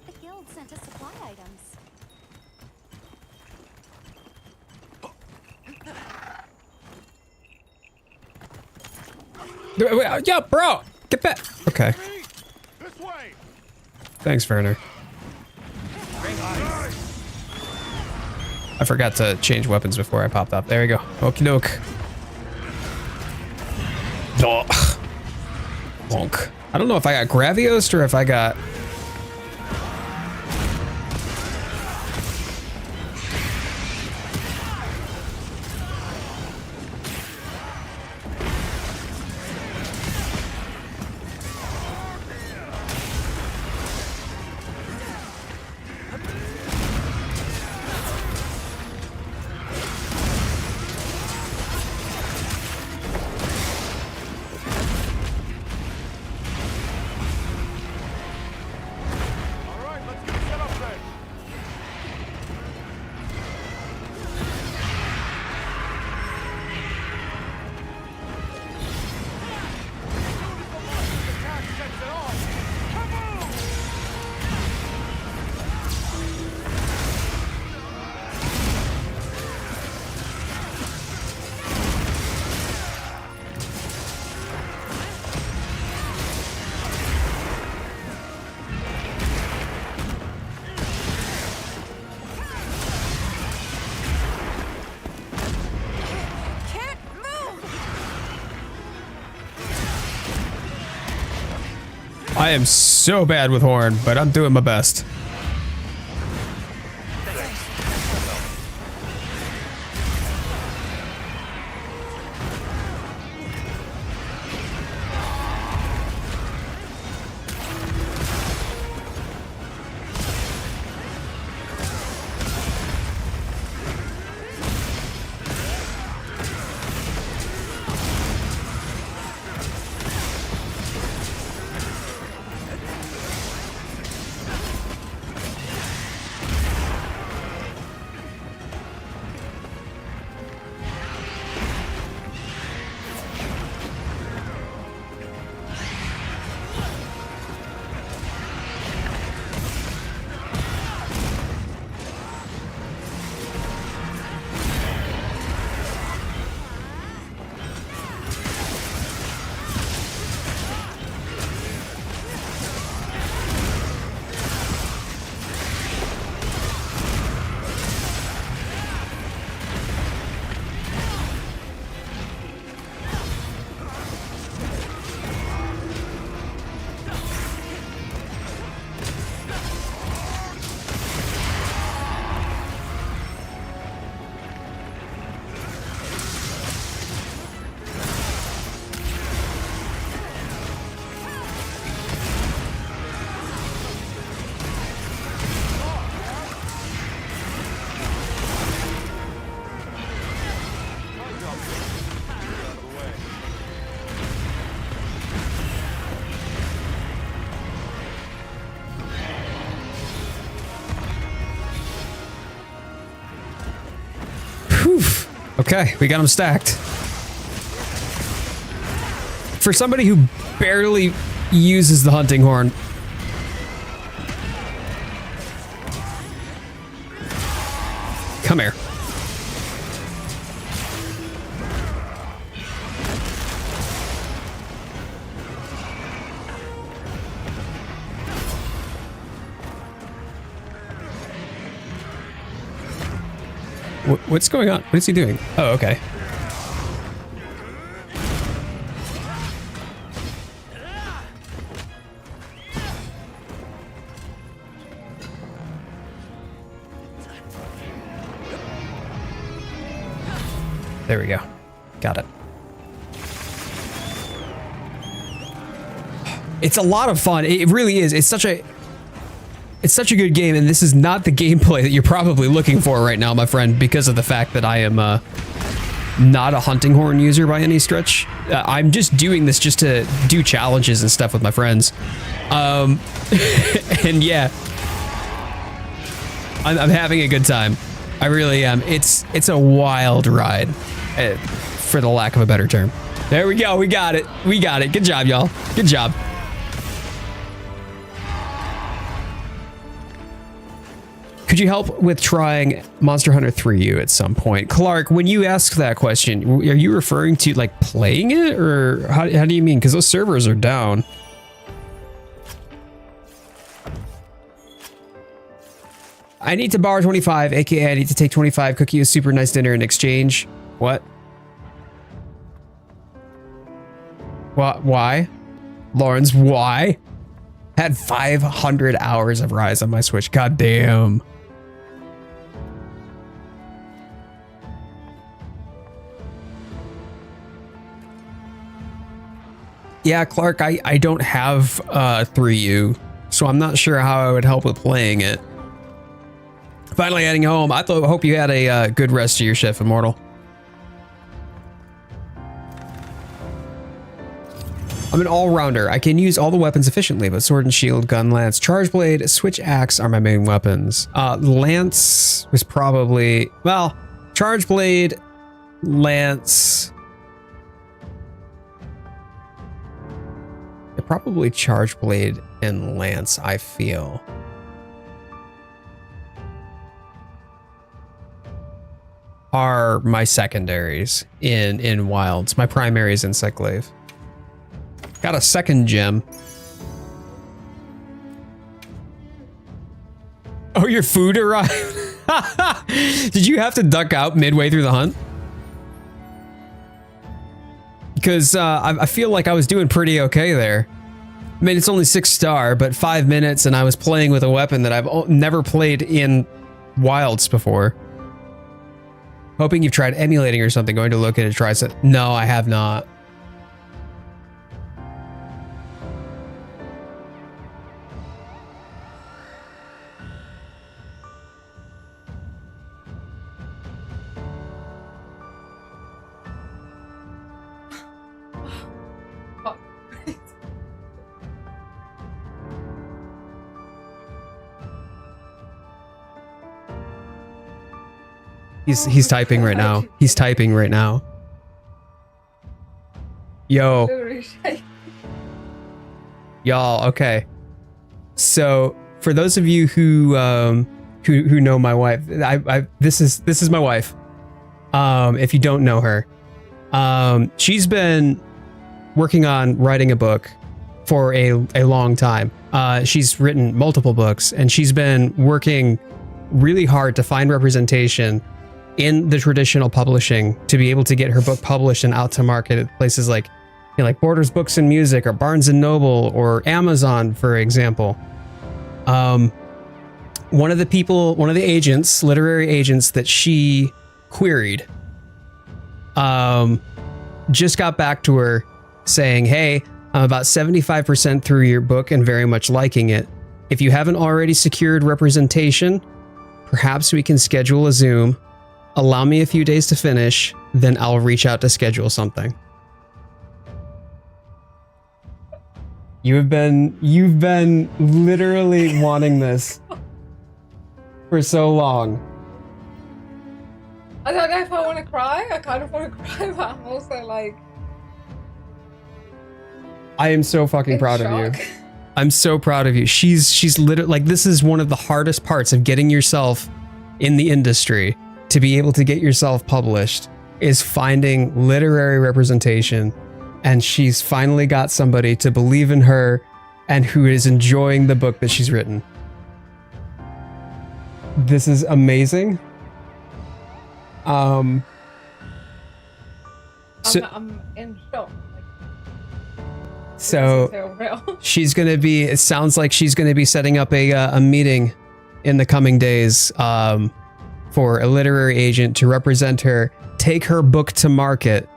The guild sent us supply items. Wait, yeah, bro, get back. Okay. This way. Thanks, Werner. I forgot to change weapons before I popped up. There we go. Okie doke. Ugh. Bonk. I don't know if I got Gravios or if I got... I am so bad with Horn, but I'm doing my best. Okay, we got them stacked. For somebody who barely uses the hunting horn. Come here. What's going on? What is he doing? Oh, okay. There we go. Got it. It's a lot of fun. It really is. It's such a good game, and this is not the gameplay that you're probably looking for right now, my friend, because of the fact that I am not a hunting horn user by any stretch. I'm just doing this just to do challenges and stuff with my friends. And yeah, I'm having a good time. I really am. It's a wild ride, for the lack of a better term. There we go. We got it. We got it. Good job, y'all. Good job. Could you help with trying Monster Hunter 3U at some point? Clark, when you ask that question, are you referring to like playing it, or how do you mean? Because those servers are down. I need to borrow 25, aka I need to take 25, cook you a super nice dinner in exchange. What? What? Why? Lawrence, why? Had 500 hours of Rise on my Switch. God damn. Yeah, Clark, I don't have 3U, so I'm not sure how I would help with playing it. Finally heading home. I hope you had a good rest of your shift, Immortal. I'm an all-rounder. I can use all the weapons efficiently, but sword and shield, gun, lance, charge blade, switch axe are my main weapons. Lance was probably, well, charge blade, lance. Probably charge blade and lance, I feel. Are my secondaries in wilds. My primary is in Cyclave. Got a second gem. Oh, your food arrived? Did you have to duck out midway through the hunt? Because I feel like I was doing pretty okay there. I mean, it's only 6-star, but 5 minutes and I was playing with a weapon that I've never played in wilds before. Hoping you've tried emulating or something. Going to look at it, try it. No, I have not. He's typing right now. He's typing right now. Yo. Y'all, okay. So for those of you who know my wife, this is my wife. If you don't know her, she's been working on writing a book for a long time. She's written multiple books and she's been working really hard to find representation in the traditional publishing to be able to get her book published and out to market at places like, like Borders Books and Music or Barnes and Noble or Amazon, for example. One of the agents, literary agents that she queried, just got back to her saying, hey, I'm about 75% through your book and very much liking it. If you haven't already secured representation, perhaps we can schedule a Zoom. Allow me a few days to finish, then I'll reach out to schedule something. You've been literally wanting this for so long. I don't know if I want to cry. I kind of want to cry, but I'm also like... I am so fucking proud of you. I'm so proud of you. She's literally like, this is one of the hardest parts of getting yourself in the industry. To be able to get yourself published is finding literary representation, and she's finally got somebody to believe in her and who is enjoying the book that she's written. This is amazing. I'm in shock. So she's gonna be. It sounds like she's gonna be setting up a meeting in the coming days. For a literary agent to represent her, take her book to market,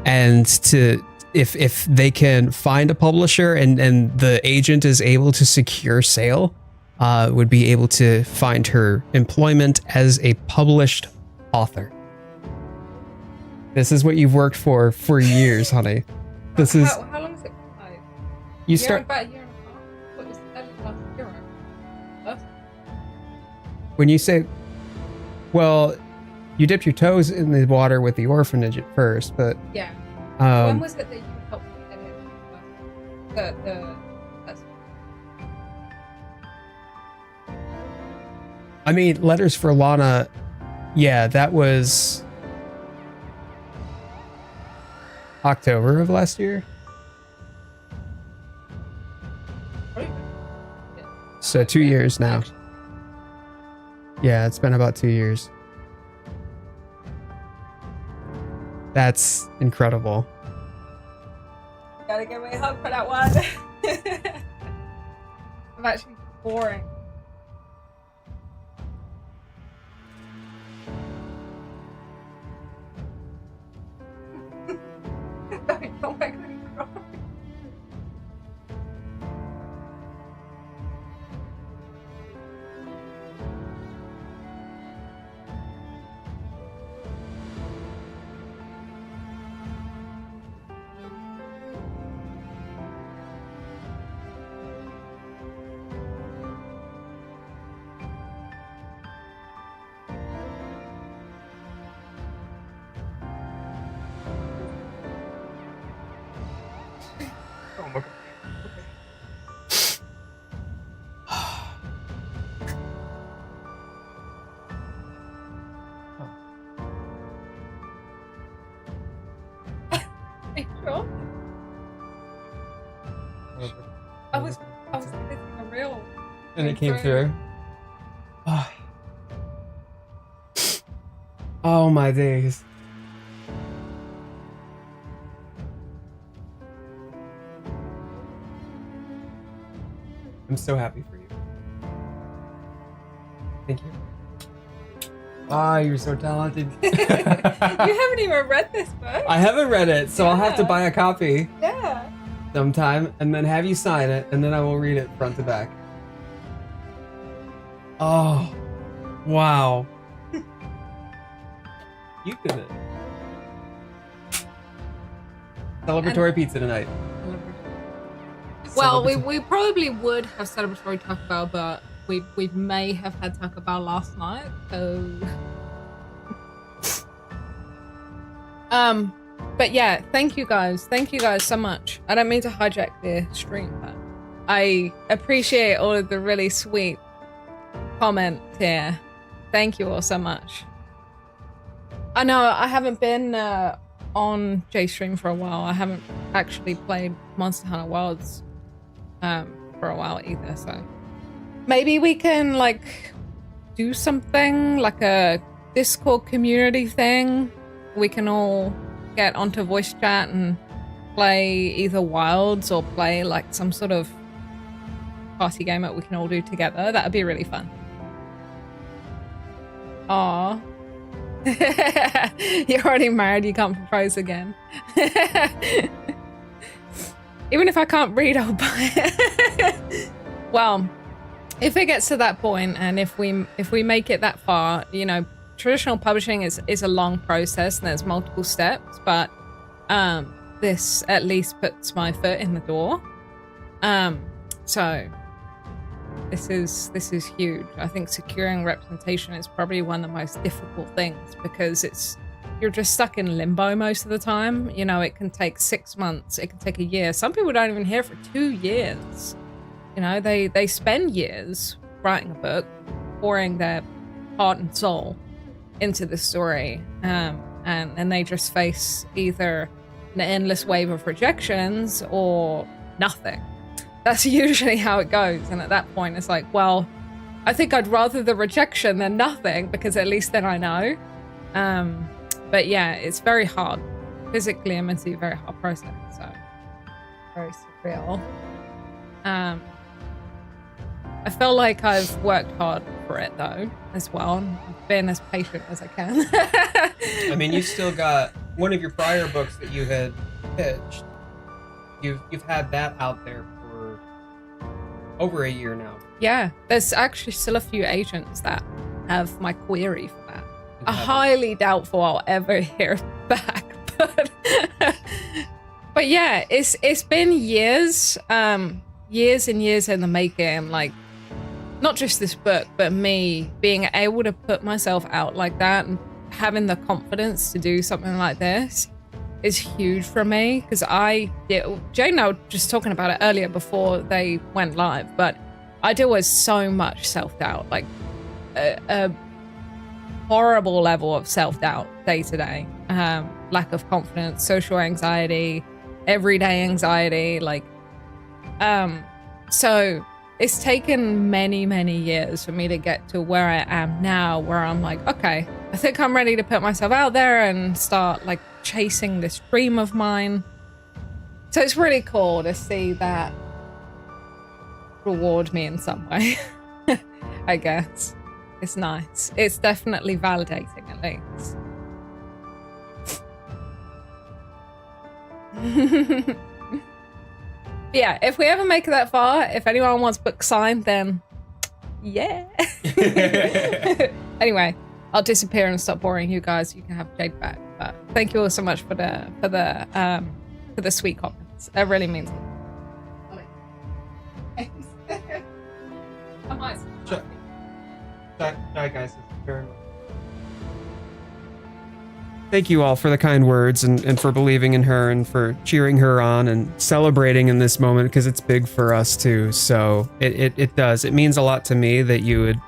and to if they can find a publisher and the agent is able to secure sale, would be able to find her employment as a published author. This is what you've worked for years, honey. This is how long has it been? Like, you start about a year and a half. What was the last year? when you say. Well, you dipped your toes in the water with the orphanage at first, but yeah. When was it that you helped me edit I mean, Letters for Lana, yeah, that was October of last year. So 2 years now. Yeah, it's been about 2 years. That's incredible. Yeah, gotta give me a hug for that one. I'm actually boring. Don't make me cry. Oh my god. Are you sure? I was thinking a real. And it came through. Oh my days. I'm so happy for you. Thank you. Ah, you're so talented. You haven't even read this book. I haven't read it, so I'll have to Yeah. buy a copy Yeah. sometime and then have you sign it, and then I will read it front to back. Oh, wow. You did it. Celebratory pizza tonight. Well, we probably would have celebratory Taco Bell, but we may have had Taco Bell last night, so but yeah, thank you guys so much. I don't mean to hijack the stream, but I appreciate all of the really sweet comments here. Thank you all so much. I know I haven't been on JStream for a while. I haven't actually played Monster Hunter Wilds for a while either, so maybe we can like do something like a Discord community thing. We can all get onto voice chat and play either Wilds or play like some sort of party game that we can all do together. That would be really fun. Aww. You're already married, you can't propose again. Even if I can't read, I'll buy it. Well, if it gets to that point, and if we make it that far, you know, traditional publishing is a long process and there's multiple steps, but this at least puts my foot in the door. So this is huge. I think securing representation is probably one of the most difficult things, because you're just stuck in limbo most of the time. You know, it can take 6 months, it can take a year. Some people don't even hear for 2 years. You know, they spend years writing a book, pouring their heart and soul into the story, and they just face either an endless wave of rejections or nothing. That's usually how it goes. And at that point, it's like, well, I think I'd rather the rejection than nothing, because at least then I know. But yeah, it's very hard. Physically and mentally, a very hard process. So, very surreal. I feel like I've worked hard for it, though, as well. I've been as patient as I can. I mean, you still got one of your prior books that you had pitched. You've had that out there for over a year now. Yeah, there's actually still a few agents that have my query for that. I highly doubtful I'll ever hear back, but yeah, it's been years, years and years in the making. Like, not just this book, but me being able to put myself out like that and having the confidence to do something like this is huge for me, because Jane and I were just talking about it earlier before they went live, but I deal with so much self-doubt, like a horrible level of self-doubt day to day, lack of confidence, social anxiety, everyday anxiety, like so it's taken many years for me to get to where I am now, where I'm like, okay, I think I'm ready to put myself out there and start like chasing this dream of mine. So it's really cool to see that reward me in some way. I guess. It's nice. It's definitely validating at least. Yeah, if we ever make it that far, if anyone wants books signed, then yeah. Anyway, I'll disappear and stop boring you guys. You can have Jade back. But thank you all so much for the sweet comments. That really means a lot. Hi guys. Thank you all for the kind words and for believing in her and for cheering her on and celebrating in this moment, because it's big for us too. So it does. It means a lot to me that you would,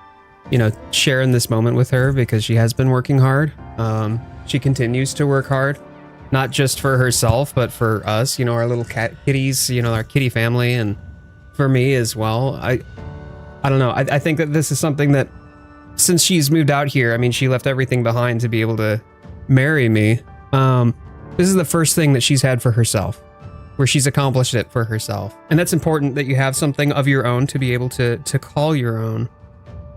share in this moment with her, because she has been working hard. She continues to work hard, not just for herself, but for us, our little kitties, our kitty family, and for me as well. I don't know. I think that this is something that, since she's moved out here, she left everything behind to be able to marry me. This is the first thing that she's had for herself, where she's accomplished it for herself. And that's important, that you have something of your own to be able to call your own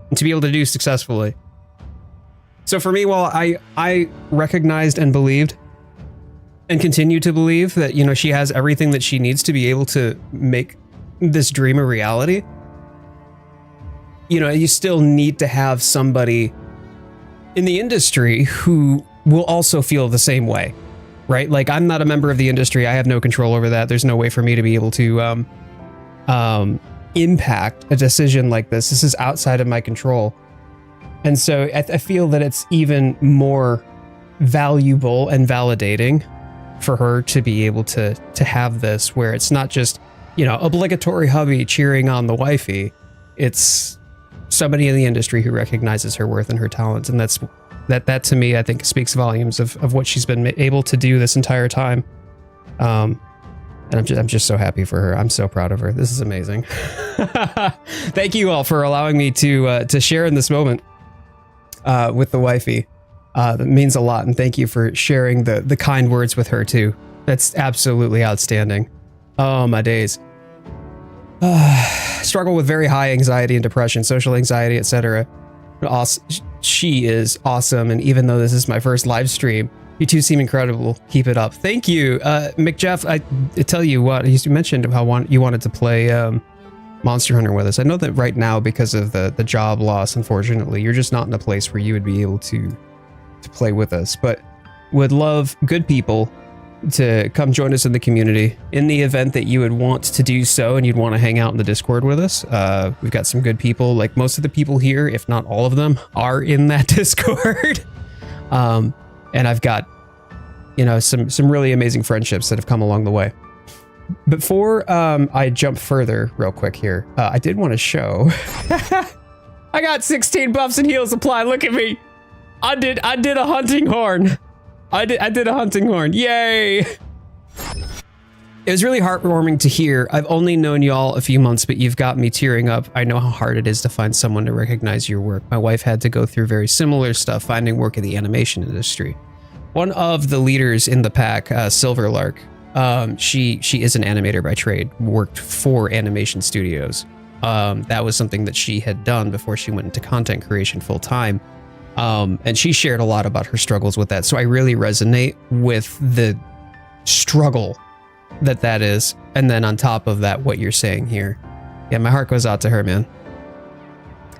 and to be able to do successfully. So for me, while I recognized and believed and continue to believe that, she has everything that she needs to be able to make this dream a reality, you still need to have somebody in the industry who will also feel the same way, right? Like, I'm not a member of the industry. I have no control over that. There's no way for me to be able to impact a decision like this. This is outside of my control. And so I feel that it's even more valuable and validating for her to be able to have this, where it's not just, obligatory hubby cheering on the wifey. It's somebody in the industry who recognizes her worth and her talents. And that to me, I think, speaks volumes of what she's been able to do this entire time. And I'm just so happy for her. I'm so proud of her. This is amazing. Thank you all for allowing me to share in this moment with the wifey. That means a lot. And thank you for sharing the kind words with her too. That's absolutely outstanding. Oh, my days. Struggle with very high anxiety and depression, social anxiety, etc. She is awesome, and even though this is my first live stream, you two seem incredible. Keep it up. Thank you, McJeff. I tell you what, you mentioned how you wanted to play Monster Hunter with us. I know that right now, because of the job loss, unfortunately, you're just not in a place where you would be able to play with us, but would love good people to come join us in the community in the event that you would want to do so, and you'd want to hang out in the Discord with us. We've got some good people. Like, most of the people here, if not all of them, are in that Discord. And I've got, some really amazing friendships that have come along the way. Before I jump further real quick here, I did want to show I got 16 buffs and heals applied. Look at me. I did a hunting horn. I did a hunting horn. Yay! It was really heartwarming to hear. I've only known y'all a few months, but you've got me tearing up. I know how hard it is to find someone to recognize your work. My wife had to go through very similar stuff, finding work in the animation industry. One of the leaders in the pack, Silverlark, she is an animator by trade, worked for animation studios. That was something that she had done before she went into content creation full time. And she shared a lot about her struggles with that. So I really resonate with the struggle that is. And then on top of that, what you're saying here. Yeah, my heart goes out to her, man.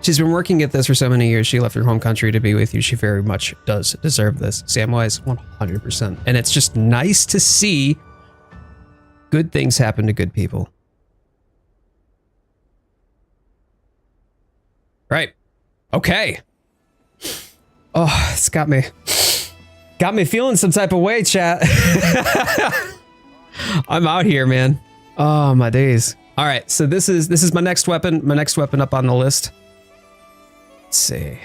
She's been working at this for so many years. She left her home country to be with you. She very much does deserve this. Samwise, 100%. And it's just nice to see good things happen to good people. Right. Okay. Oh, it's got me feeling some type of way, chat. I'm out here, man. Oh, my days. All right, so this is my next weapon. My next weapon up on the list. Let's see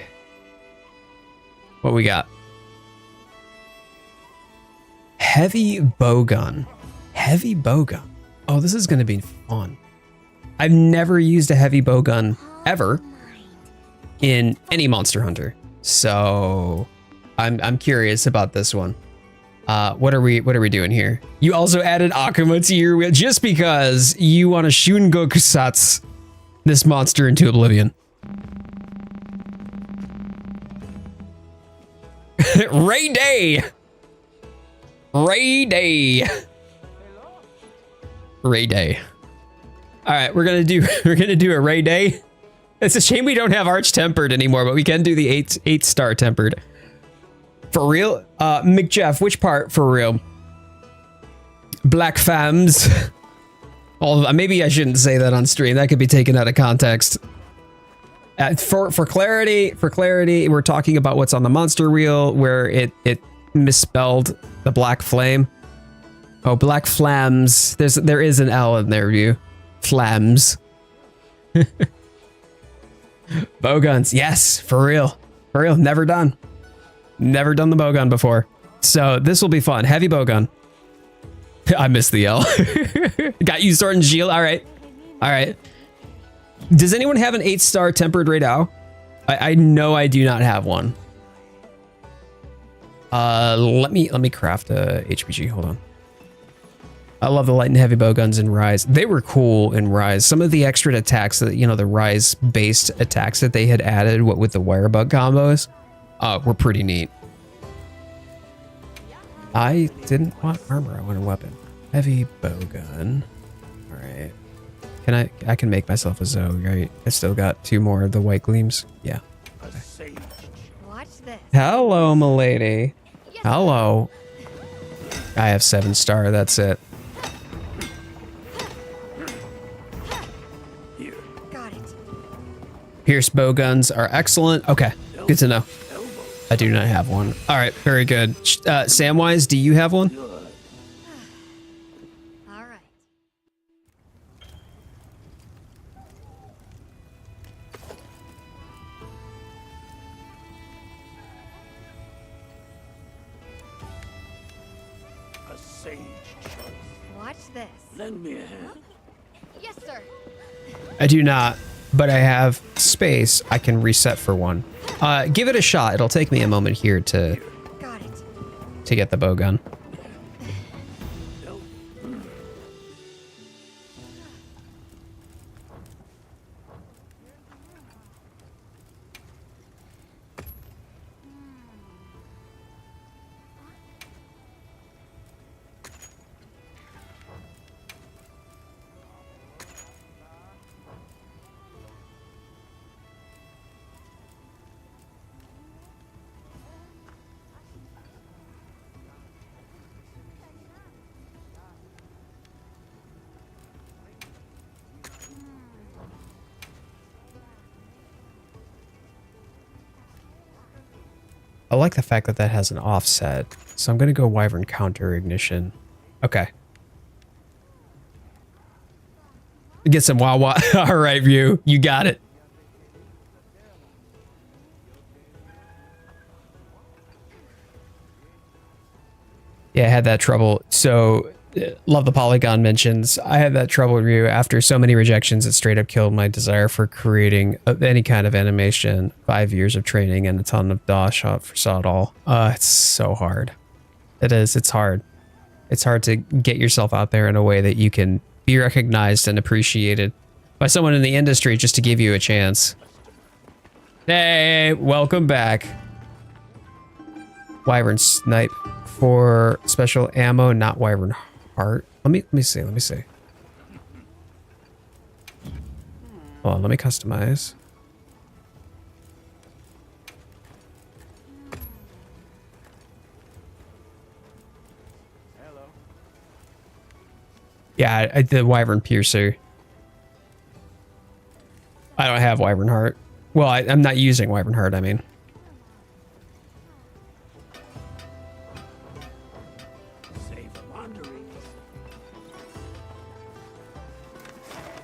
what we got. Heavy bowgun. Heavy bowgun. Oh, this is going to be fun. I've never used a heavy bowgun ever in any Monster Hunter. So I'm curious about this one. What are we doing here? You also added Akuma to your wheel just because you want to Shungokusatsu this monster into oblivion. Ray Day! Ray Day! Ray Day. Alright, we're gonna do a Ray Day. It's a shame we don't have Arch Tempered anymore, but we can do the 8-star Tempered. For real? McJeff, which part for real? Black Femmes. Maybe I shouldn't say that on stream. That could be taken out of context. For clarity, we're talking about what's on the monster wheel where it misspelled the black flame. Oh, black flams. There is an L in their view. Flams. Bowguns. Yes, for real. For real. Never done. Never done the bowgun before. So this will be fun. Heavy bowgun. I missed the L. Got you sword and shield. All right. All right. Does anyone have an 8-star tempered Raidao? I know I do not have one. Let me craft a HPG. Hold on. I love the light and heavy bowguns in Rise. They were cool in Rise. Some of the extra attacks that, the Rise based attacks that they had added, what with the wire bug combos, were pretty neat. I didn't want armor. I want a weapon. Heavy bowgun. All right. I can make myself a Zoe, right? I still got 2 more of the white gleams. Yeah. Okay. Watch this. Hello, milady. Hello. I have 7-star. That's it. Got it. Pierce bowguns are excellent. Okay, good to know. I do not have one. All right, very good. Samwise, do you have one? All right. A sage choice. Watch this. Lend me a hand. Yes, sir. I do not, but I have space. I can reset for one. Give it a shot. It'll take me a moment here to Got it. get the bowgun. I like the fact that that has an offset. So I'm going to go Wyvern counter ignition. Okay. Get some wah-wah. All right, View. You got it. Yeah, I had that trouble. So, love the polygon mentions. I had that trouble review after so many rejections. It straight up killed my desire for creating any kind of animation. 5 years of training and a ton of DAW shot saw it all. It's so hard. It is. It's hard. It's hard to get yourself out there in a way that you can be recognized and appreciated by someone in the industry just to give you a chance. Hey, welcome back. Wyvern snipe for special ammo, not Wyvern heart. Let me see. Hold on, let me customize. Yeah, I did Wyvern Piercer. I don't have Wyvern Heart. Well, I'm not using Wyvern Heart, I mean.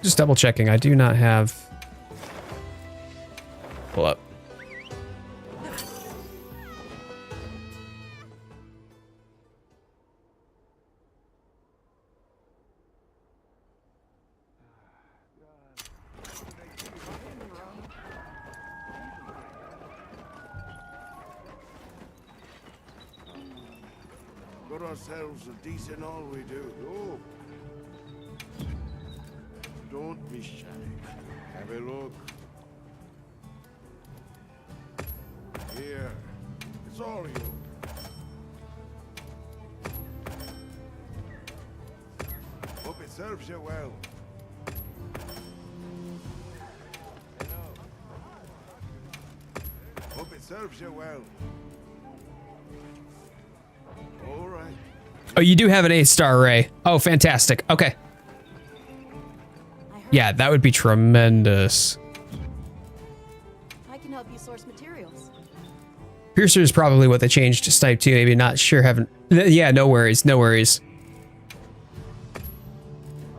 Just double checking. I do not have... Pull up. Got ourselves a decent all we do. Oh. Don't be shy. Have a look. Here. It's all you. Hope it serves you well. Hope it serves you well. All right. Oh, you do have an 8-star array. Oh, fantastic. Okay. Yeah, that would be tremendous. I can help you source materials. Piercer is probably what they changed to snipe to. Maybe not sure. Haven't. Yeah, no worries. No worries.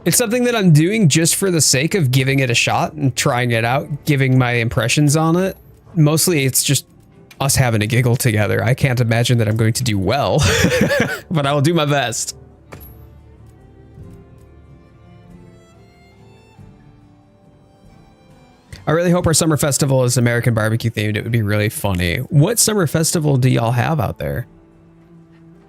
It's something that I'm doing just for the sake of giving it a shot and trying it out, giving my impressions on it. Mostly it's just us having a giggle together. I can't imagine that I'm going to do well, but I will do my best. I really hope our summer festival is American barbecue themed. It would be really funny. What summer festival do y'all have out there?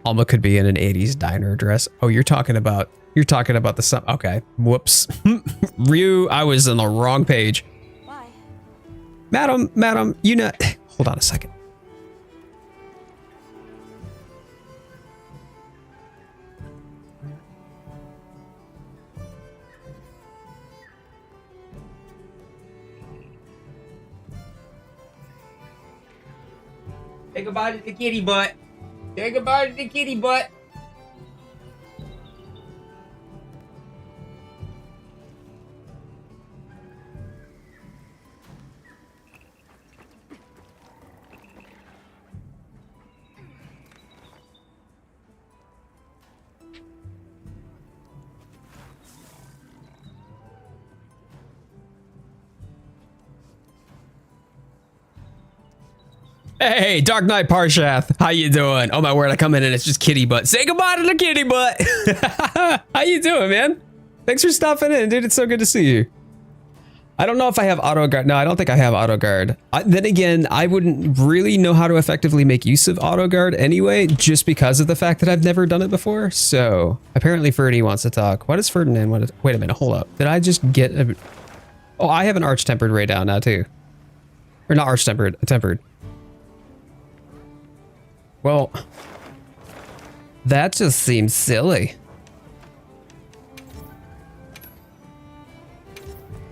Alma could be in an 80s diner dress. Oh, you're talking about the sum. Okay. Whoops. Ryu, I was on the wrong page. Bye. Madam, you know, hold on a second. Say goodbye to the kitty butt. Say goodbye to the kitty butt. Hey, Dark Knight Parshath, how you doing? Oh my word, I come in and it's just kitty butt. Say goodbye to the kitty butt. How you doing, man? Thanks for stopping in, dude. It's so good to see you. I don't know if I have auto guard. No, I don't think I have auto guard. Then again, I wouldn't really know how to effectively make use of auto guard anyway, just because of the fact that I've never done it before. So apparently Ferdy wants to talk. Why does Ferdinand want to? Wait a minute, hold up. Did I just get a? Oh, I have an arch tempered ray down now too. Or not arch tempered, tempered. Well, that just seems silly.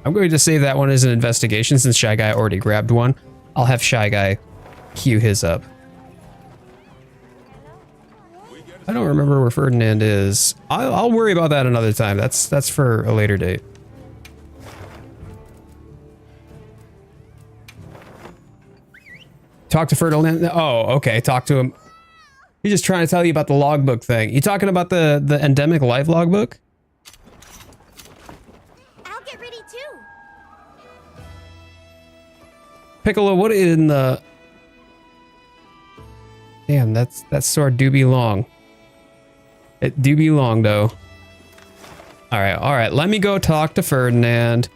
I'm going to save that one as an investigation since Shy Guy already grabbed one. I'll have Shy Guy queue his up. I don't remember where Ferdinand is. I'll worry about that another time. That's for a later date. Talk to Ferdinand. Oh, okay. Talk to him. He's just trying to tell you about the logbook thing. You talking about the endemic live logbook? I'll get ready too. Piccolo, what in the... Damn, that sword do be long. It do be long, though. All right. Let me go talk to Ferdinand.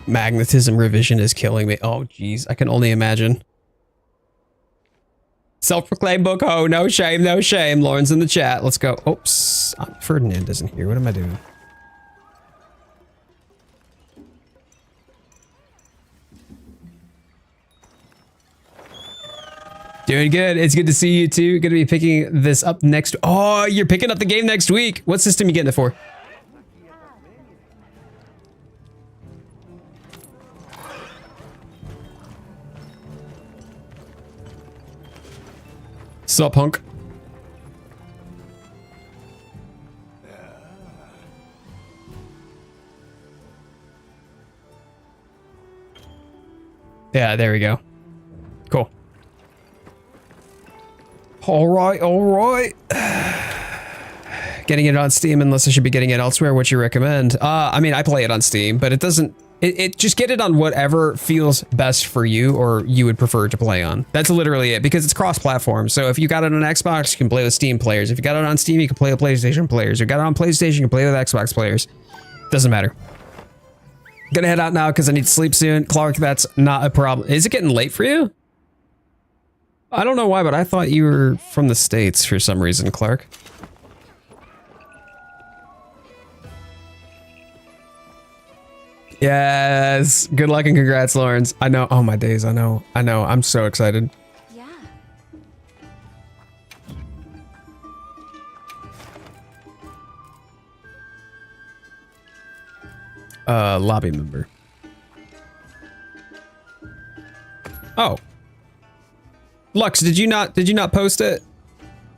Magnetism revision is killing me. Oh, geez. I can only imagine. Self-proclaimed book ho. No shame, no shame. Lauren's in the chat. Let's go. Oops. Ferdinand isn't here. What am I doing? Doing good. It's good to see you too. Gonna be picking this up next. Oh, you're picking up the game next week. What system you getting it for? Sup, punk? Yeah, there we go. Cool. All right. Getting it on Steam, unless I should be getting it elsewhere. What you recommend? I mean, I play it on Steam, but it doesn't. It just get it on whatever feels best for you or you would prefer to play on. That's literally it, because it's cross-platform. So if you got it on Xbox, you can play with Steam players. If you got it on Steam, you can play with PlayStation players. If you got it on PlayStation, you can play with Xbox players. Doesn't matter. Gonna head out now because I need to sleep soon. Clark, that's not a problem. Is it getting late for you? I don't know why, but I thought you were from the States for some reason, Clark. Yes. Good luck and congrats, Lawrence. I know. Oh, my days. I know. I'm so excited. Yeah. Lobby member. Oh. Lux, did you not post it?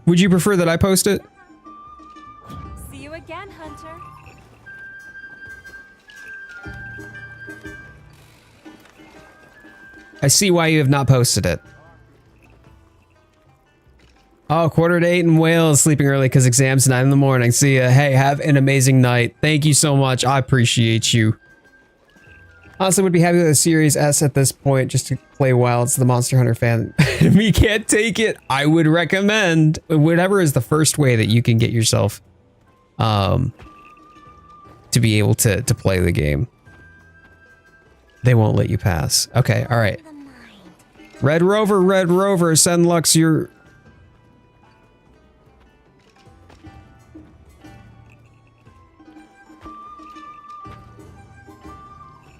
Would you prefer that I post it? See you again, Hunter. I see why you have not posted it. Oh, 7:45 in Wales, sleeping early because exams 9 in the morning. See ya. Hey, have an amazing night. Thank you so much. I appreciate you. Honestly, would be happy with a Series S at this point just to play Wild. It's the Monster Hunter fan. Me can't take it. I would recommend whatever is the first way that you can get yourself to be able to play the game. They won't let you pass. Okay, all right. Red Rover, send Lux your...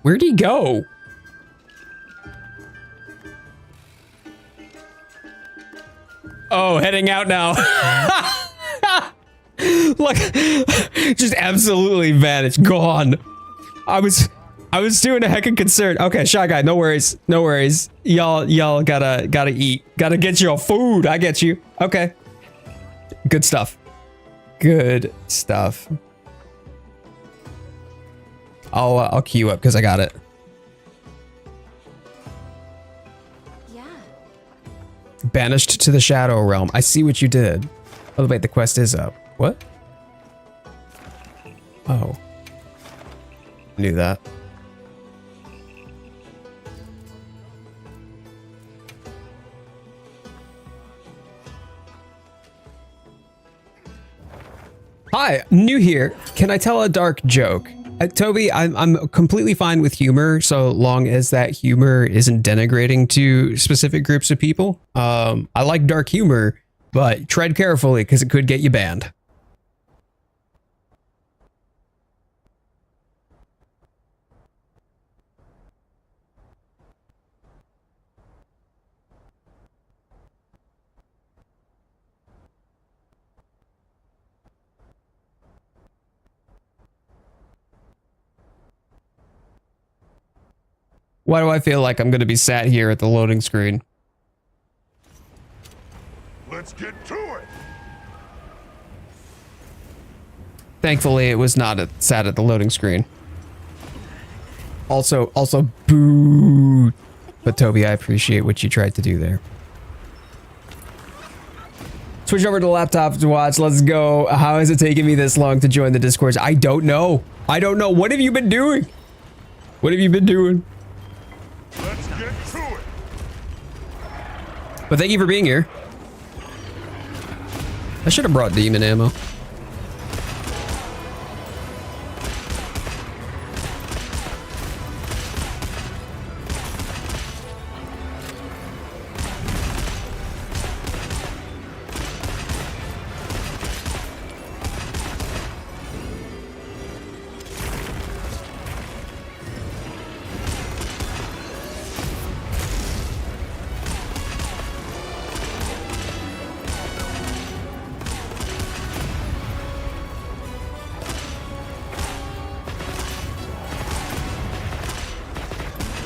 Where'd he go? Oh, heading out now. Look, just absolutely vanished, gone. I was doing a heckin' concern. Okay, Shy Guy, no worries, no worries. Y'all gotta eat, gotta get your food. I get you. Okay, good stuff. Good stuff. I'll queue you up because I got it. Yeah. Banished to the Shadow Realm. I see what you did. Oh wait, the quest is up. What? Oh. Knew that. Hi, new here. Can I tell a dark joke? Toby, I'm completely fine with humor so long as that humor isn't denigrating to specific groups of people. I like dark humor, but tread carefully because it could get you banned. Why do I feel like I'm going to be sat here at the loading screen? Let's get to it. Thankfully, it was not sat at the loading screen. Also, boo. But Toby, I appreciate what you tried to do there. Switch over to the laptop to watch. Let's go. How is it taking me this long to join the discourse? I don't know. I don't know. What have you been doing? What have you been doing? Let's get to it. But thank you for being here. I should have brought demon ammo.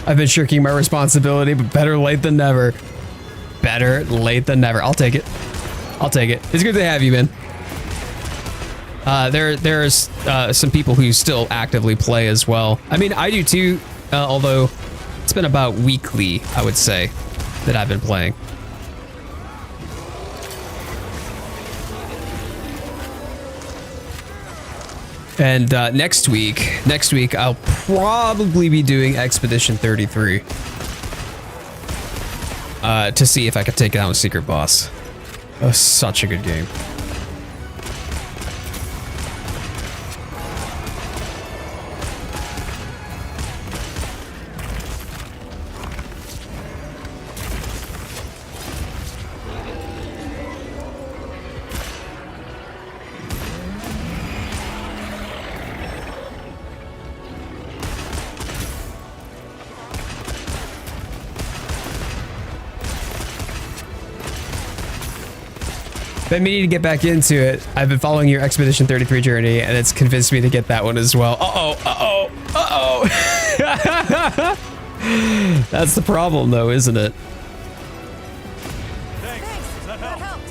I've been shirking my responsibility, but better late than never. Better late than never. I'll take it. I'll take it. It's good to have you, man. There's some people who still actively play as well. I mean, I do too, although it's been about weekly, I would say, that I've been playing. And next week I'll probably be doing Expedition 33 to see if I can take down a secret boss. Oh, such a good game. Been meaning to get back into it. I've been following your Expedition 33 journey, and it's convinced me to get that one as well. That's the problem, though, isn't it? Thanks. That helped.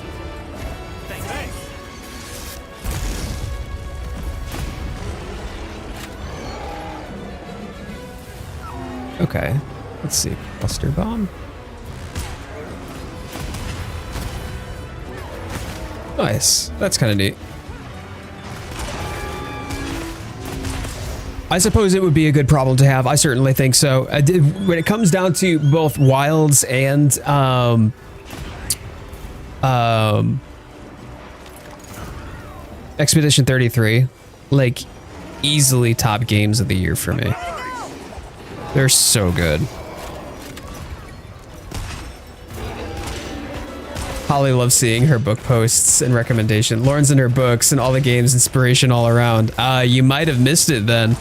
Thanks. Okay. Let's see. Cluster bomb. Nice. That's kind of neat. I suppose it would be a good problem to have. I certainly think so. When it comes down to both wilds and Expedition 33, like easily top games of the year for me. They're so good. Holly loves seeing her book posts and recommendation. Lauren's in her books and all the games, inspiration all around. You might have missed it then.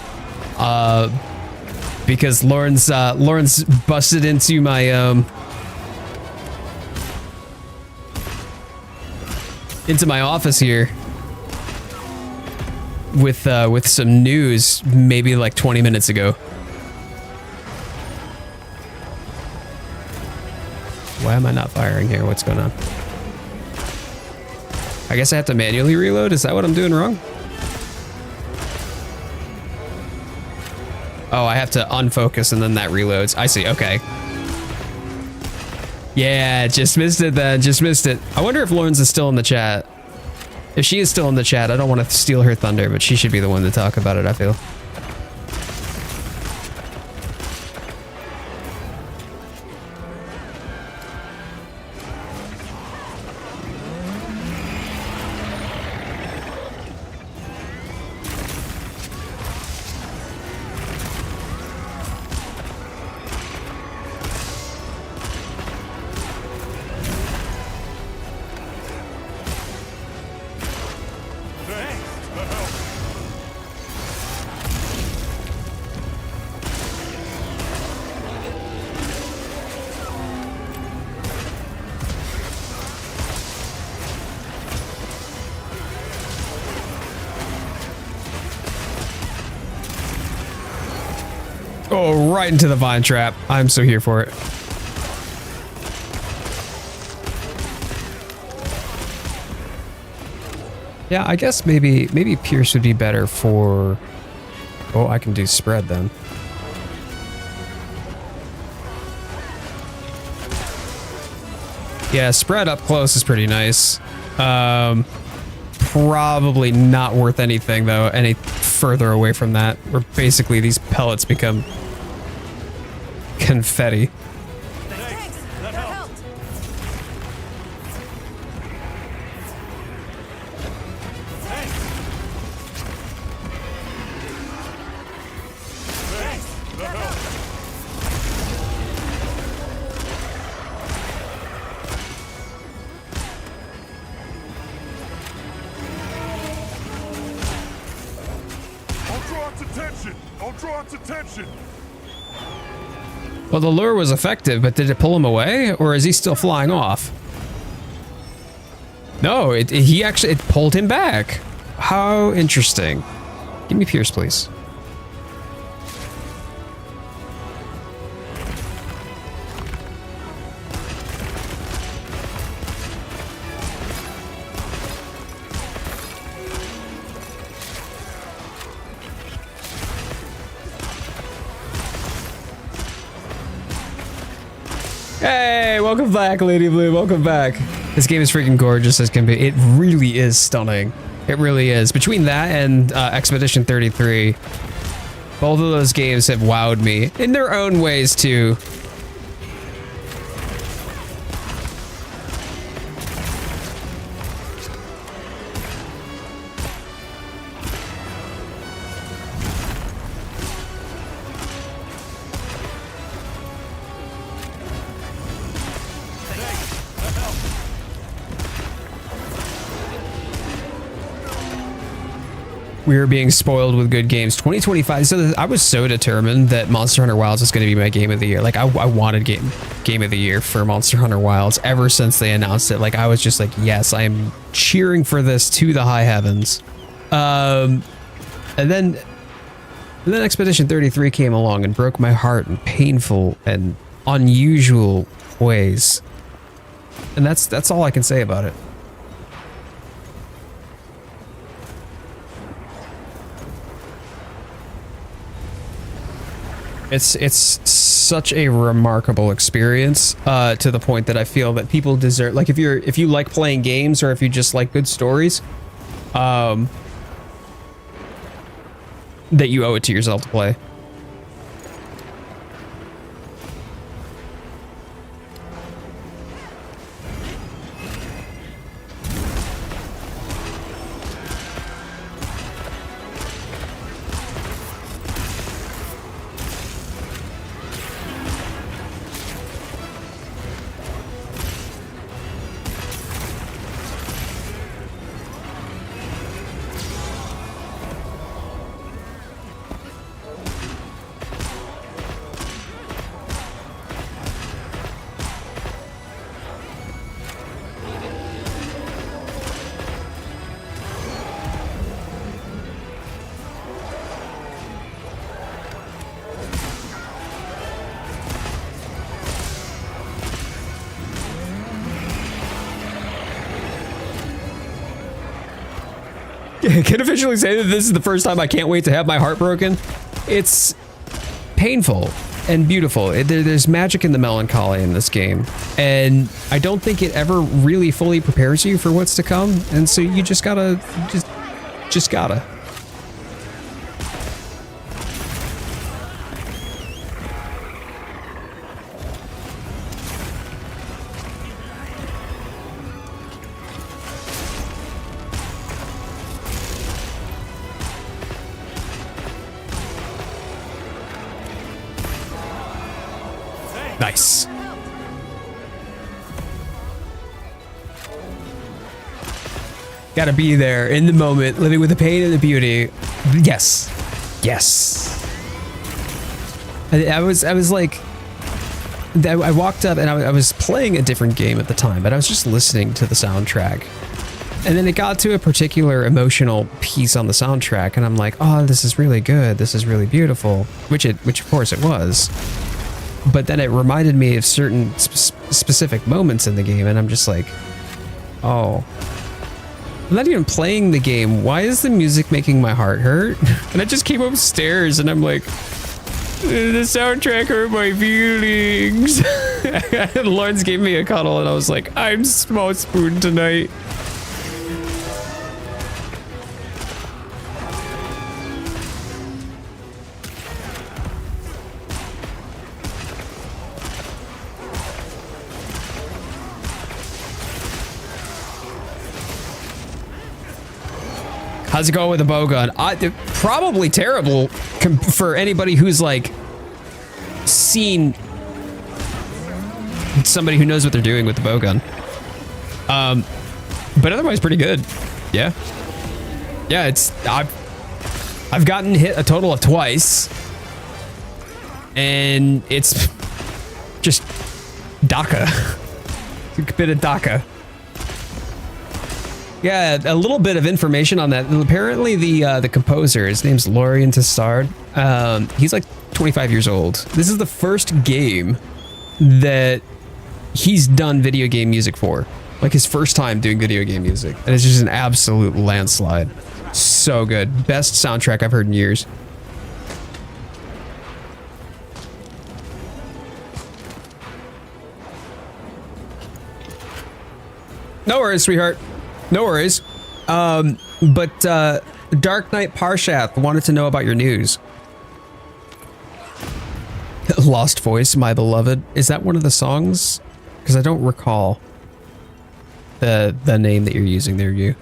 Because Lauren's busted into my office here with some news maybe like 20 minutes ago. Why am I not firing here? What's going on? I guess I have to manually reload? Is that what I'm doing wrong? Oh, I have to unfocus and then that reloads. I see, okay. Yeah, just missed it then, just missed it. I wonder if Lawrence is still in the chat. If she is still in the chat, I don't want to steal her thunder, but she should be the one to talk about it, I feel. Oh, right into the vine trap. I'm so here for it. Yeah, I guess maybe Pierce would be better for... Oh, I can do spread then. Yeah, spread up close is pretty nice. Probably not worth anything though, any further away from that, where basically these pellets become confetti. Thanks. That helped. I'll draw its attention. Well, the lure was effective, but did it pull him away, or is he still flying off? No, it pulled him back. How interesting. Give me Pierce, please. Hey, welcome back, Lady Blue. Welcome back. This game is freaking gorgeous as can be. It really is stunning. It really is. Between that and Expedition 33, both of those games have wowed me in their own ways too. We were being spoiled with good games. 2025. So I was so determined that Monster Hunter Wilds was going to be my game of the year. Like I wanted game of the year for Monster Hunter Wilds ever since they announced it. Like I was just like, yes, I am cheering for this to the high heavens. And then Expedition 33 came along and broke my heart in painful and unusual ways. And that's all I can say about it. It's such a remarkable experience to the point that I feel that people deserve, like if you like playing games or if you just like good stories, that you owe it to yourself to play. I can officially say that this is the first time I can't wait to have my heart broken. It's painful and beautiful. There's magic in the melancholy in this game, and I don't think it ever really fully prepares you for what's to come. And so you just gotta, just gotta. Nice. Gotta be there in the moment, living with the pain and the beauty. Yes. Yes. I was like, I walked up and I was playing a different game at the time, but I was just listening to the soundtrack. And then it got to a particular emotional piece on the soundtrack, and I'm like, oh, this is really good. This is really beautiful, which of course it was. But then it reminded me of certain specific moments in the game, and I'm just like, oh. I'm not even playing the game. Why is the music making my heart hurt? And I just came upstairs, and I'm like, the soundtrack hurt my feelings. And Lawrence gave me a cuddle, and I was like, I'm small spoon tonight. How's it going with the bow gun? Probably terrible for anybody who's like seen somebody who knows what they're doing with the bow gun. But otherwise pretty good. Yeah. Yeah, I've gotten hit a total of twice. And it's just DACA. A bit of DACA. Yeah, a little bit of information on that. Apparently, the composer, his name's Lorien Testard. He's like 25 years old. This is the first game that he's done video game music for. Like his first time doing video game music, and it's just an absolute landslide. So good, best soundtrack I've heard in years. No worries, sweetheart. No worries. But Dark Knight Parshath wanted to know about your news. Lost Voice, My Beloved. Is that one of the songs? Because I don't recall the name that you're using there, you.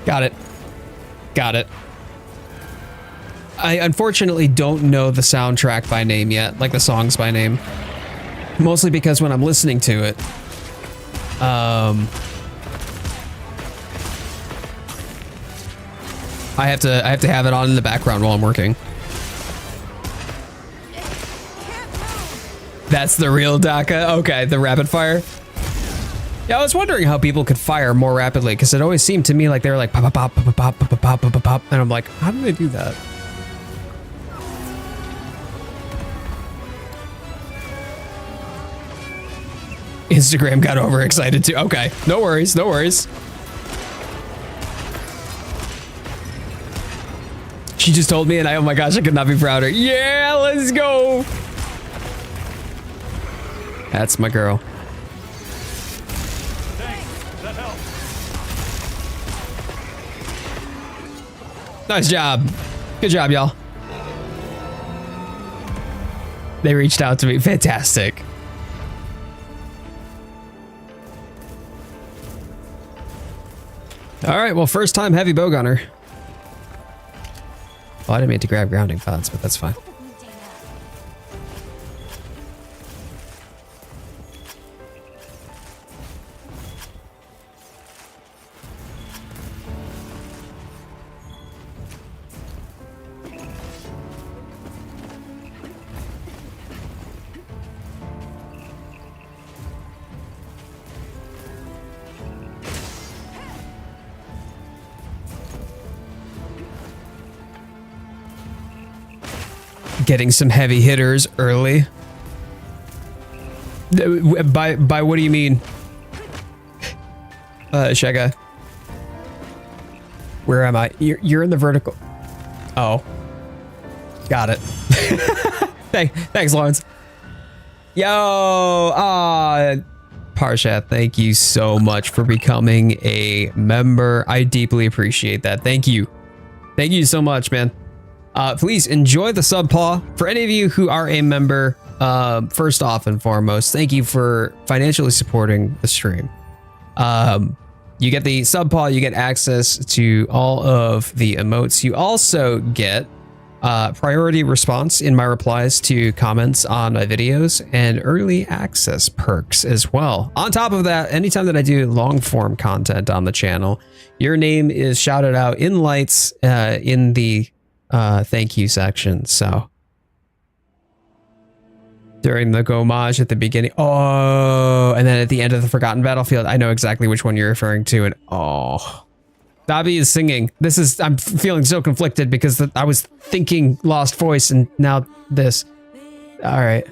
Got it. Got it. I unfortunately don't know the soundtrack by name yet, like the songs by name. Mostly because when I'm listening to it, I have to have it on in the background while I'm working. That's the real DACA? Okay, the rapid fire. Yeah, I was wondering how people could fire more rapidly because it always seemed to me like they were like pop, pop, pop, pop, pop, pop, pop, pop, pop, pop, and I'm like, how do they do that? Instagram got overexcited too. Okay, no worries, no worries. She just told me and oh my gosh, I could not be prouder. Yeah, let's go. That's my girl. Thanks. That helps. Nice job. Good job, y'all. They reached out to me. Fantastic. All right, well, first time heavy bow gunner. Well, I didn't mean to grab grounding pods, but that's fine. Getting some heavy hitters early. By what do you mean? Shega. Where am I? You're in the vertical. Oh. Got it. Thanks, Lawrence. Yo, Parshat, thank you so much for becoming a member. I deeply appreciate that. Thank you. Thank you so much, man. Please enjoy the sub paw. For any of you who are a member, first off and foremost, thank you for financially supporting the stream. You get the sub paw, you get access to all of the emotes. You also get priority response in my replies to comments on my videos and early access perks as well. On top of that, anytime that I do long form content on the channel, your name is shouted out in lights in the thank you section. So during the homage at the beginning, and then at the end of the Forgotten Battlefield, I know exactly which one you're referring to. And Dobby is singing. I'm feeling so conflicted because I was thinking Lost Voice and now this. All right.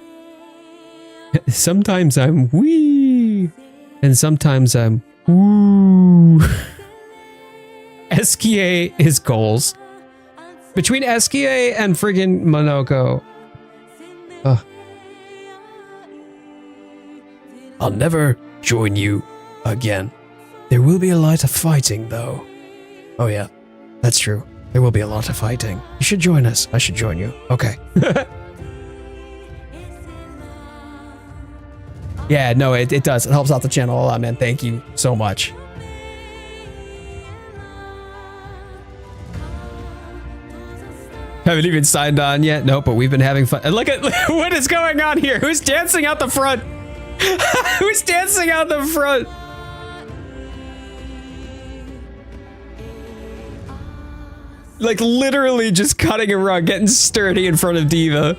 Sometimes I'm wee and sometimes I'm woo. SKA is goals. Between SKA and friggin' Monoko. I'll never join you again. There will be a lot of fighting, though. Oh yeah, that's true. There will be a lot of fighting. You should join us. I should join you. Okay. Yeah, no, it does. It helps out the channel a lot, man. Thank you so much. Haven't even signed on yet. No, but we've been having fun. And look at what is going on here. Who's dancing out the front? Who's dancing out the front? Like literally just cutting a rug, getting sturdy in front of Diva.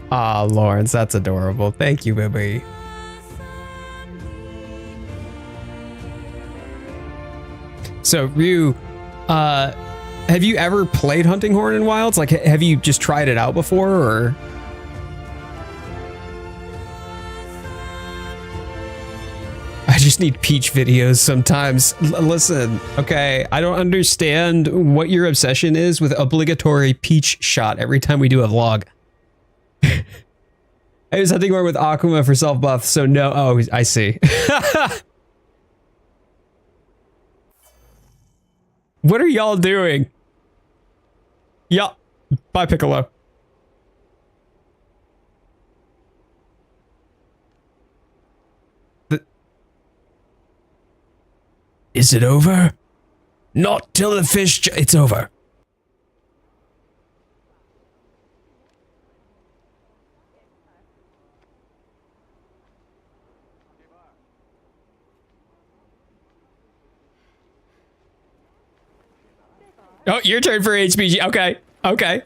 Aw, Lawrence, that's adorable. Thank you, baby. So, Ryu, have you ever played Hunting Horn in Wilds? Like, have you just tried it out before, or? I I just need Peach videos sometimes. Listen, okay, I don't understand what your obsession is with obligatory Peach shot every time we do a vlog. I was hunting more with Akuma for self-buff, so no. Oh, I see. What are y'all doing? Yeah. Bye, Piccolo. Is it over? Not till the fish... It's over. Oh, your turn for HPG. Okay. Okay.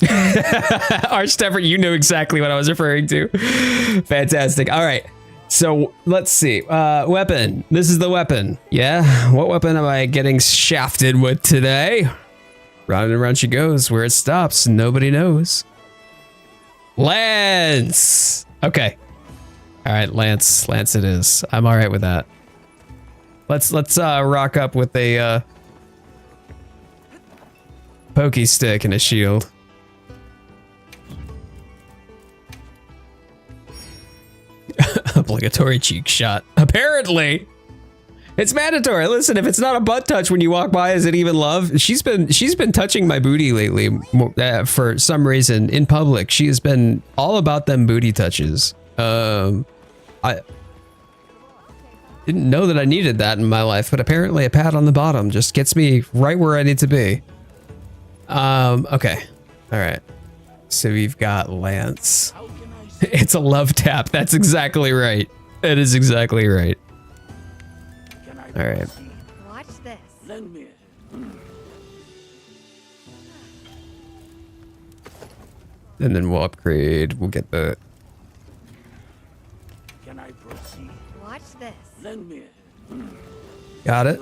Archstepper, you knew exactly what I was referring to. Fantastic. All right. So let's see. Weapon. This is the weapon. Yeah. What weapon am I getting shafted with today? Round and round she goes. Where it stops, nobody knows. Lance. Okay. All right, Lance. Lance it is. I'm all right with that. Let's rock up with a pokey stick and a shield. Obligatory cheek shot. Apparently, it's mandatory. Listen, if it's not a butt touch when you walk by, is it even love? She's been touching my booty lately for some reason in public. She has been all about them booty touches. I didn't know that I needed that in my life, but apparently a pat on the bottom just gets me right where I need to be. Okay. All right. So we've got Lance. It's a love tap. That's exactly right. That is exactly right. All right. Watch this. And then we'll upgrade. We'll get the... Watch this. Got it.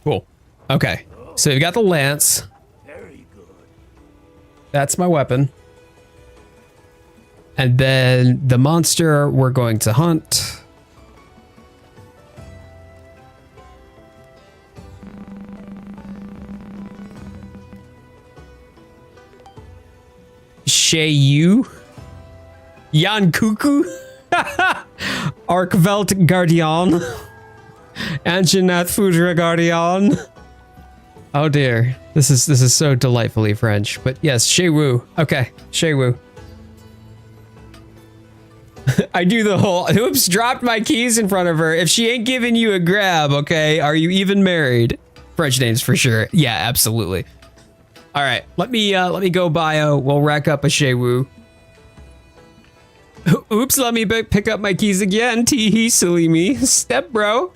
Cool. Okay. So we've got the lance. That's my weapon. And then the monster we're going to hunt. Shayu. Yan Kuku. Arkvelt Guardian. Anjanath Fudra Guardian. Oh dear. This is so delightfully French. But yes, Shewu. Okay, Shewu. I do the whole oops, dropped my keys in front of her. If she ain't giving you a grab, okay, are you even married? French names for sure. Yeah, absolutely. All right, let me go bio. We'll rack up a Shewu. Oops, let me pick up my keys again. Tee-hee, silly me. Step bro.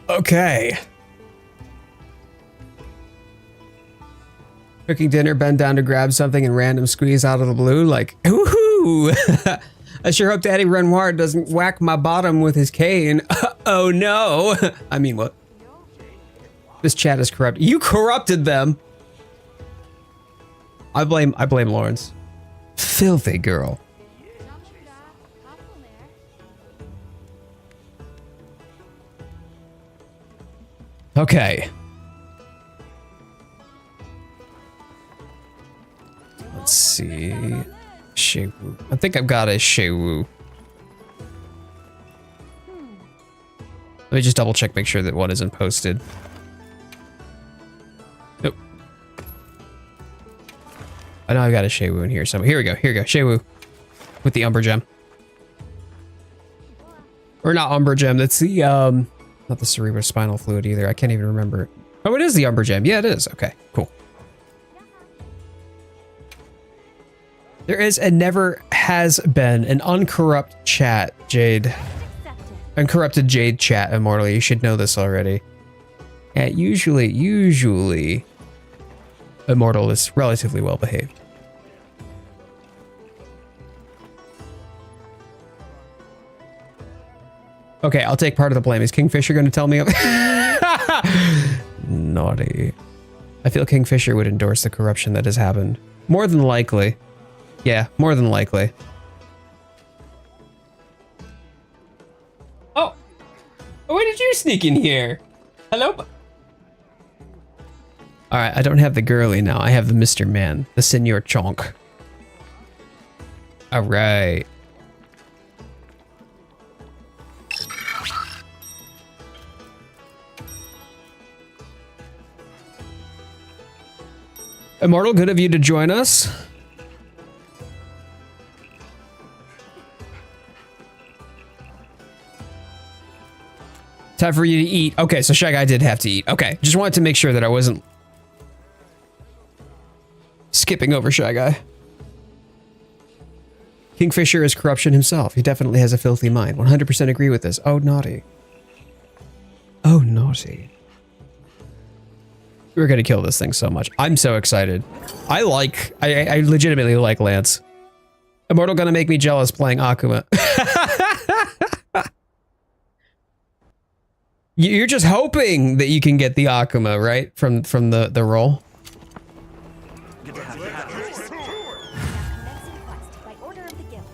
Okay. Cooking dinner, bend down to grab something and random squeeze out of the blue like, ooh. I sure hope Daddy Renoir doesn't whack my bottom with his cane. Oh no. I mean, what? This chat is corrupt. You corrupted them. I blame Lawrence. Filthy girl. Okay. Let's see. Shewu. I think I've got a Shewu. Let me just double check, make sure that one isn't posted. Nope. I know I've got a Shewu in here somewhere. Here we go. Here we go. Shewu. With the Umber Gem. Or not Umber Gem. That's the, not the cerebrospinal fluid either. I can't even remember. Oh, it is the Umber Gem. Yeah, it is. Okay, cool. There is and never has been an uncorrupt chat, Jade. Uncorrupted Jade chat, Immortal. You should know this already. Yeah, usually, Immortal is relatively well behaved. Okay, I'll take part of the blame. Is Kingfisher going to tell me? Naughty. I feel Kingfisher would endorse the corruption that has happened. More than likely. Yeah, more than likely. Oh! When did you sneak in here? Hello? Alright, I don't have the girly now. I have the Mr. Man. The Senor Chonk. Alright. Immortal, good of you to join us. Time for you to eat. Okay, so Shy Guy did have to eat. Okay, just wanted to make sure that I wasn't skipping over Shy Guy. Kingfisher is corruption himself. He definitely has a filthy mind. 100% agree with this. Oh, naughty. Oh, naughty. We're gonna kill this thing so much. I'm so excited. I legitimately like Lance. Immortal gonna make me jealous playing Akuma. You're just hoping that you can get the Akuma, right? From the roll. Good to have you. Commencing quest by order of the guild.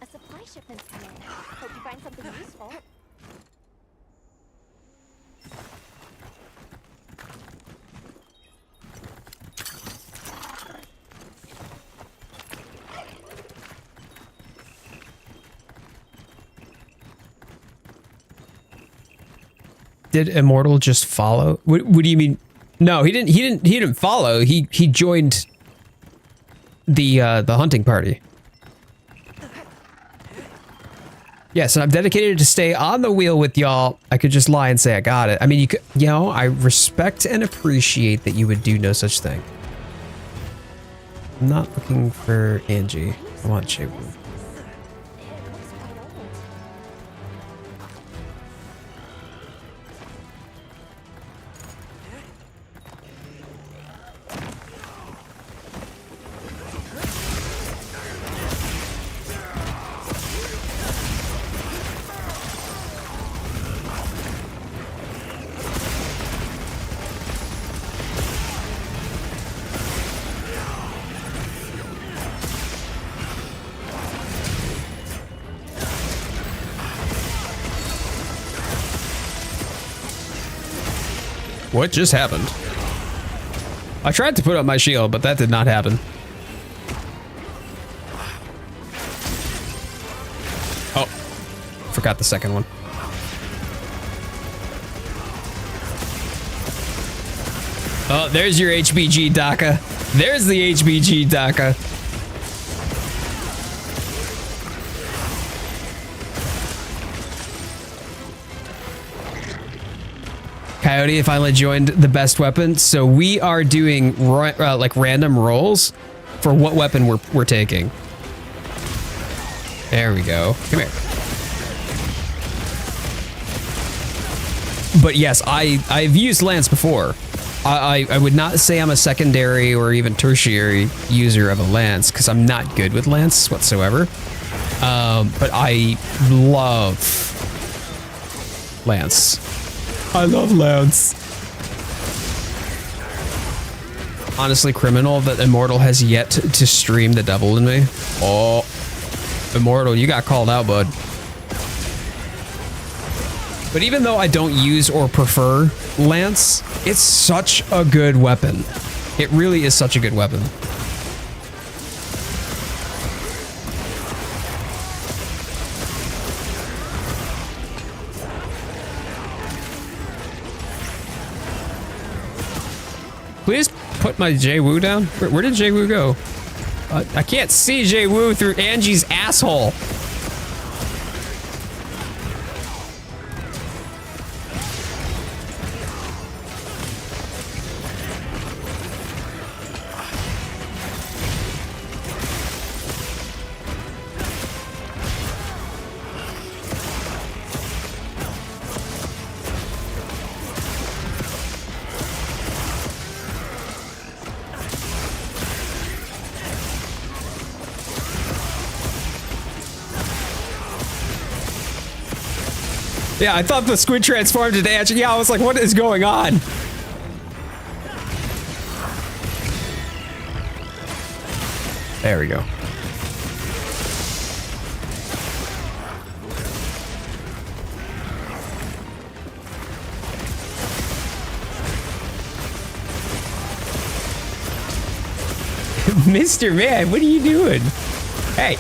A supply shipment's come in. Hope you find something useful. Did Immortal just follow? What do you mean? No, he didn't follow. He joined the hunting party. Yes, and I'm dedicated to stay on the wheel with y'all. I could just lie and say I got it. I mean, you know, I respect and appreciate that you would do no such thing. I'm not looking for Angie. I want Shabu. What just happened? I tried to put up my shield, but that did not happen. Oh, forgot the second one. Oh, there's your HBG Daka. There's the HBG Daka. Coyote finally joined the best weapon, so we are doing like random rolls for what weapon we're taking. There we go. Come here. But yes, I've used Lance before. I would not say I'm a secondary or even tertiary user of a Lance because I'm not good with Lance whatsoever. But I love Lance. I love Lance. Honestly, criminal that Immortal has yet to stream the devil in me. Oh, Immortal, you got called out, bud. But even though I don't use or prefer Lance, it's such a good weapon. It really is such a good weapon. Please put my Jay-Woo down. Where did Jay-Woo go? I can't see Jay-Woo through Angie's asshole. Yeah, I thought the squid transformed into Angie. Yeah, I was like, what is going on? There we go. Mr. Man, what are you doing? Hey,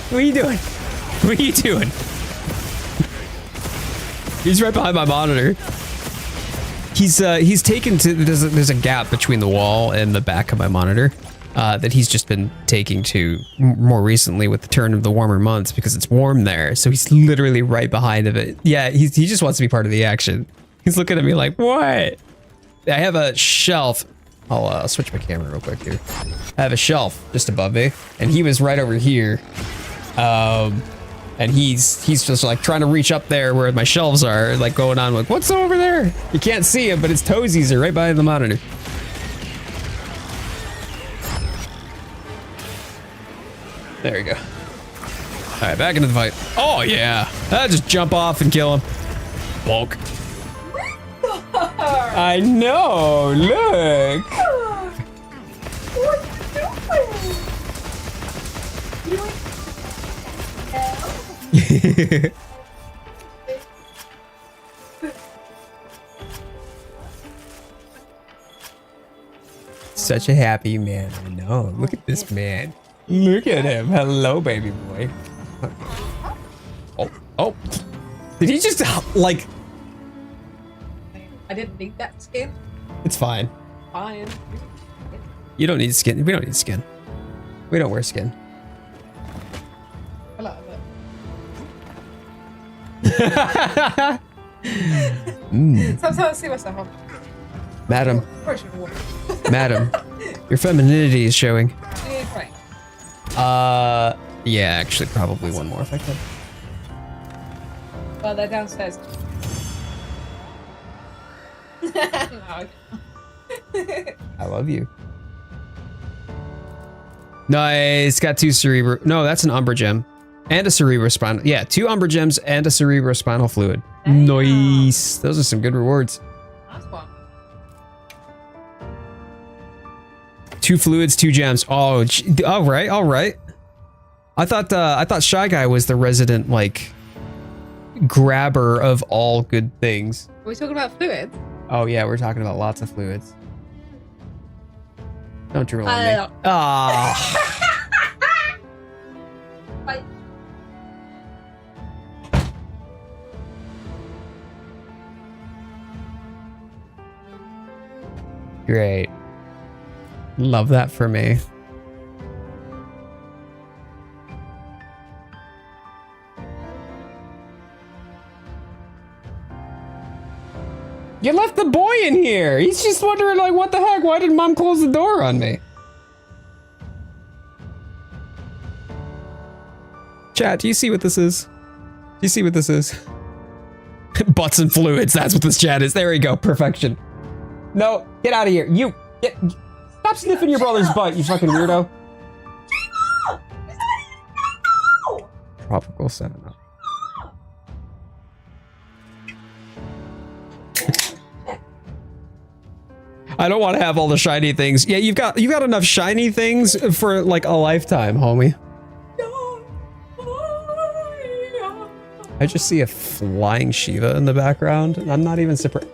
what are you doing? What are you doing? He's right behind my monitor. He's taken to, there's a gap between the wall and the back of my monitor that he's just been taking to more recently with the turn of the warmer months because it's warm there. So he's literally right behind of it. Yeah, he just wants to be part of the action. He's looking at me like, what? I have a shelf. I'll switch my camera real quick here. I have a shelf just above me, and he was right over here. And he's just like trying to reach up there where my shelves are, like going on like, what's over there? You can't see him, but his toesies are right behind the monitor. There we go. All right, back into the fight. Oh yeah, I'll just jump off and kill him. Bulk. I know, look. Such a happy man. I know. Look at this man. Look at him. Hello, baby boy. Oh. Did he just like... I didn't need that skin. It's fine. Fine. You don't need skin. We don't need skin. We don't wear skin. I like that. Sometimes I see myself. Madam. Madam. Your femininity is showing. Yeah, actually, probably one more if I could. Well, they're downstairs. No. I love you. Nice. Got 2 cerebral. No, that's an umbra gem. And a cerebrospinal. Yeah, 2 umbra gems and a cerebrospinal fluid. Damn. Nice. Those are some good rewards. That's one. 2 fluids, 2 gems. Oh, all right. I thought Shy Guy was the resident like grabber of all good things. Are we talking about fluids? Oh yeah, we're talking about lots of fluids. Don't drool on me. Ah. Bye. Great. Love that for me. You left the boy in here. He's just wondering like, what the heck? Why did mom close the door on me? Chat, do you see what this is? Do you see what this is? Butts and fluids, that's what this chat is. There we go, perfection. No, get out of here. Stop sniffing your brother's butt, you fucking weirdo. Tropical 7-Up. I don't want to have all the shiny things. Yeah, you've got enough shiny things for like a lifetime, homie. I just see a flying Shiva in the background, and I'm not even surprised.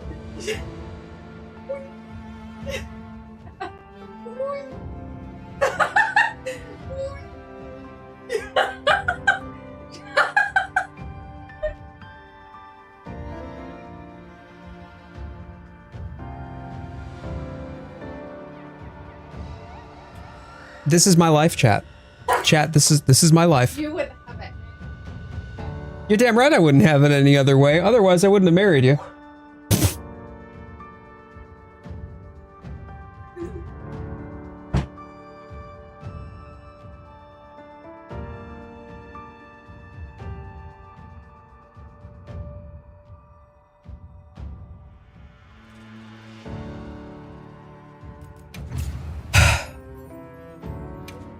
This is my life, chat. Chat, this is my life. You wouldn't have it. You're damn right I wouldn't have it any other way. Otherwise, I wouldn't have married you.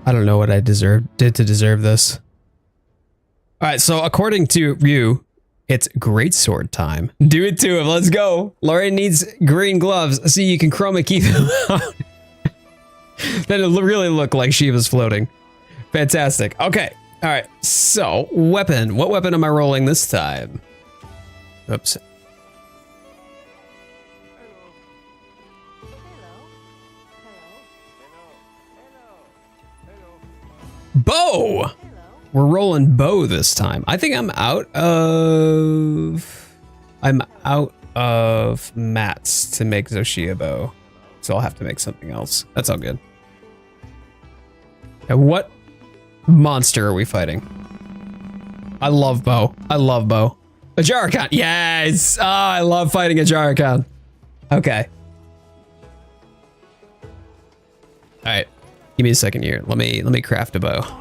I don't know what I did to deserve this. All right, so according to Ryu, it's greatsword time. Do it to him. Let's go. Lauren needs green gloves so you can chroma key them out. Then it'll really look like Shiva's floating. Fantastic. Okay. All right. So weapon. What weapon am I rolling this time? Oops. Bow! We're rolling bow this time. I think I'm out of mats to make Zoshia bow. So I'll have to make something else. That's all good. And what monster are we fighting? I love bow. I love bow. A Jarakan. Yes! Oh, I love fighting a Jarakan. Okay. Alright. Give me a second here. Let me craft a bow.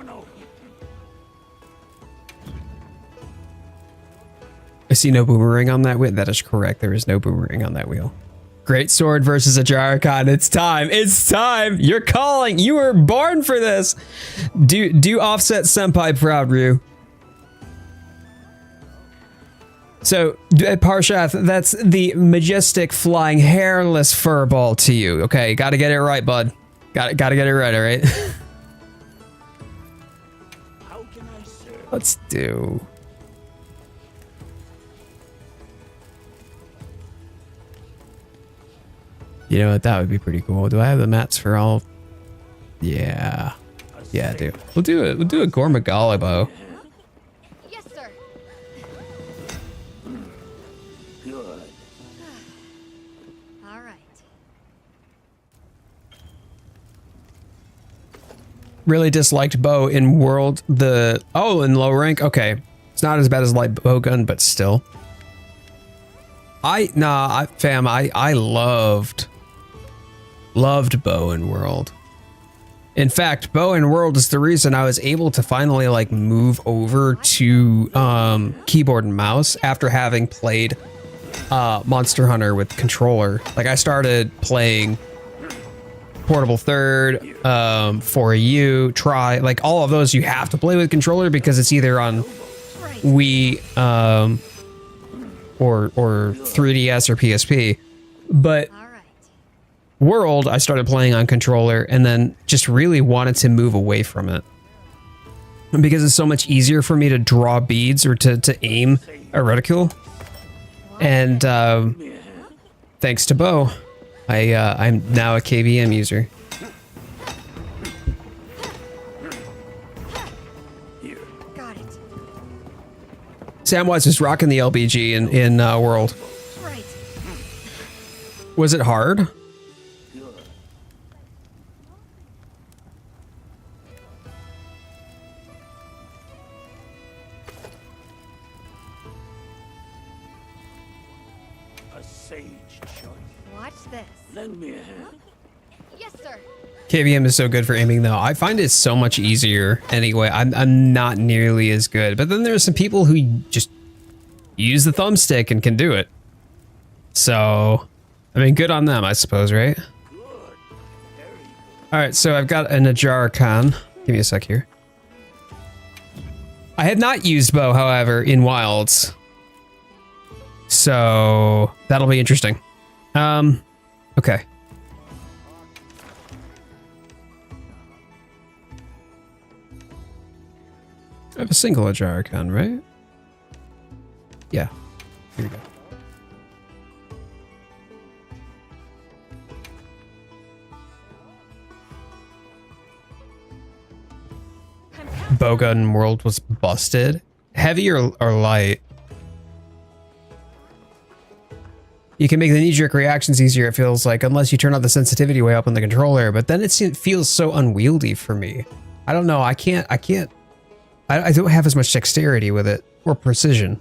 I see no boomerang on that wheel. That is correct. There is no boomerang on that wheel. Great sword versus a Jarakan. It's time. It's time. You're calling. You were born for this. Do offset senpai proud, Ryu. So, Parshath, that's the majestic flying hairless furball to you. Okay, gotta get it right, bud. Gotta get it right, all right? How can I serve? Let's do... You know what? That would be pretty cool. Do I have the mats for all? Yeah. Yeah, I do. We'll do it. We'll do a Gormagala bow. Yes, sir. Good. All right. Really disliked bow in world. In low rank. Okay, it's not as bad as light bow gun, but still. I loved bow in world. In fact, bow in world is the reason I was able to finally like move over to keyboard and mouse after having played Monster Hunter with controller. Like I started playing Portable Third, 4U, Try, like all of those you have to play with controller because it's either on Wii or 3DS or PSP. But World, I started playing on controller and then just really wanted to move away from it. Because it's so much easier for me to draw beads or to aim a reticule. And thanks to bow, I'm now a KVM user. Got it. Samwise is rocking the LBG in World. Right. Was it hard? Lend me a hand. Yes, sir. KVM is so good for aiming though. I find it so much easier anyway. I'm not nearly as good. But then there's some people who just use the thumbstick and can do it. So, I mean, good on them, I suppose, right? Alright, so I've got an Ajarakan. Give me a sec here. I had not used bow, however, in Wilds. So, that'll be interesting. Okay. I have a single Ajarakan, right? Yeah. Here we go. Bowgun world was busted. Heavy or light? You can make the knee-jerk reactions easier, it feels like, unless you turn out the sensitivity way up on the controller, but then it feels so unwieldy for me. I don't know, I don't have as much dexterity with it, or precision.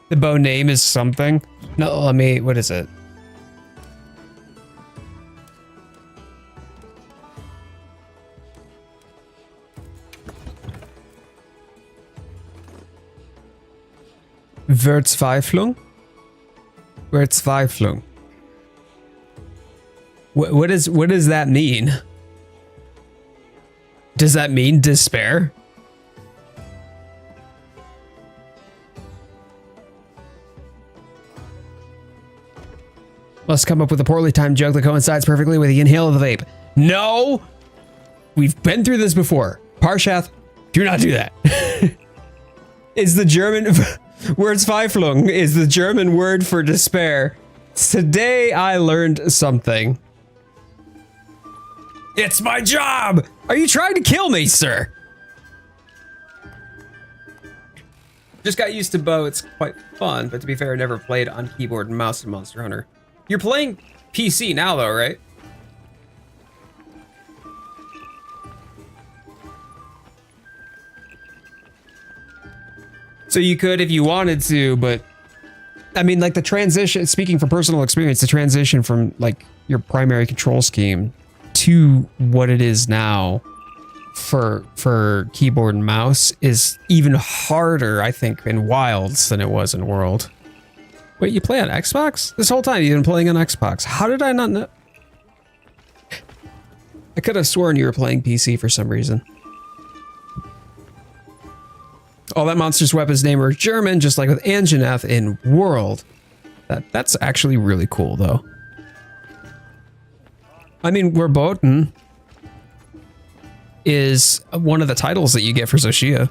The bow name is something. No, let me, what is it? Verzweiflung? Verzweiflung. What does that mean? Does that mean despair? Must come up with a poorly timed joke that coincides perfectly with the inhale of the vape. No! We've been through this before. Parshath, do not do that. Is the German... Verzweiflung is the German word for despair. Today I learned something. It's my job! Are you trying to kill me, sir? Just got used to bow. It's quite fun, but to be fair, I never played on keyboard and mouse in Monster Hunter. You're playing PC now, though, right? So you could if you wanted to, but I mean, like the transition, speaking from personal experience, the transition from like your primary control scheme to what it is now for keyboard and mouse is even harder, I think, in Wilds than it was in World. Wait, you play on Xbox? This whole time you've been playing on Xbox. How did I not know? I could have sworn you were playing PC for some reason. Oh, that monster's weapon's name are German, just like with Anjanath in World. That's actually really cool, though. I mean, Verboten is one of the titles that you get for Zoshia.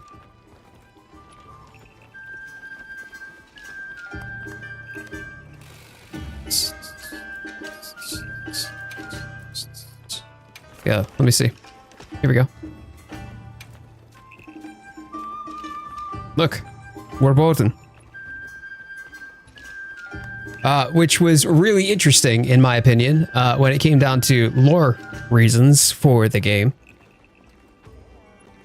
Yeah, let me see. Here we go. Look, Verboten. Which was really interesting, in my opinion, when it came down to lore reasons for the game.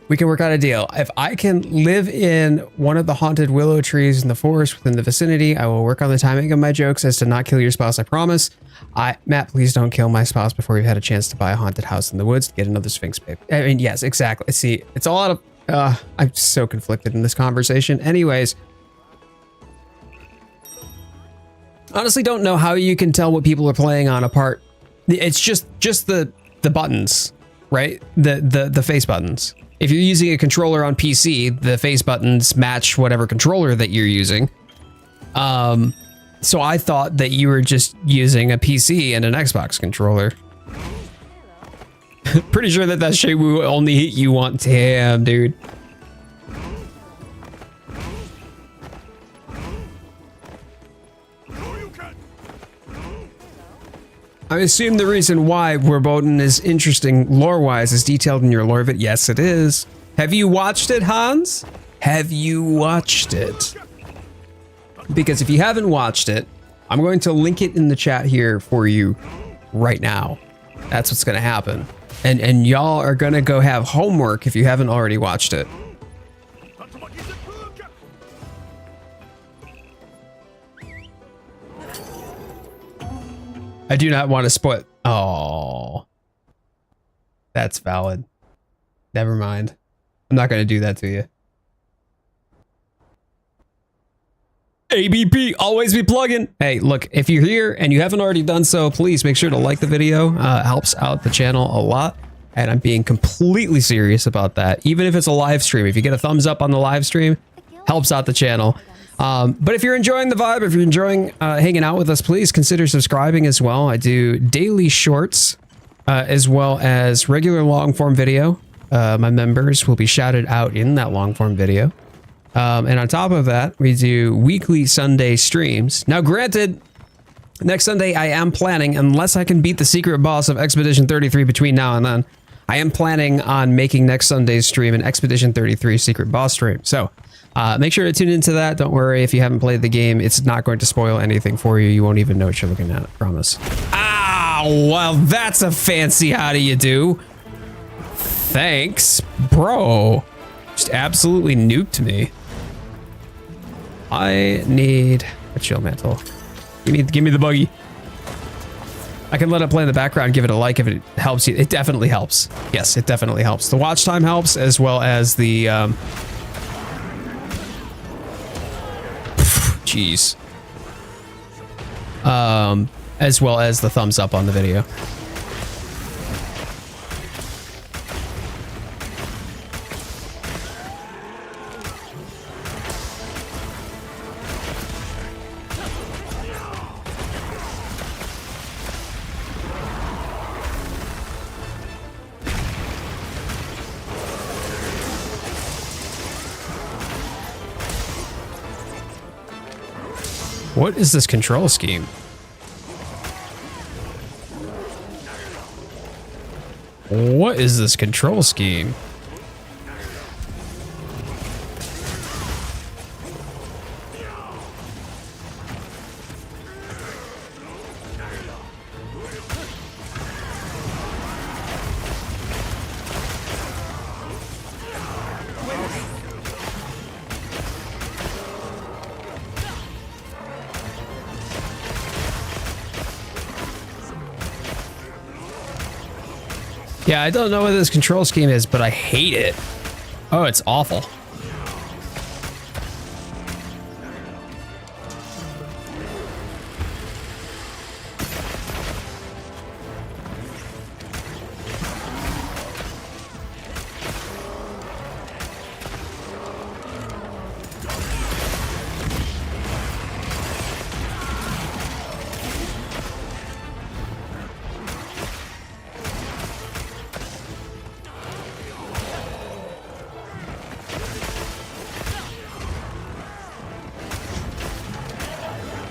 We can work out a deal. If I can live in one of the haunted willow trees in the forest within the vicinity, I will work on the timing of my jokes as to not kill your spouse, I promise. Matt, please don't kill my spouse before you've had a chance to buy a haunted house in the woods to get another Sphinx babe. I mean, yes, exactly. See, it's all out of... I'm so conflicted in this conversation. Anyways. Honestly, don't know how you can tell what people are playing on apart. It's just the buttons, right? The face buttons. If you're using a controller on PC, the face buttons match whatever controller that you're using. So I thought that you were just using a PC and an Xbox controller. Pretty sure that shit will only hit you one. Damn, dude. I assume the reason why Verboten is interesting lore-wise is detailed in your lore of it. Yes, it is. Have you watched it, Hans? Have you watched it? Because if you haven't watched it, I'm going to link it in the chat here for you right now. That's what's going to happen. And y'all are going to go have homework if you haven't already watched it. I do not want to spoil. Oh, that's valid. Never mind. I'm not going to do that to you. ABP, always be plugging. Hey, look, if you're here and you haven't already done so, please make sure to like the video. Helps out the channel a lot. And I'm being completely serious about that. Even if it's a live stream, if you get a thumbs up on the live stream, helps out the channel. But if you're enjoying the vibe, if you're enjoying hanging out with us, please consider subscribing as well. I do daily shorts as well as regular long form video. My members will be shouted out in that long form video. And on top of that, we do weekly Sunday streams. Now, granted, next Sunday I am planning, unless I can beat the secret boss of Expedition 33 between now and then, I am planning on making next Sunday's stream an Expedition 33 secret boss stream. So make sure to tune into that. Don't worry if you haven't played the game. It's not going to spoil anything for you. You won't even know what you're looking at, I promise. Ow! Well, that's a fancy how do you do. Thanks, bro. Just absolutely nuked me. I need a chill mantle. Give me the buggy. I can let it play in the background, give it a like if it helps you. It definitely helps. Yes, it definitely helps. The watch time helps as well as the jeez. As well as the thumbs up on the video. What is this control scheme? What is this control scheme? Yeah, I don't know what this control scheme is, but I hate it. Oh, it's awful.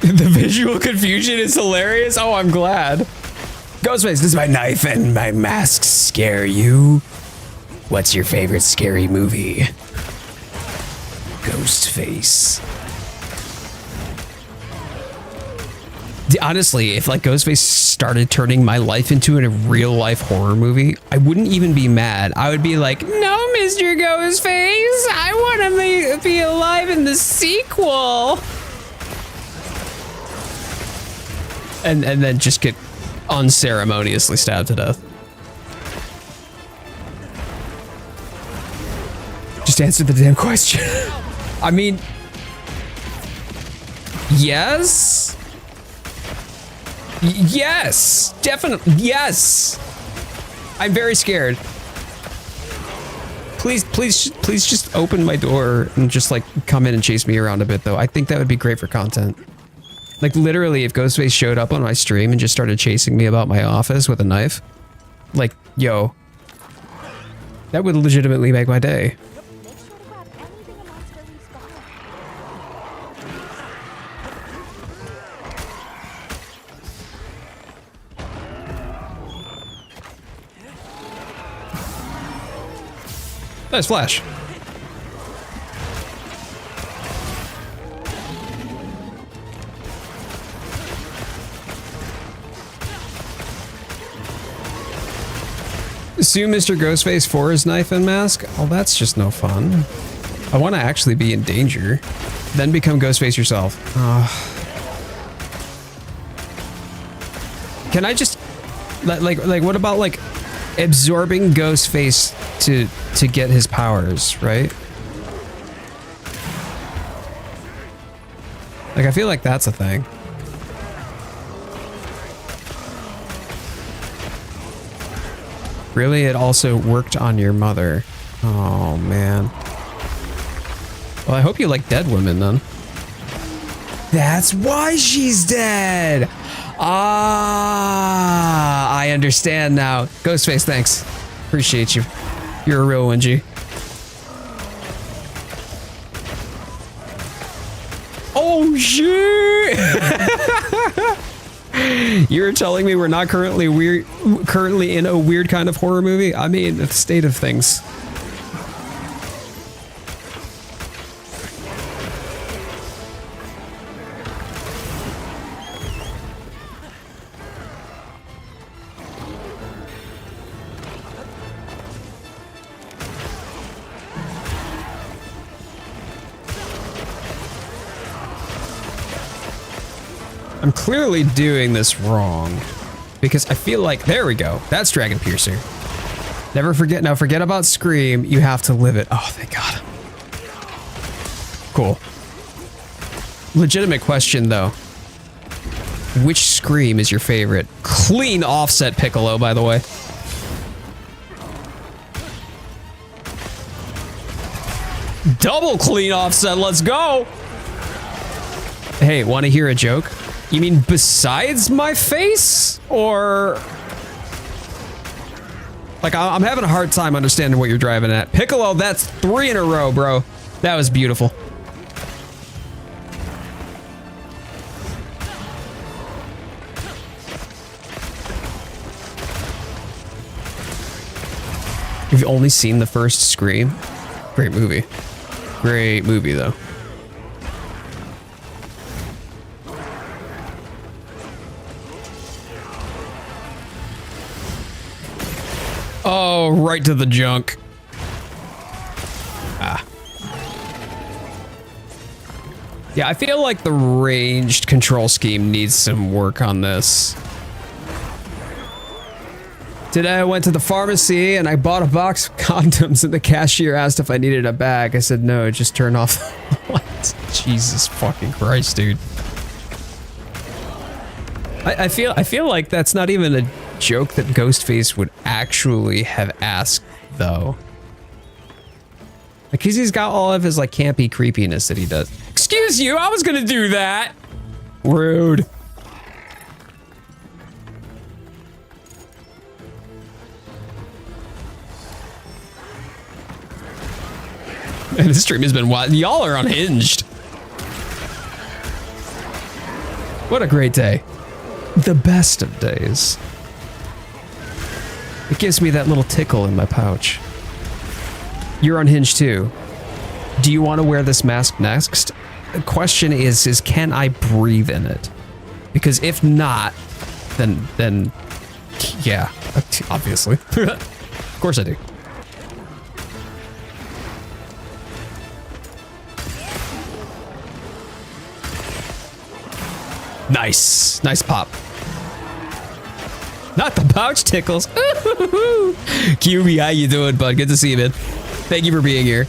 The visual confusion is hilarious. Oh, I'm glad. Ghostface, does my knife and my mask scare you? What's your favorite scary movie? Ghostface. Honestly, if like Ghostface started turning my life into a real life horror movie, I wouldn't even be mad. I would be like, no, Mr. Ghostface, I want to be alive in the sequel. And then just get unceremoniously stabbed to death. Just answer the damn question. I mean, yes. Yes, definitely. Yes. I'm very scared. Please just open my door and just like come in and chase me around a bit though. I think that would be great for content. Like literally if Ghostface showed up on my stream and just started chasing me about my office with a knife, like, yo, that would legitimately make my day. Make sure to grab anything a monster leaves behind. Nice flash. Sue Mr. Ghostface for his knife and mask? Oh, that's just no fun. I want to actually be in danger. Then become Ghostface yourself. Can I just... Like, what about, like, absorbing Ghostface to get his powers, right? Like, I feel like that's a thing. Really? It also worked on your mother. Oh, man. Well, I hope you like dead women, then. That's why she's dead. Ah, I understand now. Ghostface, thanks. Appreciate you. You're a real one, G. Oh shit! You're telling me we're not currently in a weird kind of horror movie? I mean, the state of things. I'm clearly doing this wrong because I feel like, there we go. That's Dragon Piercer. Never forget. Now forget about Scream. You have to live it. Oh, thank God. Cool. Legitimate question though. Which Scream is your favorite? Clean offset Piccolo, by the way. Double clean offset. Let's go. Hey, want to hear a joke? You mean besides my face? Or... like, I'm having a hard time understanding what you're driving at. Piccolo, that's 3 in a row, bro. That was beautiful. Have you only seen the first Scream? Great movie. Great movie, though. Oh, right to the junk. Ah. Yeah, I feel like the ranged control scheme needs some work on this. Today I went to the pharmacy and I bought a box of condoms and the cashier asked if I needed a bag. I said no, just turn off the lights. Jesus fucking Christ, dude. I feel like that's not even a joke that Ghostface would actually have asked, though. Because he's got all of his, like, campy creepiness that he does. Excuse you, I was gonna do that! Rude. Man, this stream has been wild. Y'all are unhinged. What a great day. The best of days. It gives me that little tickle in my pouch. You're unhinged too. Do you want to wear this mask next? The question is can I breathe in it? Because if not, then yeah, obviously. Of course I do. Nice. Nice pop. Not the pouch tickles. QB, how you doing, bud? Good to see you, man. Thank you for being here.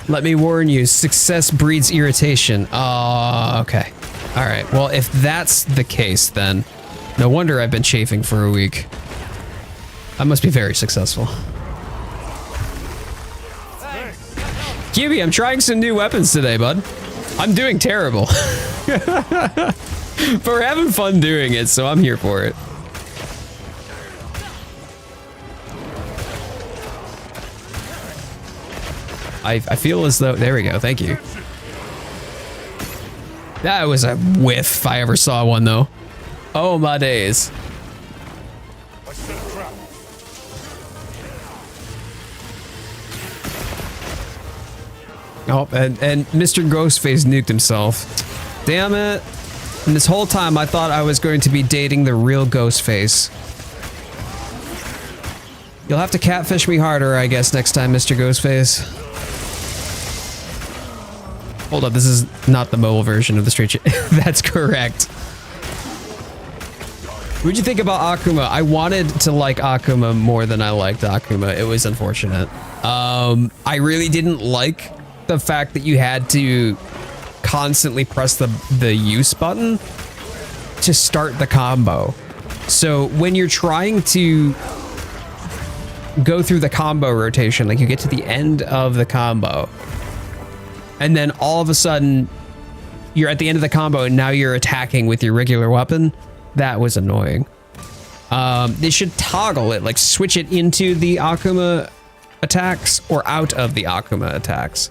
Let me warn you, success breeds irritation. Oh, okay. All right. Well, if that's the case, then no wonder I've been chafing for a week. I must be very successful. QB, I'm trying some new weapons today, bud. I'm doing terrible. But we're having fun doing it, so I'm here for it. I feel as though... there we go, thank you. That was a whiff if I ever saw one, though. Oh, my days. Oh, and Mr. Ghostface nuked himself. Damn it. And this whole time I thought I was going to be dating the real Ghostface. You'll have to catfish me harder, I guess, next time, Mr. Ghostface. Hold up, this is not the mobile version of the Street Chat. That's correct. What'd you think about Akuma? I wanted to like Akuma more than I liked Akuma. It was unfortunate. I really didn't like the fact that you had to constantly press the use button to start the combo. So when you're trying to go through the combo rotation. Like you get to the end of the combo, and then all of a sudden you're at the end of the combo and now you're attacking with your regular weapon. That was annoying. They should toggle it, like switch it into the Akuma attacks or out of the Akuma attacks.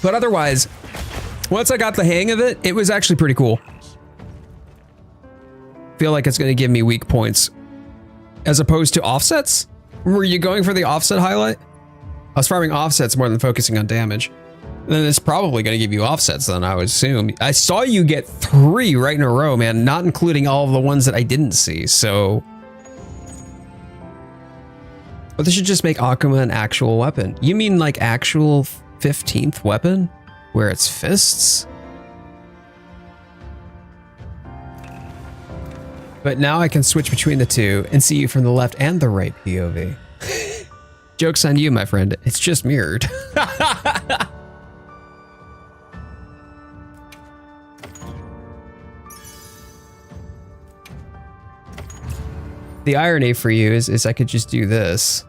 But otherwise, once I got the hang of it, it was actually pretty cool. Feel like it's going to give me weak points as opposed to offsets. Were you going for the offset highlight? I was farming offsets more than focusing on damage. And then it's probably going to give you offsets then, I would assume. I saw you get 3 right in a row, man, not including all of the ones that I didn't see, so... But they should just make Akuma an actual weapon. You mean like actual 15th weapon? Where it's fists? But now I can switch between the two and see you from the left and the right POV. Joke's on you, my friend. It's just mirrored. The irony for you is I could just do this.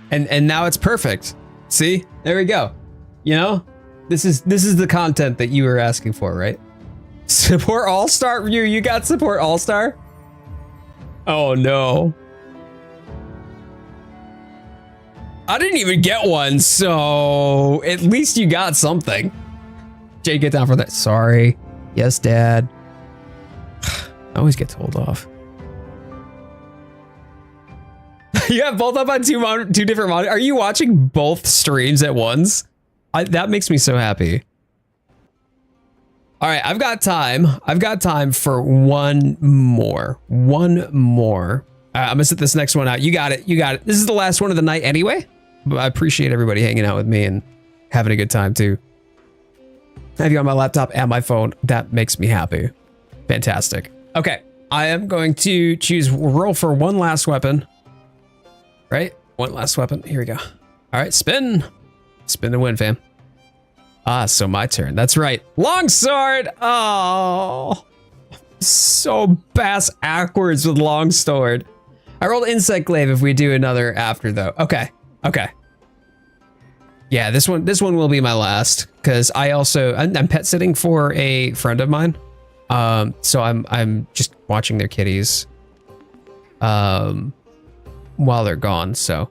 And now it's perfect. See? There we go. You know? This is the content that you were asking for, right? Support All-Star? You got support All-Star? Oh no. I didn't even get one, so at least you got something. Jay, get down for that. Sorry. Yes, Dad. I always get told off. You have both up on two different monitors. Are you watching both streams at once? That makes me so happy. All right, I've got time. I've got time for one more. One more. I'm gonna sit this next one out. You got it. You got it. This is the last one of the night anyway. But I appreciate everybody hanging out with me and having a good time too. I have you on my laptop and my phone. That makes me happy. Fantastic. Okay, I am going to roll for one last weapon. Right? One last weapon. Here we go. All right, spin. Spin and win, fam. Ah, so my turn. That's right. Longsword. Oh, so bass backwards with longsword. I rolled insect glaive if we do another after though. Okay. Okay. Yeah, this one will be my last because I'm pet sitting for a friend of mine. So I'm just watching their kitties. While they're gone, so.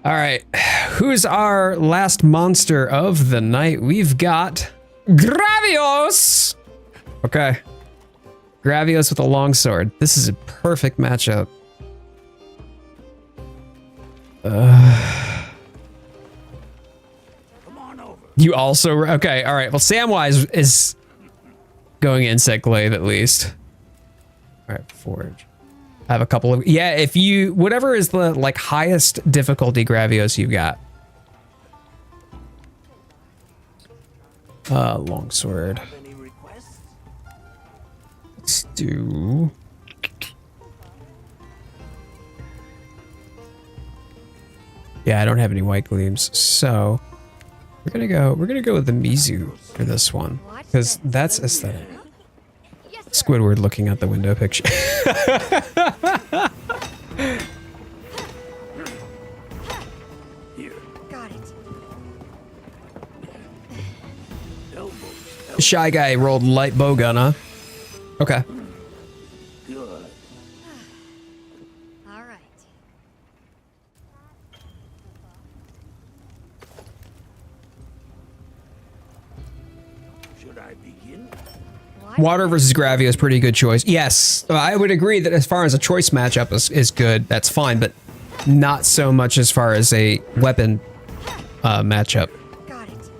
All right, who's our last monster of the night? We've got Gravios. Okay, Gravios with a longsword. This is a perfect matchup. Come on over. You also, okay, all right. Well, Samwise is going insect glaive at least. All right, forge. I have a couple of, yeah, if you, whatever is the like highest difficulty Gravios you've got. Longsword. Any requests? Let's do. Yeah, I don't have any white gleams, so we're gonna go with the Mizu for this one because that's aesthetic. Squidward looking out the window picture. Here. Got it. Elbows. Shy guy rolled light bowgun, huh? Okay. Good. All right. Should I begin? Water versus Gravio is pretty good choice. Yes, I would agree that as far as a choice matchup is good, that's fine, but not so much as far as a weapon matchup. Got it.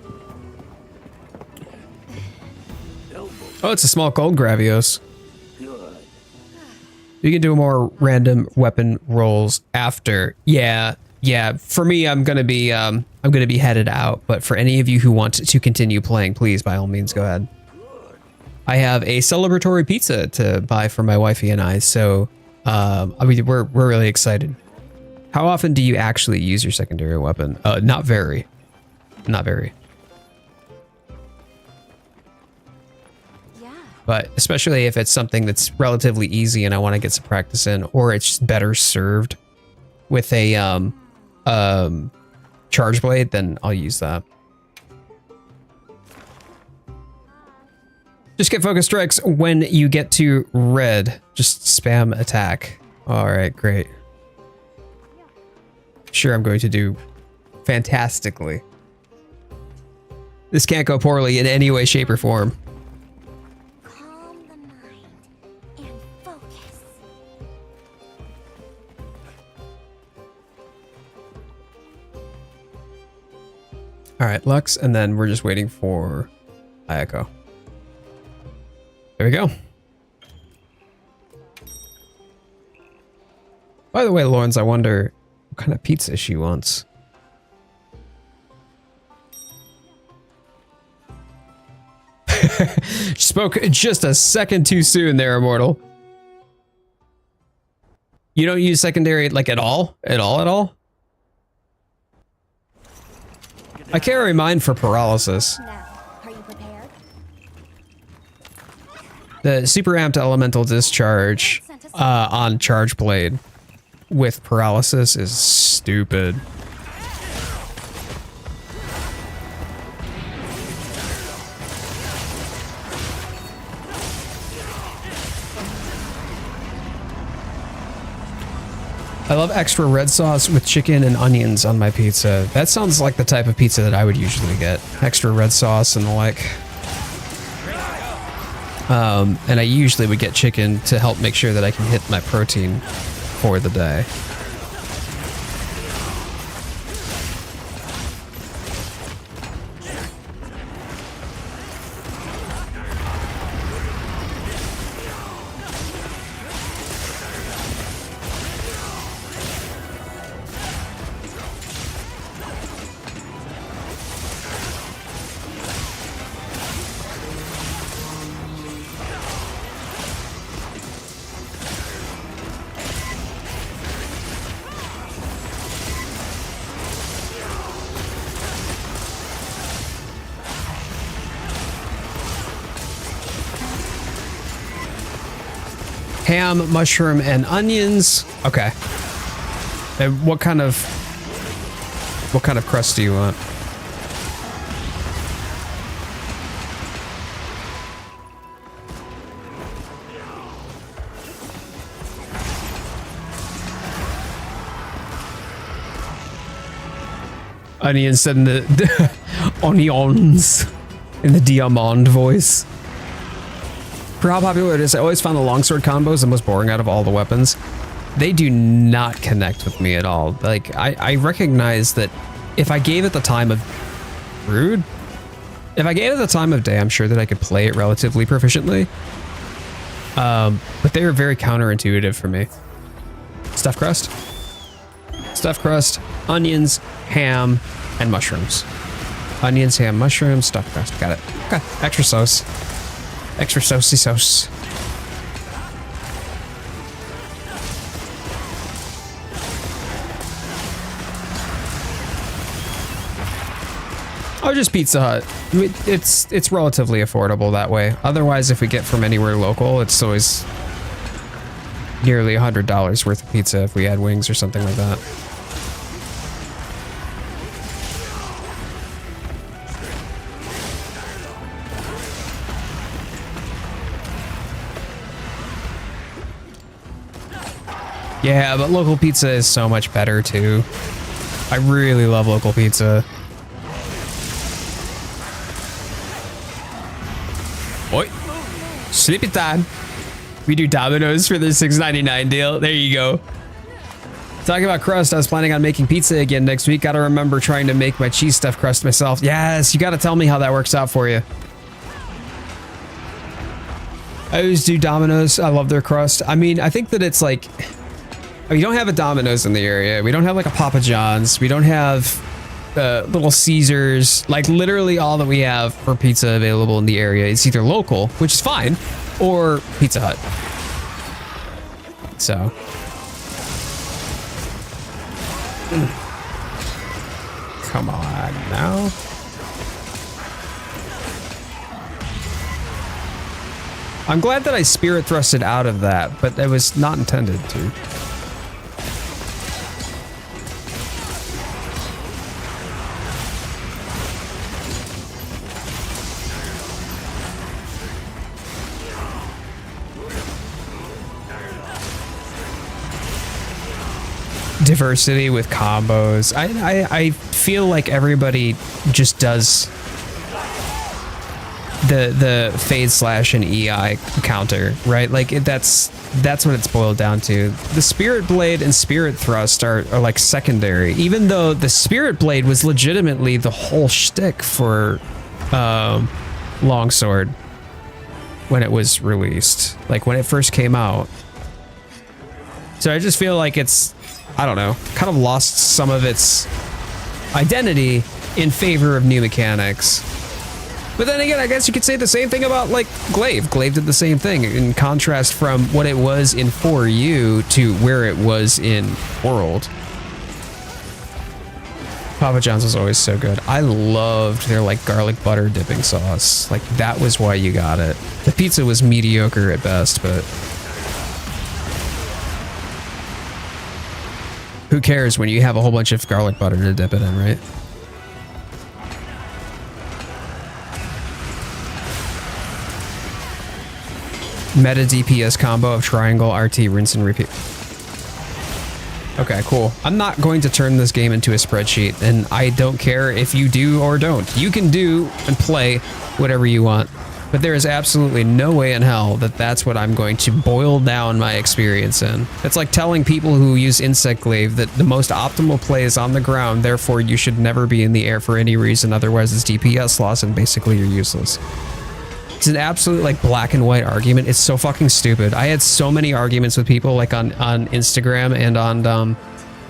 Oh, it's a small gold Gravios. Good. You can do more random weapon rolls after. Yeah. For me, I'm gonna be headed out. But for any of you who want to continue playing, please, by all means, go ahead. I have a celebratory pizza to buy for my wifey and I, so I mean, we're really excited. How often do you actually use your secondary weapon? Not very. Not very. Yeah. But especially if it's something that's relatively easy and I want to get some practice in, or it's better served with a charge blade, then I'll use that. Just get focus strikes when you get to red. Just spam attack. All right, great. Sure, I'm going to do fantastically. This can't go poorly in any way, shape, or form. Calm the mind and focus. All right, Lux, and then we're just waiting for Ayako. There we go. By the way, Lawrence, I wonder what kind of pizza she wants. Spoke just a second too soon there, Immortal. You don't use secondary like at all? At all? I carry mine for paralysis. Now, are you prepared? The super amped elemental discharge on charge blade with paralysis is stupid. I love extra red sauce with chicken and onions on my pizza. That sounds like the type of pizza that I would usually get. Extra red sauce and the like. And I usually would get chicken to help make sure that I can hit my protein for the day. Ham, mushroom, and onions. Okay. And what kind of crust do you want? Onions said in the onions in the Diamond voice. For how popular it is, I always found the longsword combos the most boring out of all the weapons. They do not connect with me at all. Like, I recognize that if I gave it the time of rude, if I gave it the time of day, I'm sure that I could play it relatively proficiently. But they are very counterintuitive for me. Stuffed crust, onions, ham, and mushrooms. Onions, ham, mushrooms, stuffed crust. Got it. Okay. Extra sauce. Extra saucy sauce. Oh, just Pizza Hut. I mean, it's relatively affordable that way. Otherwise, if we get from anywhere local, it's always nearly $100 worth of pizza if we add wings or something like that. Yeah, but local pizza is so much better too. I really love local pizza. Oi, sleepy time. We do Domino's for the $6.99 deal. There you go. Talking about crust, I was planning on making pizza again next week. Gotta remember trying to make my cheese stuffed crust myself. Yes, you gotta tell me how that works out for you. I always do Domino's. I love their crust. I mean, I think that it's like, we don't have a Domino's in the area. We don't have like a Papa John's. We don't have Little Caesars. Like literally all that we have for pizza available in the area is either local, which is fine, or Pizza Hut. Come on now. I'm glad that I spirit thrusted out of that, but it was not intended to. Diversity with combos. I feel like everybody just does the fade slash and EI counter, right? Like that's what it's boiled down to. The Spirit Blade and Spirit Thrust are like secondary, even though the Spirit Blade was legitimately the whole shtick for Longsword when it was released, like when it first came out. So I just feel like it's, I don't know, kind of lost some of its identity in favor of new mechanics. But then again, I guess you could say the same thing about like Glaive. Glaive did the same thing in contrast from what it was in 4U to where it was in World. Papa John's was always so good. I loved their like garlic butter dipping sauce. Like that was why you got it. The pizza was mediocre at best, but who cares when you have a whole bunch of garlic butter to dip it in, right? Meta DPS combo of triangle, RT, rinse and repeat. Okay, cool. I'm not going to turn this game into a spreadsheet, and I don't care if you do or don't. You can do and play whatever you want, but there is absolutely no way in hell that that's what I'm going to boil down my experience in. It's like telling people who use Insect Glaive that the most optimal play is on the ground, therefore you should never be in the air for any reason, otherwise it's DPS loss and basically you're useless. It's an absolute like black and white argument. It's so fucking stupid. I had so many arguments with people like on Instagram and on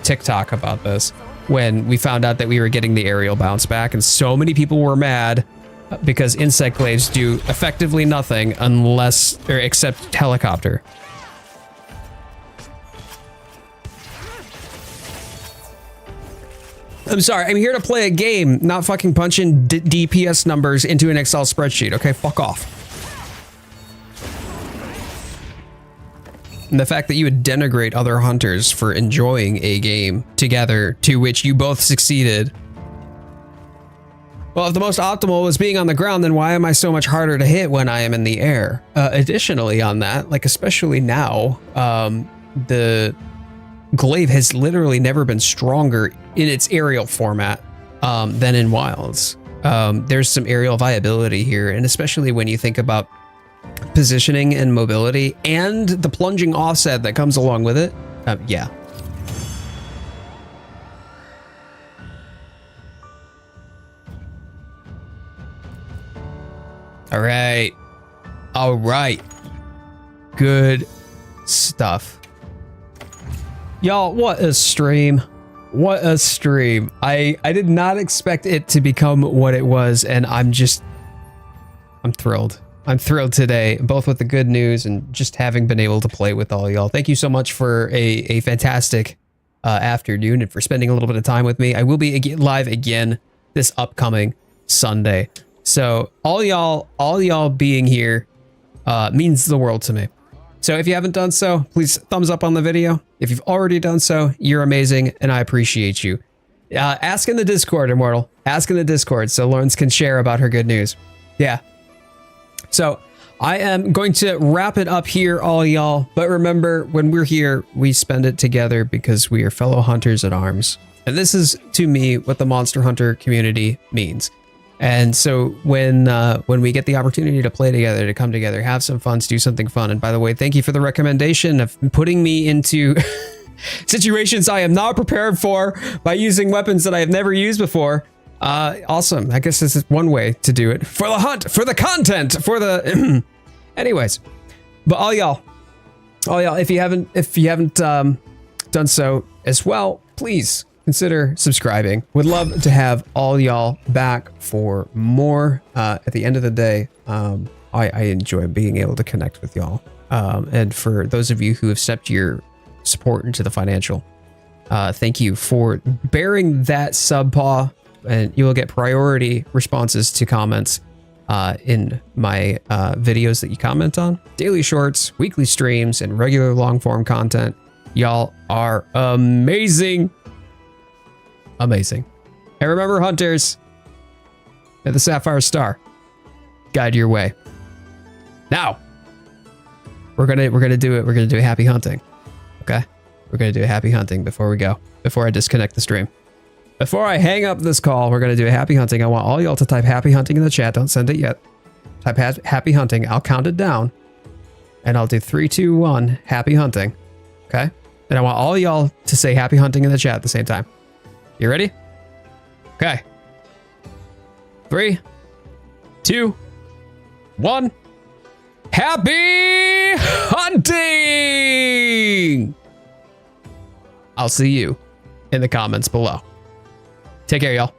TikTok about this when we found out that we were getting the aerial bounce back, and so many people were mad because Insect Glaives do effectively nothing unless or except helicopter. I'm sorry, I'm here to play a game, not fucking punching DPS numbers into an Excel spreadsheet, okay? Fuck off. And the fact that you would denigrate other hunters for enjoying a game together to which you both succeeded. Well, if the most optimal was being on the ground, then why am I so much harder to hit when I am in the air? Additionally on that, like especially now, the Glaive has literally never been stronger in its aerial format than in Wilds. There's some aerial viability here, and especially when you think about positioning and mobility and the plunging offset that comes along with it. Yeah. All right. All right. Good stuff. Y'all, what a stream. What a stream. I did not expect it to become what it was, and I'm thrilled. I'm thrilled today, both with the good news and just having been able to play with all y'all. Thank you so much for a fantastic afternoon and for spending a little bit of time with me. I will be live again this upcoming Sunday. So all y'all being here means the world to me. So if you haven't done so, please thumbs up on the video. If you've already done so, you're amazing and I appreciate you. Ask in the Discord, Immortal. Ask in the Discord so Lawrence can share about her good news. Yeah. So I am going to wrap it up here, all y'all. But remember, when we're here, we spend it together because we are fellow hunters at arms. And this is, to me, what the Monster Hunter community means. And so when we get the opportunity to play together, to come together, have some fun, do something fun. And by the way, thank you for the recommendation of putting me into situations I am not prepared for by using weapons that I have never used before. Awesome. I guess this is one way to do it. For the hunt, for the content, for the... Anyways, but all y'all, if you haven't done so as well, please consider subscribing. Would love to have all y'all back for more. At the end of the day, I enjoy being able to connect with y'all. And for those of you who have stepped your support into the financial, Thank you for bearing that sub paw, and you will get priority responses to comments in my videos that you comment on. Daily shorts, weekly streams, and regular long form content. Y'all are amazing. Amazing. And remember, hunters, may the Sapphire Star guide your way. Now, we're gonna do it. We're gonna do a happy hunting. Okay? We're gonna do a happy hunting before we go. Before I disconnect the stream. Before I hang up this call, we're gonna do a happy hunting. I want all y'all to type happy hunting in the chat. Don't send it yet. Type happy hunting. I'll count it down. And I'll do 3, 2, 1, happy hunting. Okay? And I want all y'all to say happy hunting in the chat at the same time. You ready? Okay. 3, 2, 1. Happy hunting! I'll see you in the comments below. Take care, y'all.